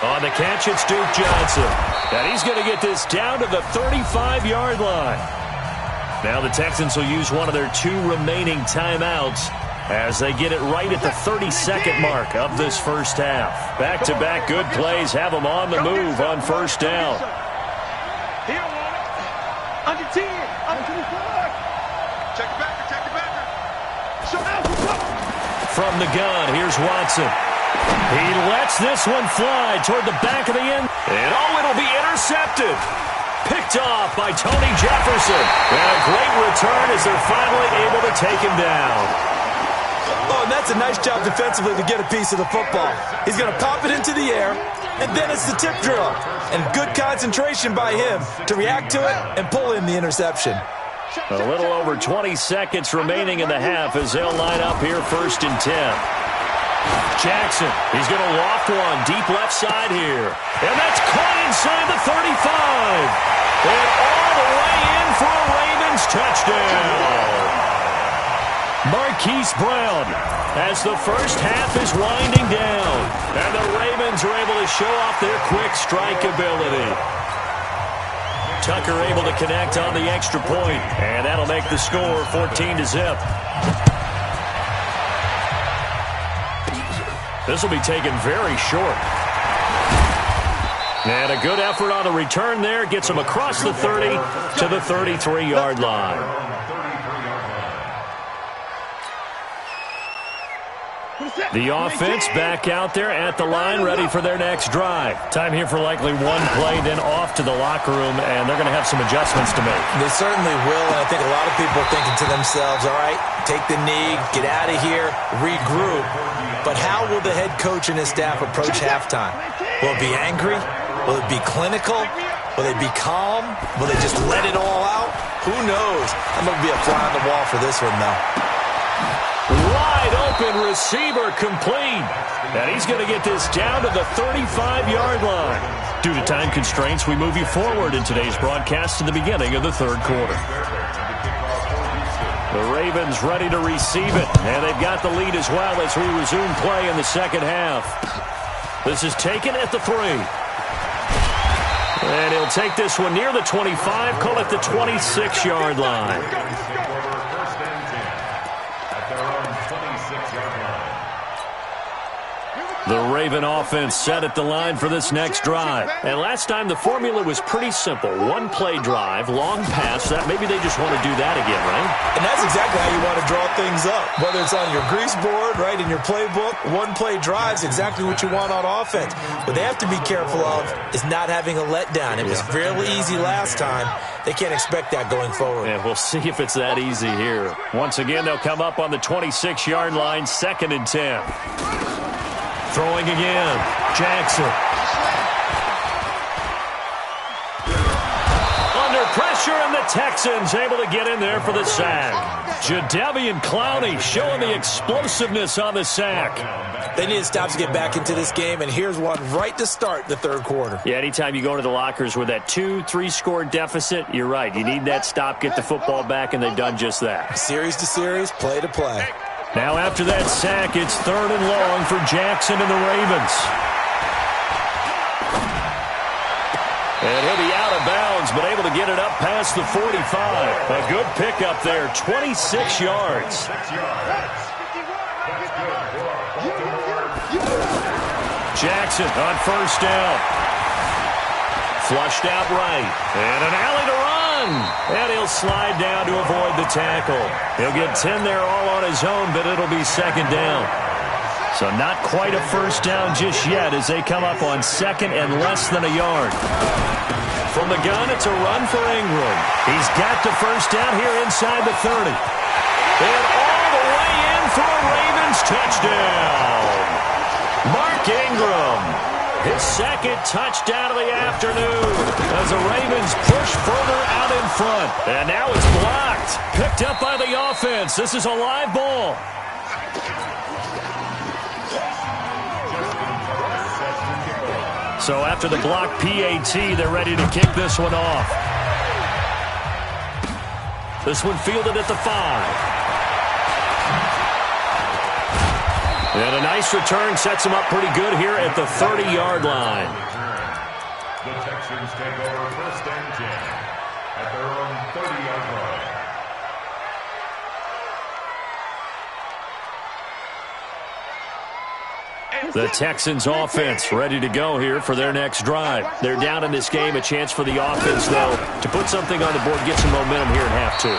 On the catch, it's Duke Johnson. And he's going to get this down to the 35-yard line. Now the Texans will use one of their 2 remaining timeouts as they get it right at the 32nd mark of this first half. Back-to-back good plays have them on the move on first down. He don't want it. Under 10. Under 25. Check it back. Check it back. So from the gun, here's Watson. He lets this one fly toward the back of the end. And it'll be intercepted. Picked off by Tony Jefferson. And a great return as they're finally able to take him down. Oh, and that's a nice job defensively to get a piece of the football. He's going to pop it into the air, and then it's the tip drill. And good concentration by him to react to it and pull in the interception. A little over 20 seconds remaining in the half as they'll line up here 1st and 10. Jackson, he's going to loft one deep left side here. And that's caught inside the 35. And all the way in for a Ravens touchdown. Marquise Brown as the first half is winding down. And the Ravens are able to show off their quick strike ability. Tucker able to connect on the extra point, and that'll make the score 14-0. This will be taken very short. And a good effort on the return there gets him across the 30 to the 33-yard line. The offense back out there at the line, ready for their next drive. Time here for likely one play, then off to the locker room, and they're going to have some adjustments to make. They certainly will, and I think a lot of people are thinking to themselves, all right, take the knee, get out of here, regroup. But how will the head coach and his staff approach halftime? Will it be angry? Will it be clinical? Will they be calm? Will they just let it all out? Who knows? I'm going to be a fly on the wall for this one, though. Wide open receiver complete. And he's going to get this down to the 35-yard line. Due to time constraints, we move you forward in today's broadcast to the beginning of the third quarter. The Ravens ready to receive it, and they've got the lead as well as we resume play in the second half. This is taken at the 3. And he'll take this one near the 25, call it the 26-yard line. The Raven offense set at the line for this next drive. And last time the formula was pretty simple. One-play drive, long pass. That maybe they just want to do that again, right? And that's exactly how you want to draw things up. Whether it's on your grease board, right, in your playbook, one-play drive's exactly what you want on offense. What they have to be careful of is not having a letdown. It was fairly easy last time. They can't expect that going forward. Yeah, we'll see if it's that easy here. Once again, they'll come up on the 26-yard line, 2nd and 10. Throwing again, Jackson. Under pressure, and the Texans able to get in there for the sack. Jadeveon Clowney showing the explosiveness on the sack. They need to stop to get back into this game, and here's one right to start the third quarter. Yeah, anytime you go to the lockers with that 2-3 score deficit, you're right. You need that stop, get the football back, and they've done just that. Series to series, play to play. Now after that sack, it's 3rd and long for Jackson and the Ravens. And he'll be out of bounds, but able to get it up past the 45. A good pickup there, 26 yards. Jackson on 1st down. Flushed out right. And an alley to run. And he'll slide down to avoid the tackle. He'll get 10 there all on his own, but it'll be 2nd down. So not quite a 1st down just yet as they come up on 2nd and less than a yard. From the gun, it's a run for Ingram. He's got the 1st down here inside the 30. And all the way in for a Ravens touchdown. Mark Ingram. His 2nd touchdown of the afternoon as the Ravens push further out in front. And now it's blocked. Picked up by the offense. This is a live ball. So after the block PAT, they're ready to kick this one off. This one fielded at the 5. And a nice return sets him up pretty good here at the 30-yard line. The Texans take over 1st and 10 at their own 30-yard line. The Texans offense ready to go here for their next drive. They're down in this game. A chance for the offense, though, to put something on the board, get some momentum here in half two.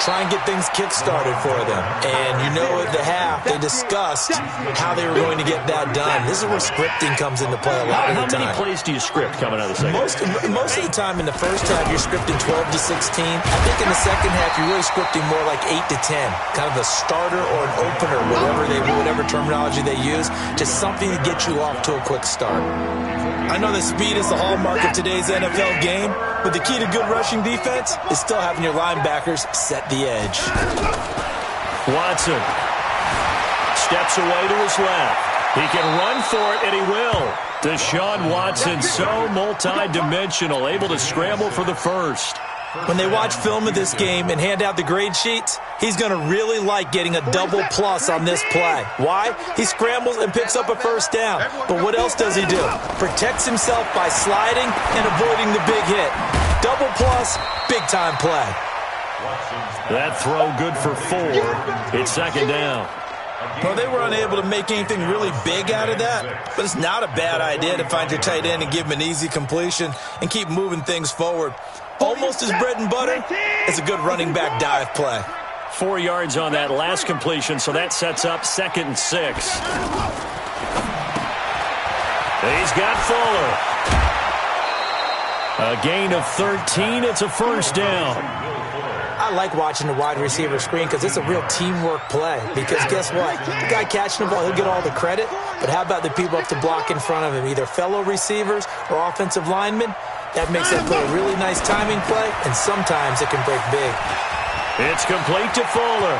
Try and get things kick-started for them. And you know at the half, they discussed how they were going to get that done. This is where scripting comes into play a lot of the time. How many plays do you script coming out of the second half? Most of the time in the first half, you're scripting 12 to 16. I think in the second half, you're really scripting more like 8 to 10. Kind of a starter or an opener, whatever terminology they use, just something to get you off to a quick start. I know that speed is the hallmark of today's NFL game, but the key to good rushing defense is still having your linebackers set the edge. Watson steps away to his left. He can run for it, and he will. Deshaun Watson, so multi-dimensional, able to scramble for the first. When they watch film of this game and hand out the grade sheets, he's going to really like getting a double plus on this play. Why? He scrambles and picks up a first down. But what else does he do? Protects himself by sliding and avoiding the big hit. Double plus, big-time play. That throw good for 4. It's second down. Well, they were unable to make anything really big out of that, but it's not a bad idea to find your tight end and give him an easy completion and keep moving things forward. Almost as bread and butter as a good running back dive play. 4 yards on that last completion, so that sets up 2nd and 6. He's got Fuller. A gain of 13. It's a first down. I like watching the wide receiver screen because it's a real teamwork play. Because guess what? The guy catching the ball, he'll get all the credit. But how about the people up to block in front of him, either fellow receivers or offensive linemen? That makes that play a really nice timing play, and sometimes it can break big. It's complete to Fuller.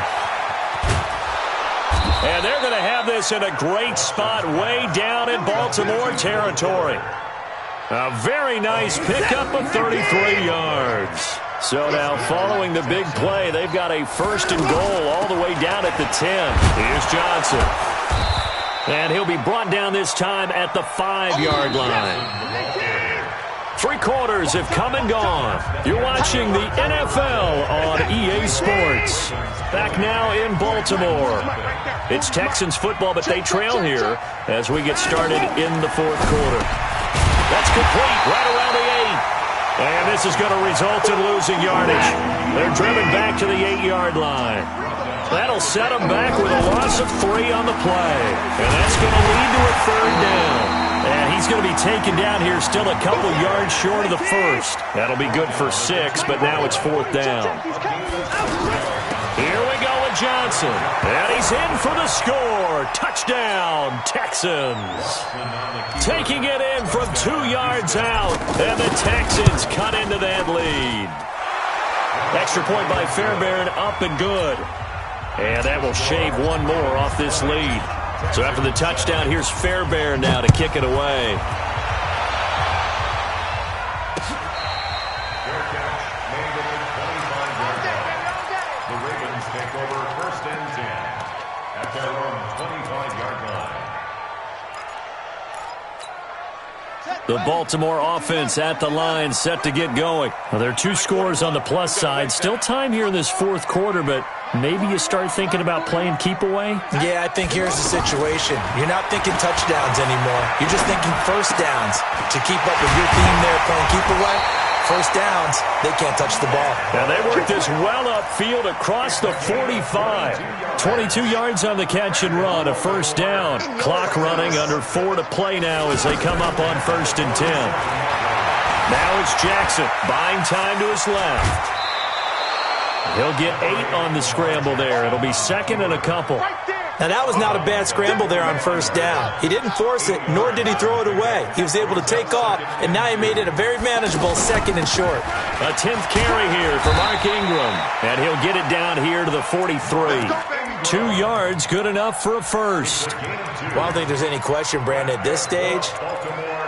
And they're going to have this in a great spot way down in Baltimore territory. A very nice pickup of 33 yards. So now following the big play, they've got a 1st and goal all the way down at the 10. Here's Johnson. And he'll be brought down this time at the 5-yard line. 3 quarters have come and gone. You're watching the NFL on EA Sports. Back now in Baltimore. It's Texans football, but they trail here as we get started in the 4th quarter. That's complete right around the 8. And this is going to result in losing yardage. They're driven back to the 8-yard line. That'll set them back with a loss of 3 on the play. And that's going to lead to a 3rd down. And he's going to be taken down here still a couple yards short of the 1st. That'll be good for 6, but now it's 4th down. Here we go with Johnson. And he's in for the score. Touchdown, Texans. Taking it in from 2 yards out. And the Texans cut into that lead. Extra point by Fairbairn, up and good. And that will shave 1 more off this lead. So after the touchdown, here's Fairbairn now to kick it away. The Ravens take over 1st and 10 at their own 25-yard line. The Baltimore offense at the line, set to get going. Well, there are 2 scores on the plus side. Still time here in this 4th quarter, but maybe you start thinking about playing keep away? Yeah, I think here's the situation. You're not thinking touchdowns anymore. You're just thinking first downs. To keep up with your theme there playing keep away, first downs, they can't touch the ball. Now they work this well upfield across the 45. 22 yards on the catch and run, a first down. Clock running, under 4 to play now as they come up on 1st and 10. Now it's Jackson, buying time to his left. He'll get 8 on the scramble there. It'll be 2nd and a couple. Now, that was not a bad scramble there on first down. He didn't force it, nor did he throw it away. He was able to take off, and now he made it a very manageable 2nd and short. A 10th carry here for Mark Ingram, and he'll get it down here to the 43. 2 yards, good enough for a first. Well, I don't think there's any question, Brandon, at this stage,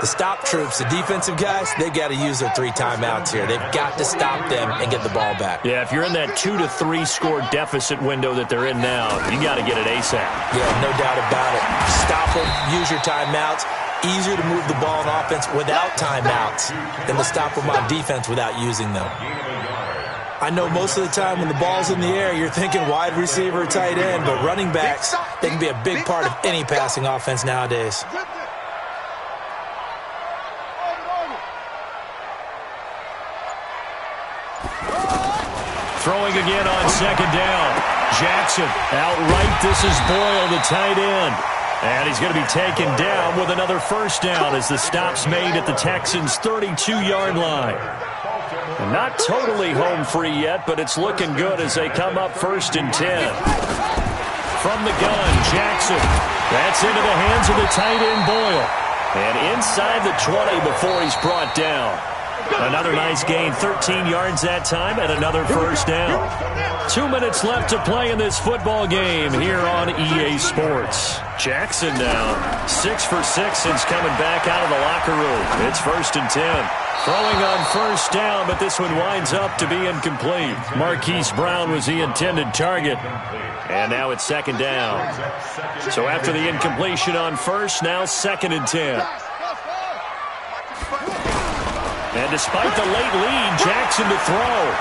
the stop troops, the defensive guys, they got to use their 3 timeouts here. They've got to stop them and get the ball back. Yeah, if you're in that 2 to 3 score deficit window that they're in now, you got to get it ASAP. Yeah, no doubt about it. Stop them, use your timeouts. Easier to move the ball on offense without timeouts than to stop them on defense without using them. I know most of the time when the ball's in the air, you're thinking wide receiver, tight end, but running backs, they can be a big part of any passing offense nowadays. Throwing again on second down. Jackson outright. This is Boyle, the tight end. And he's going to be taken down with another first down as the stop's made at the Texans' 32-yard line. And not totally home free yet, but it's looking good as they come up 1st and 10. From the gun, Jackson. That's into the hands of the tight end, Boyle. And inside the 20 before he's brought down. Another nice gain, 13 yards that time, and another first down. 2 minutes left to play in this football game here on EA Sports. Jackson now 6 for 6 since coming back out of the locker room. It's 1st and 10. Throwing on first down, but this one winds up to be incomplete. Marquise Brown was the intended target. And now it's 2nd down. So after the incompletion on first, now 2nd and 10. And despite the late lead, Jackson to throw.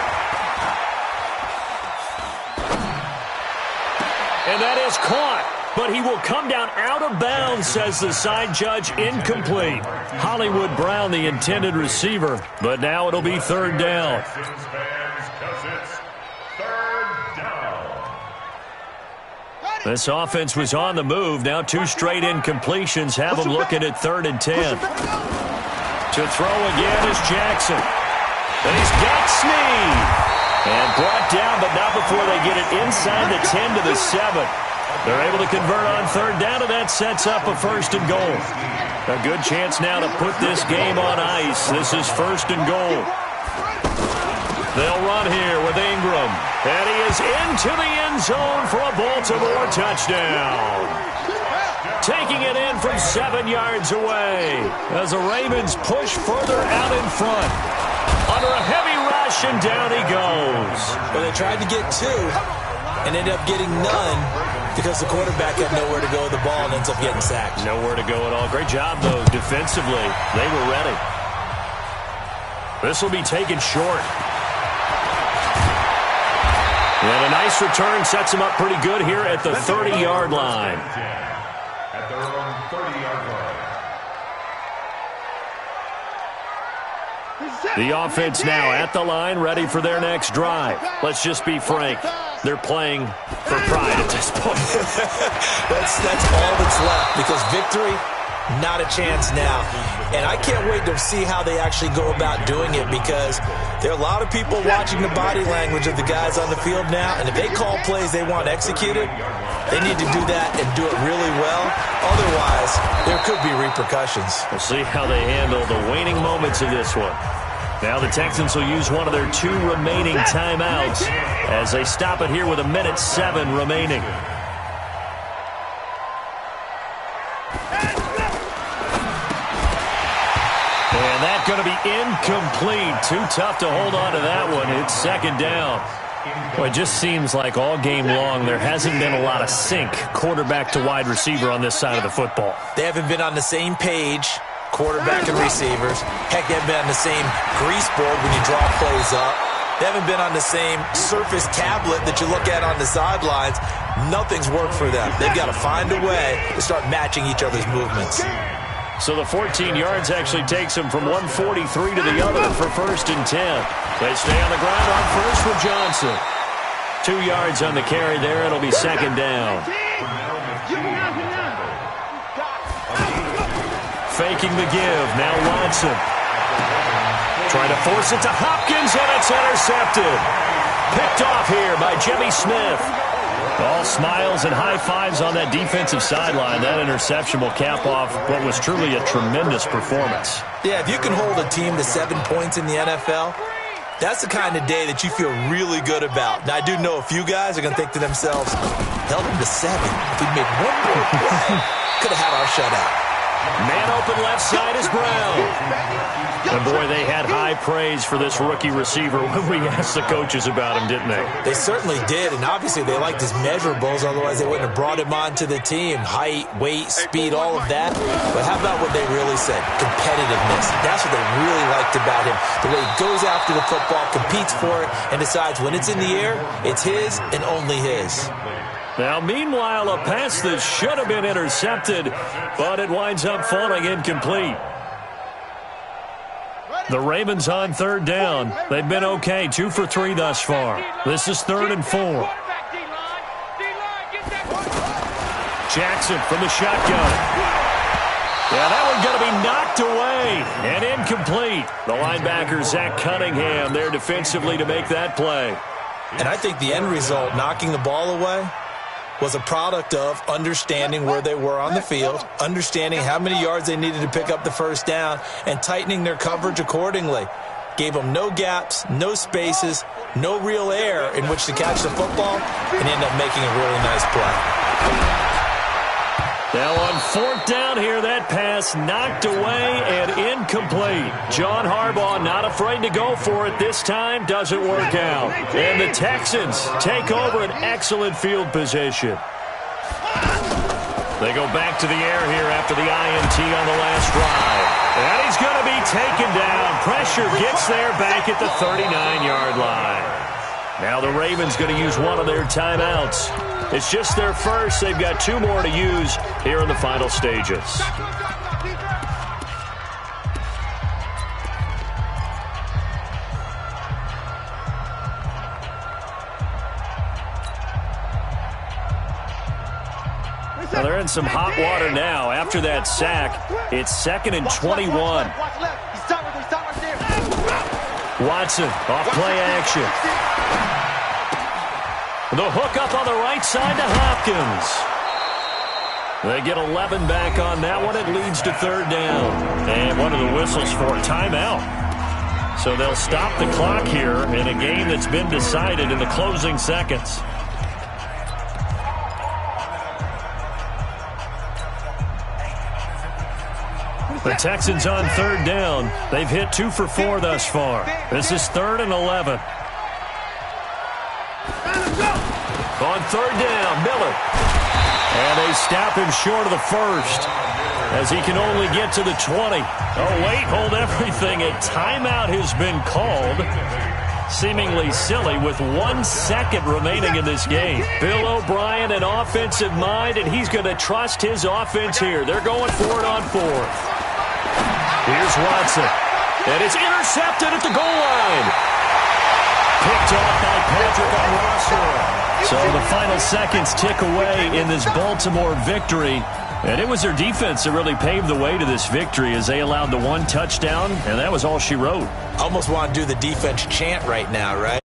And that is caught. But he will come down out of bounds, says the side judge. Incomplete. Hollywood Brown, the intended receiver. But now it'll be 3rd down. This offense was on the move. Now 2 straight incompletions have them looking at 3rd and 10. To throw again is Jackson. And he's got Snead. And brought down, but not before they get it inside the 10 to the 7. They're able to convert on 3rd down, and that sets up a 1st and goal. A good chance now to put this game on ice. This is 1st and goal. They'll run here with Ingram. And he is into the end zone for a Baltimore touchdown. Taking it in from 7 yards away as the Ravens push further out in front. Under a heavy rush, and down he goes. Well, they tried to get 2 and ended up getting none because the quarterback had nowhere to go with the ball and ends up getting sacked. Nowhere to go at all. Great job, though, defensively. They were ready. This will be taken short. And a nice return sets him up pretty good here at the 30-yard line. At their own 30-yard line. The offense now at the line, ready for their next drive. Let's just be frank. They're playing for pride at this point. That's all that's left, because victory, not a chance now. And I can't wait to see how they actually go about doing it, because there are a lot of people watching the body language of the guys on the field now, and if they call plays they want executed, they need to do that and do it really well. Otherwise, there could be repercussions. We'll see how they handle the waning moments of this one. Now the Texans will use one of their 2 remaining timeouts as they stop it here with 1:07 remaining. And that's going to be incomplete. Too tough to hold on to that one. It's 2nd down. Well, it just seems like all game long there hasn't been a lot of sync quarterback to wide receiver on this side of the football. They haven't been on the same page, quarterback and receivers. Heck, they haven't been on the same grease board when you draw plays up. They haven't been on the same surface tablet that you look at on the sidelines. Nothing's worked for them. They've got to find a way to start matching each other's movements. So the 14 yards actually takes them from 143 to the other for 1st and 10. They stay on the ground on first with Johnson. 2 yards on the carry there. It'll be 2nd down. Faking the give. Now Watson. Trying to force it to Hopkins, and it's intercepted. Picked off here by Jimmy Smith. All smiles and high fives on that defensive sideline. That interception will cap off what was truly a tremendous performance. Yeah, if you can hold a team to 7 points in the NFL, that's the kind of day that you feel really good about. Now, I do know a few guys are going to think to themselves, held them to 7. If we made 1 more play, could have had our shutout. Man open left side is Brown. And, boy, they had high praise for this rookie receiver when we asked the coaches about him, didn't they? They certainly did, and obviously they liked his measurables. Otherwise, they wouldn't have brought him onto the team. Height, weight, speed, all of that. But how about what they really said? Competitiveness. That's what they really liked about him. The way he goes after the football, competes for it, and decides when it's in the air, it's his and only his. Now, meanwhile, a pass that should have been intercepted, but it winds up falling incomplete. The Ravens on third down. They've been okay, 2 for 3 thus far. This is 3rd and 4. Jackson from the shotgun. Yeah, that one's going to be knocked away and incomplete. The linebacker, Zach Cunningham, there defensively to make that play. And I think the end result, knocking the ball away, was a product of understanding where they were on the field, understanding how many yards they needed to pick up the first down, and tightening their coverage accordingly. Gave them no gaps, no spaces, no real air in which to catch the football, and ended up making a really nice play. Now on 4th down here, that pass knocked away and incomplete. John Harbaugh not afraid to go for it this time. Doesn't work out. And the Texans take over an excellent field position. They go back to the air here after the INT on the last drive. And he's going to be taken down. Pressure gets there back at the 39-yard line. Now the Ravens going to use one of their timeouts. It's just their first. They've got 2 more to use here in the final stages. Now they're in some hot water now. After that sack, it's 2nd and 21. Watson off play action. The hook up on the right side to Hopkins. They get 11 back on that one. It leads to 3rd down. And one of the whistles for a timeout. So they'll stop the clock here in a game that's been decided in the closing seconds. The Texans on 3rd down. They've hit 2 for 4 thus far. This is 3rd and 11. On 3rd down, Miller. And they stop him short of the first as he can only get to the 20. Oh, wait, hold everything. A timeout has been called. Seemingly silly with 1 second remaining in this game. Bill O'Brien, an offensive mind, and he's going to trust his offense here. They're going for it on 4th. Here's Watson. And it's intercepted at the goal line. Picked off by Patrick O'Rourke. So the final seconds tick away in this Baltimore victory. And it was their defense that really paved the way to this victory as they allowed the 1 touchdown, and that was all she wrote. Almost want to do the defense chant right now, right?